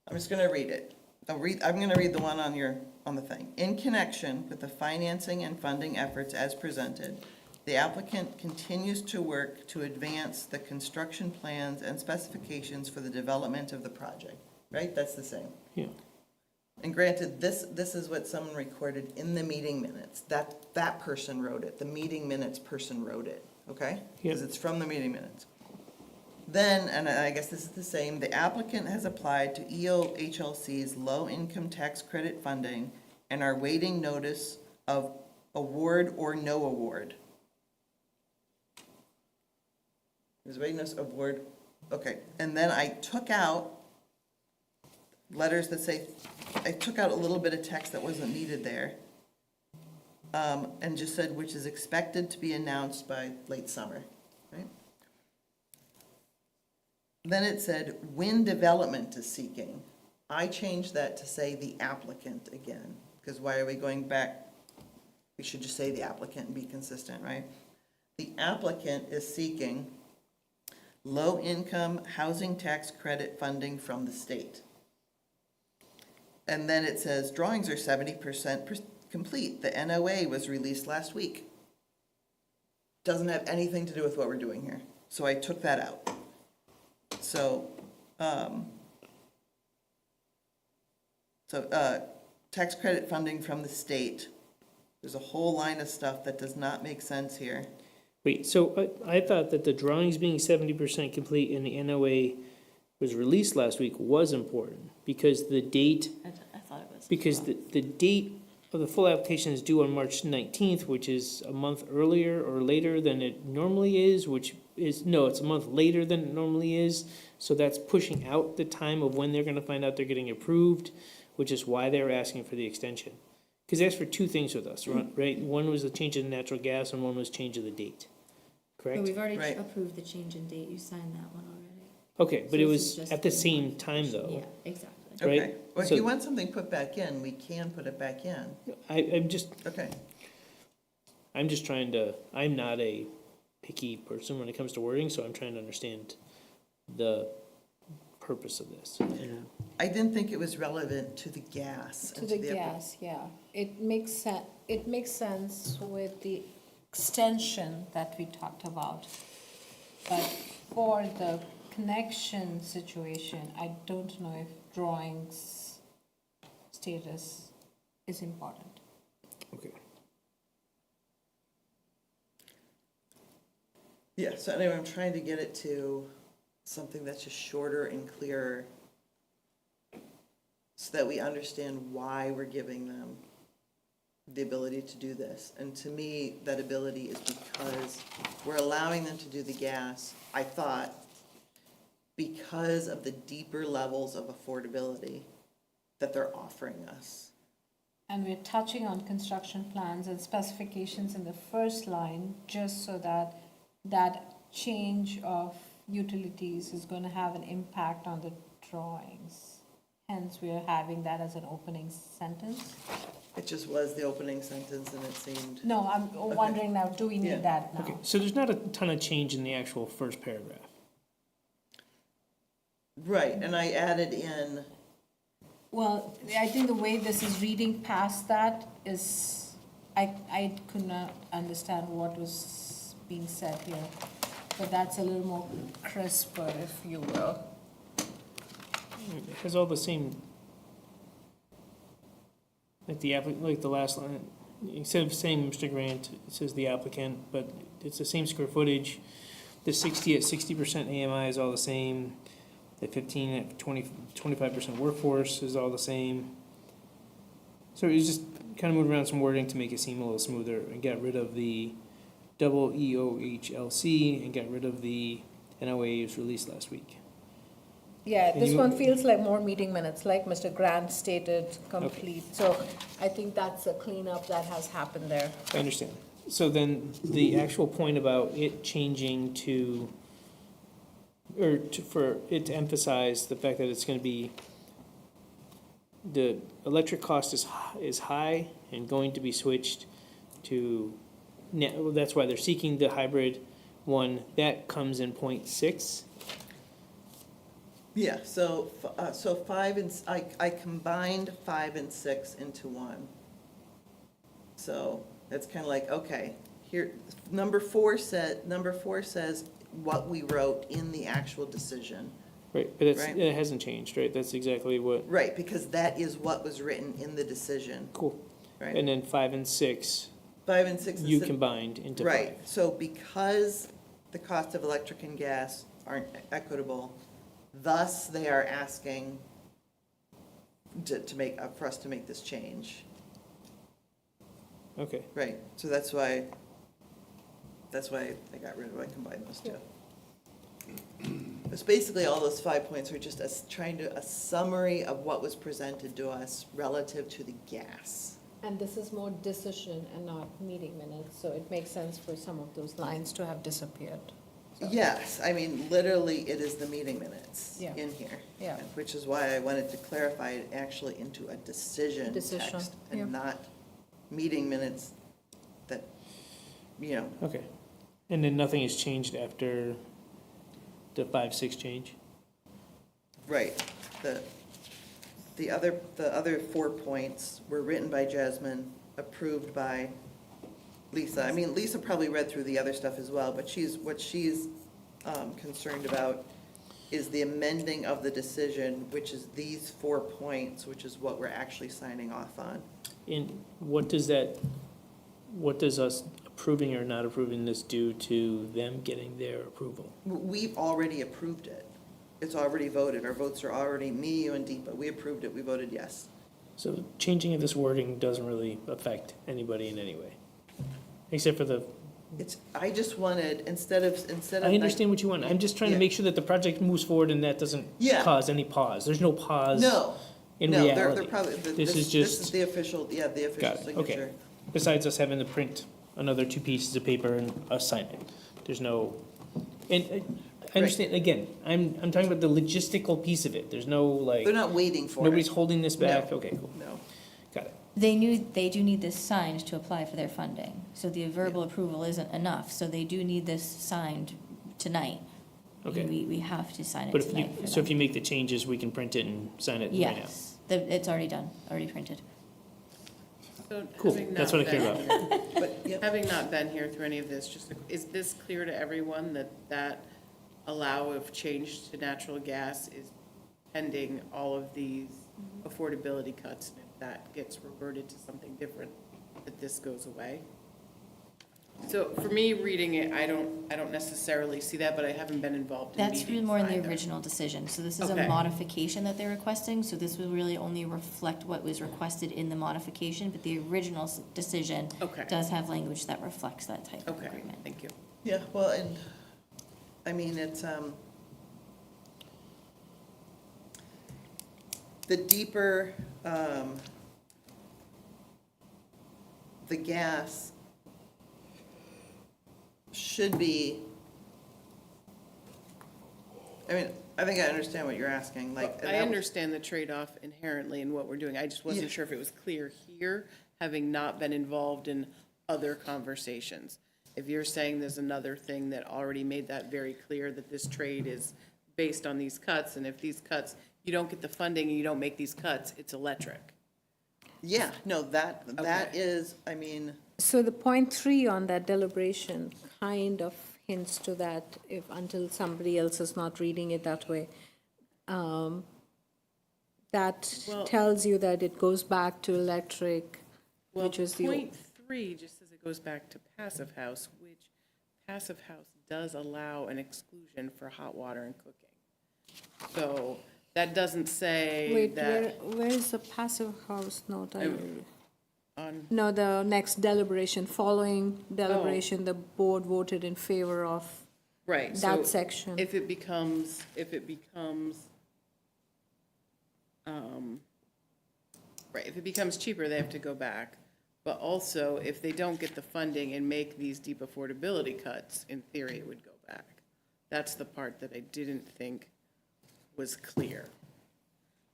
Speaker 1: I'm just gonna read it. I'm gonna read the one on the thing. In connection with the financing and funding efforts as presented, the applicant continues to work to advance the construction plans and specifications for the development of the project, right? That's the same.
Speaker 3: Yeah.
Speaker 1: And granted, this is what someone recorded in the meeting minutes. That person wrote it. The meeting minutes person wrote it, okay? Because it's from the meeting minutes. Then, and I guess this is the same, the applicant has applied to EOHLC's low-income tax credit funding and are waiting notice of award or no award. Is waiting notice of award, okay. And then I took out letters that say, I took out a little bit of text that wasn't needed there. And just said, which is expected to be announced by late summer, right? Then it said, when development is seeking. I changed that to say the applicant again, because why are we going back? We should just say the applicant and be consistent, right? The applicant is seeking low-income housing tax credit funding from the state. And then it says, drawings are 70% complete. The NOA was released last week. Doesn't have anything to do with what we're doing here. So I took that out. So, tax credit funding from the state. There's a whole line of stuff that does not make sense here.
Speaker 3: Wait, so I thought that the drawings being 70% complete and the NOA was released last week was important, because the date,
Speaker 2: I thought it was.
Speaker 3: because the date of the full application is due on March 19th, which is a month earlier or later than it normally is, which is, no, it's a month later than it normally is. So that's pushing out the time of when they're gonna find out they're getting approved, which is why they're asking for the extension. Because they asked for two things with us, right? One was the change in natural gas and one was change of the date,
Speaker 2: But
Speaker 3: correct?
Speaker 2: we've already
Speaker 1: Right.
Speaker 2: approved the change in date. You signed that one already.
Speaker 3: Okay, but
Speaker 2: So
Speaker 3: it
Speaker 2: this
Speaker 3: was
Speaker 2: is just
Speaker 3: at the
Speaker 2: the
Speaker 3: same time though.
Speaker 2: Yeah, exactly.
Speaker 3: Right,
Speaker 1: Okay, well, if
Speaker 3: so-
Speaker 1: you want something put back in, we can put it back in.
Speaker 3: I'm just
Speaker 1: Okay,
Speaker 3: trying to, I'm not a picky person when it comes to wording, so I'm trying to understand the purpose of this. And
Speaker 1: I didn't think it was relevant to the gas.
Speaker 5: To
Speaker 1: and
Speaker 5: the
Speaker 1: app-
Speaker 5: gas, yeah. It makes sense with the extension that we talked about. But for the connection situation, I don't know if drawings status is important.
Speaker 3: Okay.
Speaker 1: Yeah, so anyway, I'm trying to get it to something that's just shorter and clearer so that we understand why we're giving them the ability to do this. And to me, that ability is because we're allowing them to do the gas, I thought, because of the deeper levels of affordability that they're offering us.
Speaker 5: And we're touching on construction plans and specifications in the first line, just so that that change of utilities is going to have an impact on the drawings. Hence, we are having that as an opening sentence.
Speaker 1: It just was the opening sentence and it seemed,
Speaker 5: No, I'm wondering now, do we
Speaker 1: Yeah.
Speaker 5: need that
Speaker 3: Okay,
Speaker 5: now?
Speaker 3: so there's not a ton of change in the actual first paragraph.
Speaker 1: right, and I added in,
Speaker 5: Well, I think the way this is reading past that is, I could not understand what was being said here. But that's a little more crisper, if you will.
Speaker 3: It has all the same, like like the last line, instead of saying Mr. Grant, it says the applicant, but it's the same square footage. The 60 at 60% AMI is all the same. The 15 at 25% workforce is all the same. So it's just kind of moved around some wording to make it seem a little smoother and get rid of the double EOHLC and get rid of the NOA was released last week.
Speaker 5: Yeah,
Speaker 3: Can
Speaker 5: this
Speaker 3: you-
Speaker 5: one feels like more meeting minutes, like Mr. Grant stated, complete. So I think that's a cleanup that has happened there.
Speaker 3: I understand. So then the actual point about it changing to, for it to emphasize the fact that it's gonna be, the electric cost is high and going to be switched to net, well, that's why they're seeking the hybrid one, that comes in .6.
Speaker 1: yeah, so, so five and, I combined 5 and 6 into one. So it's kind of like, okay, here, number four says what we wrote in the actual decision.
Speaker 3: Right, but
Speaker 1: Right.
Speaker 3: it hasn't changed, right? That's exactly what,
Speaker 1: Right, because that is what was written in the decision,
Speaker 3: cool.
Speaker 1: right?
Speaker 3: And then 5 and 6,
Speaker 1: 5 and 6
Speaker 3: you
Speaker 1: instead-
Speaker 3: combined into 5.
Speaker 1: Right, so because the cost of electric and gas aren't equitable, thus they are asking to make, for us to make this change.
Speaker 3: Okay.
Speaker 1: Right, so that's why I got rid of it, I combined those two. It's basically all those 5 points were just us trying to, a summary of what was presented to us relative to the gas.
Speaker 5: And this is more decision and not meeting minutes, so it makes sense for some of those lines to have disappeared.
Speaker 1: Yes, I mean, literally, it is the meeting minutes
Speaker 5: Yeah.
Speaker 1: in here.
Speaker 5: Yeah.
Speaker 1: Which is why I wanted to clarify it actually into a decision
Speaker 5: Decision,
Speaker 1: text
Speaker 5: yeah.
Speaker 1: and not meeting minutes that, you know,
Speaker 3: Okay. And then nothing has changed after the 5-6 change?
Speaker 1: right. The other 4 points were written by Jasmine, approved by Lisa. I mean, Lisa probably read through the other stuff as well, but what she's concerned about is the amending of the decision, which is these 4 points, which is what we're actually signing off on.
Speaker 3: And what does us approving or not approving this do to them getting their approval?
Speaker 1: We've already approved it. It's already voted. Our votes are already, me, you, and Deepa. We approved it. We voted yes.
Speaker 3: So changing of this wording doesn't really affect anybody in any way, except for the,
Speaker 1: I just wanted, instead of.
Speaker 3: I understand what you want. I'm just trying to
Speaker 1: Yeah.
Speaker 3: make sure that the project moves forward and that doesn't
Speaker 1: Yeah.
Speaker 3: cause any pause. There's no pause
Speaker 1: No.
Speaker 3: in
Speaker 1: No, they're
Speaker 3: reality.
Speaker 1: probably,
Speaker 3: This is
Speaker 1: this is
Speaker 3: just,
Speaker 1: the official, the official
Speaker 3: got it,
Speaker 1: signature.
Speaker 3: okay. Besides us having to print another 2 pieces of paper and us sign it. There's no, and I understand, again, I'm talking about the logistical piece of it. There's no like,
Speaker 1: They're not waiting for it.
Speaker 3: nobody's holding this back.
Speaker 1: No.
Speaker 3: Okay, cool,
Speaker 1: No.
Speaker 3: got it.
Speaker 2: They do need this signed to apply for their funding. So the verbal approval isn't enough, so they do need this signed tonight.
Speaker 3: Okay.
Speaker 2: We have to sign it
Speaker 3: But if
Speaker 2: tonight
Speaker 3: you,
Speaker 2: for
Speaker 3: so if
Speaker 2: them.
Speaker 3: you make the changes, we can print it and sign it right now.
Speaker 2: Yes, it's already done, already printed.
Speaker 7: So
Speaker 3: Cool,
Speaker 7: having
Speaker 3: that's
Speaker 7: not
Speaker 3: what I care
Speaker 7: been
Speaker 3: about.
Speaker 7: here-
Speaker 1: But, yep.
Speaker 7: Having not been here through any of this, just, is this clear to everyone that allow of change to natural gas is pending all of these affordability cuts? And if that gets reverted to something different, that this goes away? So for me, reading it, I don't necessarily see that, but I haven't been involved in
Speaker 2: That's
Speaker 7: meetings
Speaker 2: really more in the
Speaker 7: either.
Speaker 2: original decision, so this is a
Speaker 7: Okay.
Speaker 2: modification that they're requesting, so this will really only reflect what was requested in the modification, but the original decision
Speaker 7: Okay.
Speaker 2: does have language that reflects that type of
Speaker 7: Okay,
Speaker 2: agreement.
Speaker 7: thank you.
Speaker 1: Yeah, well, and, I mean, it's, the deeper, the gas should be, I mean, I think I understand what you're asking, like. and
Speaker 7: I
Speaker 1: that was-
Speaker 7: understand the trade-off inherently in what we're doing. I just
Speaker 1: Yeah.
Speaker 7: wasn't sure if it was clear here, having not been involved in other conversations. If you're saying there's another thing that already made that very clear, that this trade is based on these cuts, and if these cuts, you don't get the funding and you don't make these cuts, it's electric.
Speaker 1: Yeah, no, that
Speaker 7: Okay.
Speaker 1: is, I mean,
Speaker 5: So the point 3 on that deliberation kind of hints to that, if, until somebody else is not reading it that way. That
Speaker 7: Well-
Speaker 5: tells you that it goes back to electric,
Speaker 7: Well,
Speaker 5: which is the.
Speaker 7: point 3 just says it goes back to passive house, which passive house does allow an exclusion for hot water and cooking. So that doesn't say
Speaker 5: Wait,
Speaker 7: that
Speaker 5: where is the passive house note?
Speaker 7: on.
Speaker 5: No, the next deliberation, following deliberation, the board voted in favor of
Speaker 7: Right.
Speaker 5: that
Speaker 7: so
Speaker 5: section.
Speaker 7: If it becomes, right, if it becomes cheaper, they have to go back. But also, if they don't get the funding and make these deep affordability cuts, in theory, it would go back. That's the part that I didn't think was clear,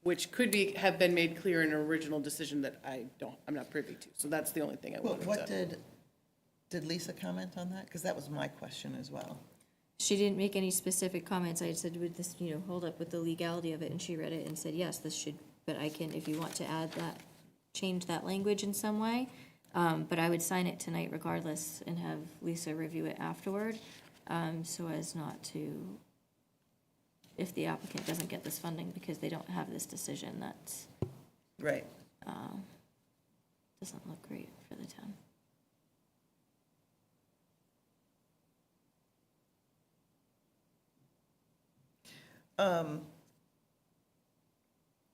Speaker 7: which could have been made clear in an original decision that I'm not privy to. So that's the only thing I wanted to.
Speaker 1: what did Lisa comment on that? Because that was my question as well.
Speaker 2: She didn't make any specific comments. I said, would this, hold up with the legality of it? And she read it and said, yes, this should, but I can, if you want to add that, change that language in some way. But I would sign it tonight regardless and have Lisa review it afterward, so as not to, if the applicant doesn't get this funding because they don't have this decision, that's,
Speaker 1: Right.
Speaker 2: doesn't look great for the town.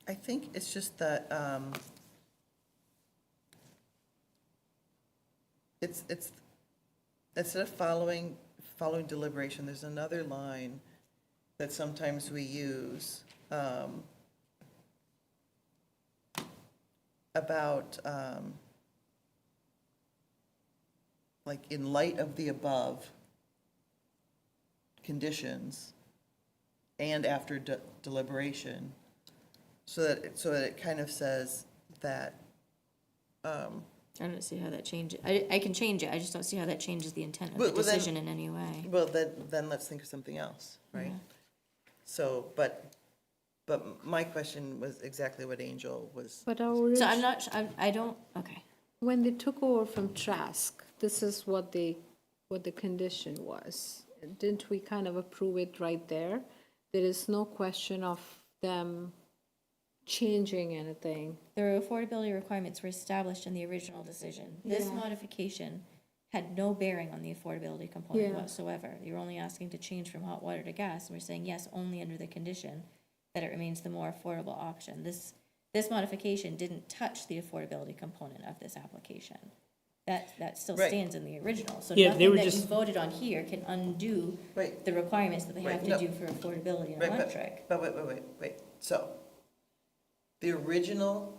Speaker 1: I think it's just that, it's, instead of following deliberation, there's another line that sometimes we use, about, like, in light of the above conditions and after deliberation, so that it kind of says that,
Speaker 2: I don't see how that changes, I can change it, I just don't see how that changes the intent of
Speaker 1: Well,
Speaker 2: the
Speaker 1: well, then-
Speaker 2: decision in any way.
Speaker 1: well, then let's think of something else, right?
Speaker 2: Yeah.
Speaker 1: So, but my question was exactly what Angel was.
Speaker 5: But our
Speaker 2: So I'm not, I don't, okay.
Speaker 5: when they took over from Trask, this is what the condition was. Didn't we kind of approve it right there? there is no question of them changing anything.
Speaker 2: The affordability requirements were established in the original decision. This
Speaker 5: Yeah.
Speaker 2: modification had no bearing on the affordability component
Speaker 5: Yeah.
Speaker 2: whatsoever. You're only asking to change from hot water to gas, and we're saying yes, only under the condition that it remains the more affordable option. This modification didn't touch the affordability component of this application. That still
Speaker 1: Right.
Speaker 2: stands in the original. So
Speaker 3: Yeah, they
Speaker 2: nothing
Speaker 3: were
Speaker 2: that you
Speaker 3: just-
Speaker 2: voted on here can undo
Speaker 1: Right.
Speaker 2: the requirements that they have
Speaker 1: Right,
Speaker 2: to
Speaker 1: no.
Speaker 2: do for affordability and
Speaker 1: Right,
Speaker 2: electric.
Speaker 1: But wait. So, the original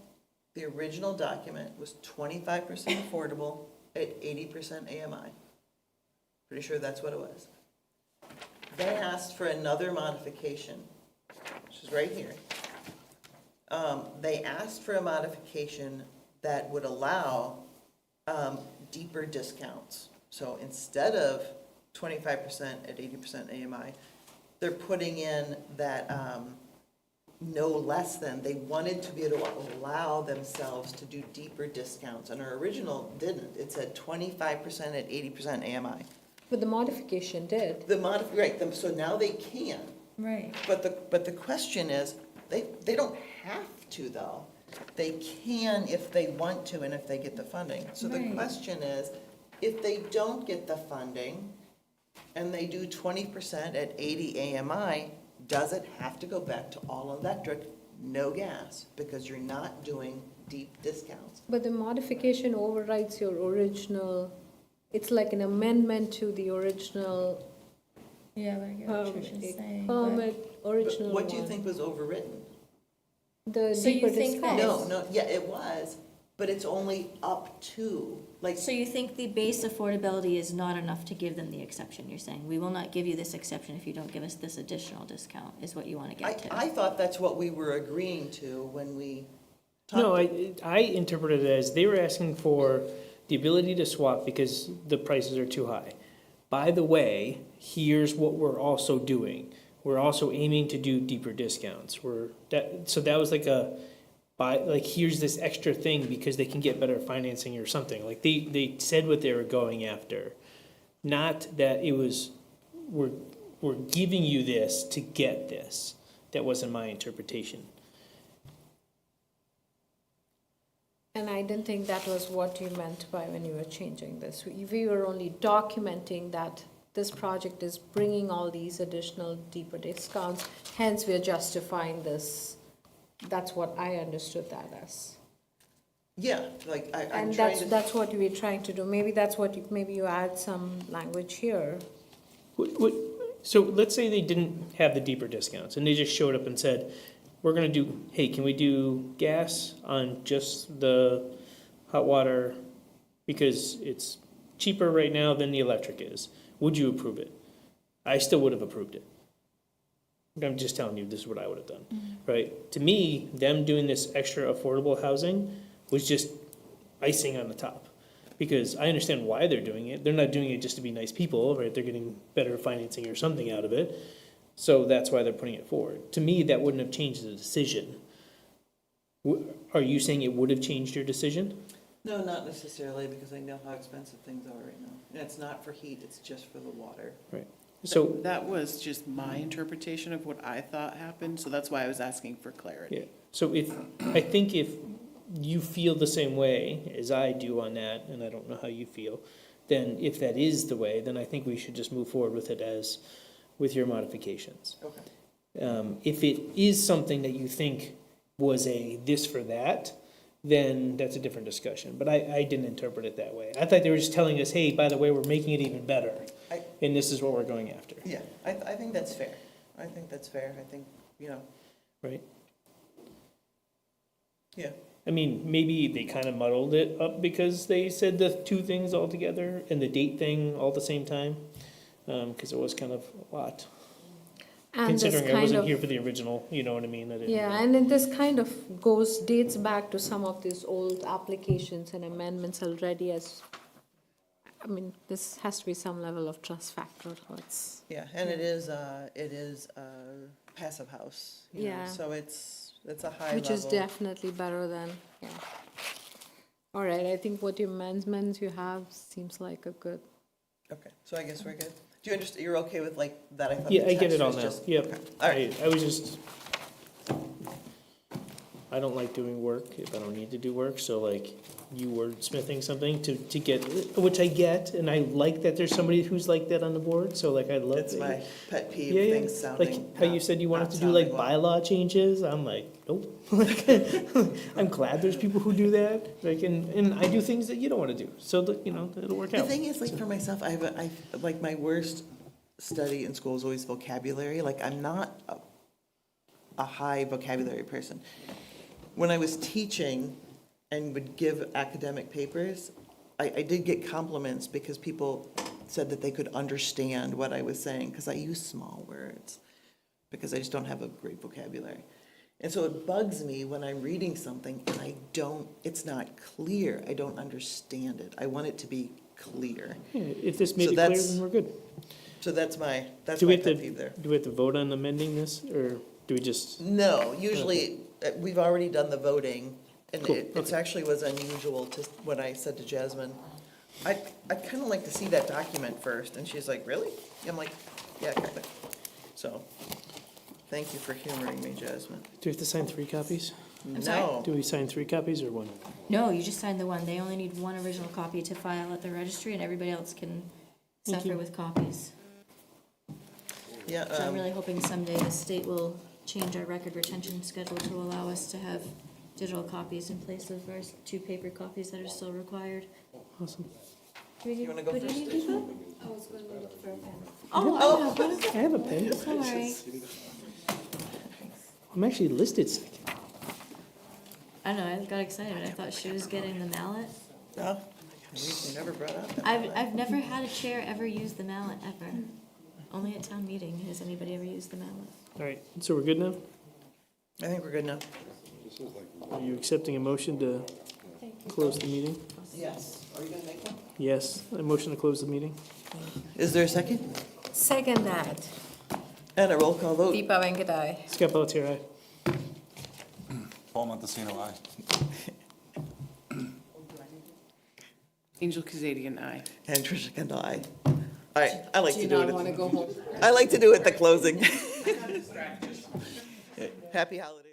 Speaker 1: document was 25% affordable at 80% AMI. Pretty sure that's what it was. They asked for another modification, which is right here. They asked for a modification that would allow deeper discounts. So instead of 25% at 80% AMI, they're putting in that no less than, they wanted to be able to allow themselves to do deeper discounts, and our original didn't. It said 25% at 80% AMI.
Speaker 5: But the modification did.
Speaker 1: So now they can.
Speaker 2: Right.
Speaker 1: But the question is, they don't have to, though. They can if they want to and if they get the funding. So the
Speaker 2: Right.
Speaker 1: question is, if they don't get the funding and they do 20% at 80 AMI, does it have to go back to all electric, no gas? Because you're not doing deep discounts.
Speaker 5: But the modification overrides your original, it's like an amendment to the original
Speaker 2: Yeah, but I get what Tricia's saying. but-
Speaker 5: permit, original
Speaker 1: But what do you
Speaker 5: one.
Speaker 1: think was overwritten?
Speaker 5: The
Speaker 2: So you
Speaker 5: deeper
Speaker 2: think that-
Speaker 5: discounts.
Speaker 1: No, yeah, it was, but it's only up to, like,
Speaker 2: So you think the base affordability is not enough to give them the exception? You're saying, we will not give you this exception if you don't give us this additional discount, is what you want to
Speaker 1: I
Speaker 2: get to?
Speaker 1: I thought that's what we were agreeing to when we talked.
Speaker 3: No, I interpreted it as they were asking for the ability to swap because the prices are too high. By the way, here's what we're also doing. We're also aiming to do deeper discounts. So that was like here's this extra thing because they can get better financing or something. Like they said what they were going after. Not that it was, we're giving you this to get this. That wasn't my interpretation.
Speaker 5: And I didn't think that was what you meant by when you were changing this. We were only documenting that this project is bringing all these additional deeper discounts, hence we're justifying this. That's what I understood that as.
Speaker 1: Yeah, like, I'm
Speaker 5: And
Speaker 1: trying to.
Speaker 5: that's what we're trying to do. Maybe that's what, maybe you add some language here.
Speaker 3: So let's say they didn't have the deeper discounts and they just showed up and said, we're gonna do, hey, can we do gas on just the hot water because it's cheaper right now than the electric is? Would you approve it? I still would have approved it. I'm just telling you, this is what I would have done, right? To me, them doing this extra affordable housing was just icing on the top. Because I understand why they're doing it. They're not doing it just to be nice people, right? They're getting better financing or something out of it. So that's why they're putting it forward. To me, that wouldn't have changed the decision. Are you saying it would have changed your decision?
Speaker 1: No, not necessarily, because I know how expensive things are right now. And it's not for heat, it's just for the water.
Speaker 3: Right. So,
Speaker 7: That was just my interpretation of what I thought happened, so that's why I was asking for clarity.
Speaker 3: yeah. So I think if you feel the same way as I do on that, and I don't know how you feel, then if that is the way, then I think we should just move forward with it as, with your modifications.
Speaker 1: Okay.
Speaker 3: If it is something that you think was a this for that, then that's a different discussion. But I didn't interpret it that way. I thought they were just telling us, hey, by the way, we're making it even better, and this is what we're going after,
Speaker 1: Yeah, I think that's fair. I think,
Speaker 3: right?
Speaker 1: yeah.
Speaker 3: I mean, maybe they kind of muddled it up because they said the two things all together and the date thing all at the same time, because it was kind of a lot.
Speaker 5: And this
Speaker 3: Considering I
Speaker 5: kind
Speaker 3: wasn't
Speaker 5: of,
Speaker 3: here for the original, you know what I mean? I didn't-
Speaker 5: yeah, and then this kind of dates back to some of these old applications and amendments already as, I mean, this has to be some level of trust factor, so it's,
Speaker 1: Yeah, and it is a passive house, you know,
Speaker 5: Yeah.
Speaker 1: so it's a high level.
Speaker 5: which is definitely better than, yeah. All right, I think what your amendments you have seems like a good,
Speaker 1: Okay, so I guess we're good. Do you understand, you're okay with like that? I thought the
Speaker 3: Yeah, I get
Speaker 1: text
Speaker 3: it all
Speaker 1: was
Speaker 3: now,
Speaker 1: just-
Speaker 3: yep.
Speaker 1: okay. All right,
Speaker 3: I was just, I don't like doing work if I don't need to do work, so like, you wordsmithing something to get, which I get, and I like that there's somebody who's like that on the board, so like, I love
Speaker 1: it's
Speaker 3: that.
Speaker 1: my pet peeve,
Speaker 3: Yeah, yeah,
Speaker 1: things sounding.
Speaker 3: like how you
Speaker 1: not-
Speaker 3: said you wanted
Speaker 1: not
Speaker 3: to do like
Speaker 1: sounding well.
Speaker 3: bylaw changes, I'm like, nope. I'm glad there's people who do that, like, and I do things that you don't wanna do, so that, you know, it'll work
Speaker 1: The
Speaker 3: out.
Speaker 1: thing is, like, for myself, like, my worst study in school is always vocabulary. Like, I'm not a high vocabulary person. When I was teaching and would give academic papers, I did get compliments because people said that they could understand what I was saying, because I use small words, because I just don't have a great vocabulary. And so it bugs me when I'm reading something and it's not clear, I don't understand it. I want it to be clear.
Speaker 3: Yeah, if this made
Speaker 1: So
Speaker 3: it clear,
Speaker 1: that's-
Speaker 3: then we're good.
Speaker 1: So that's my
Speaker 3: Do we
Speaker 1: pet
Speaker 3: have to,
Speaker 1: peeve there.
Speaker 3: do we have to vote on amending this, or do we just,
Speaker 1: No, usually, we've already done the voting, and
Speaker 3: Cool,
Speaker 1: it
Speaker 3: okay.
Speaker 1: actually was unusual to, when I said to Jasmine, I'd kind of like to see that document first, and she's like, really? I'm like, yeah, kind of. So, thank you for humoring me, Jasmine.
Speaker 3: do we have to sign 3 copies?
Speaker 2: sorry?
Speaker 1: No,
Speaker 3: Do we sign 3 copies or 1?
Speaker 2: No, you just signed the one. They only need one original copy to file at the registry, and everybody else can
Speaker 3: Thank
Speaker 2: suffer
Speaker 3: you.
Speaker 2: with copies.
Speaker 1: yeah,
Speaker 2: So I'm really hoping someday the state will change our record retention schedule to allow us to have digital copies in place of our 2 paper copies that are still required.
Speaker 3: Awesome.
Speaker 1: You wanna go
Speaker 2: Would
Speaker 1: first?
Speaker 2: you need to go? Oh,
Speaker 3: I have a pen.
Speaker 2: I'm sorry.
Speaker 3: I'm actually listed second.
Speaker 2: I know, I got excited. I thought she was getting the mallet.
Speaker 1: no, you never brought up that.
Speaker 2: I've never had a chair ever use the mallet, ever. Only at town meeting has anybody ever used the mallet.
Speaker 3: All right, so we're good now?
Speaker 1: I think we're good now.
Speaker 3: Are you accepting a motion to close the meeting?
Speaker 1: Yes. Are you gonna make one?
Speaker 3: Yes, a motion to close the meeting?
Speaker 1: Is there a second?
Speaker 5: Second that,
Speaker 1: And a roll call vote.
Speaker 5: Deepa Venkatai.
Speaker 3: Scott Pelletier, aye.
Speaker 6: Paul Montesino, aye.
Speaker 7: Angel Kazadian, aye.
Speaker 1: And Tricia Kendall, aye. All right, I like to do it.
Speaker 5: go home?
Speaker 1: I like to do it at the closing. Happy holidays.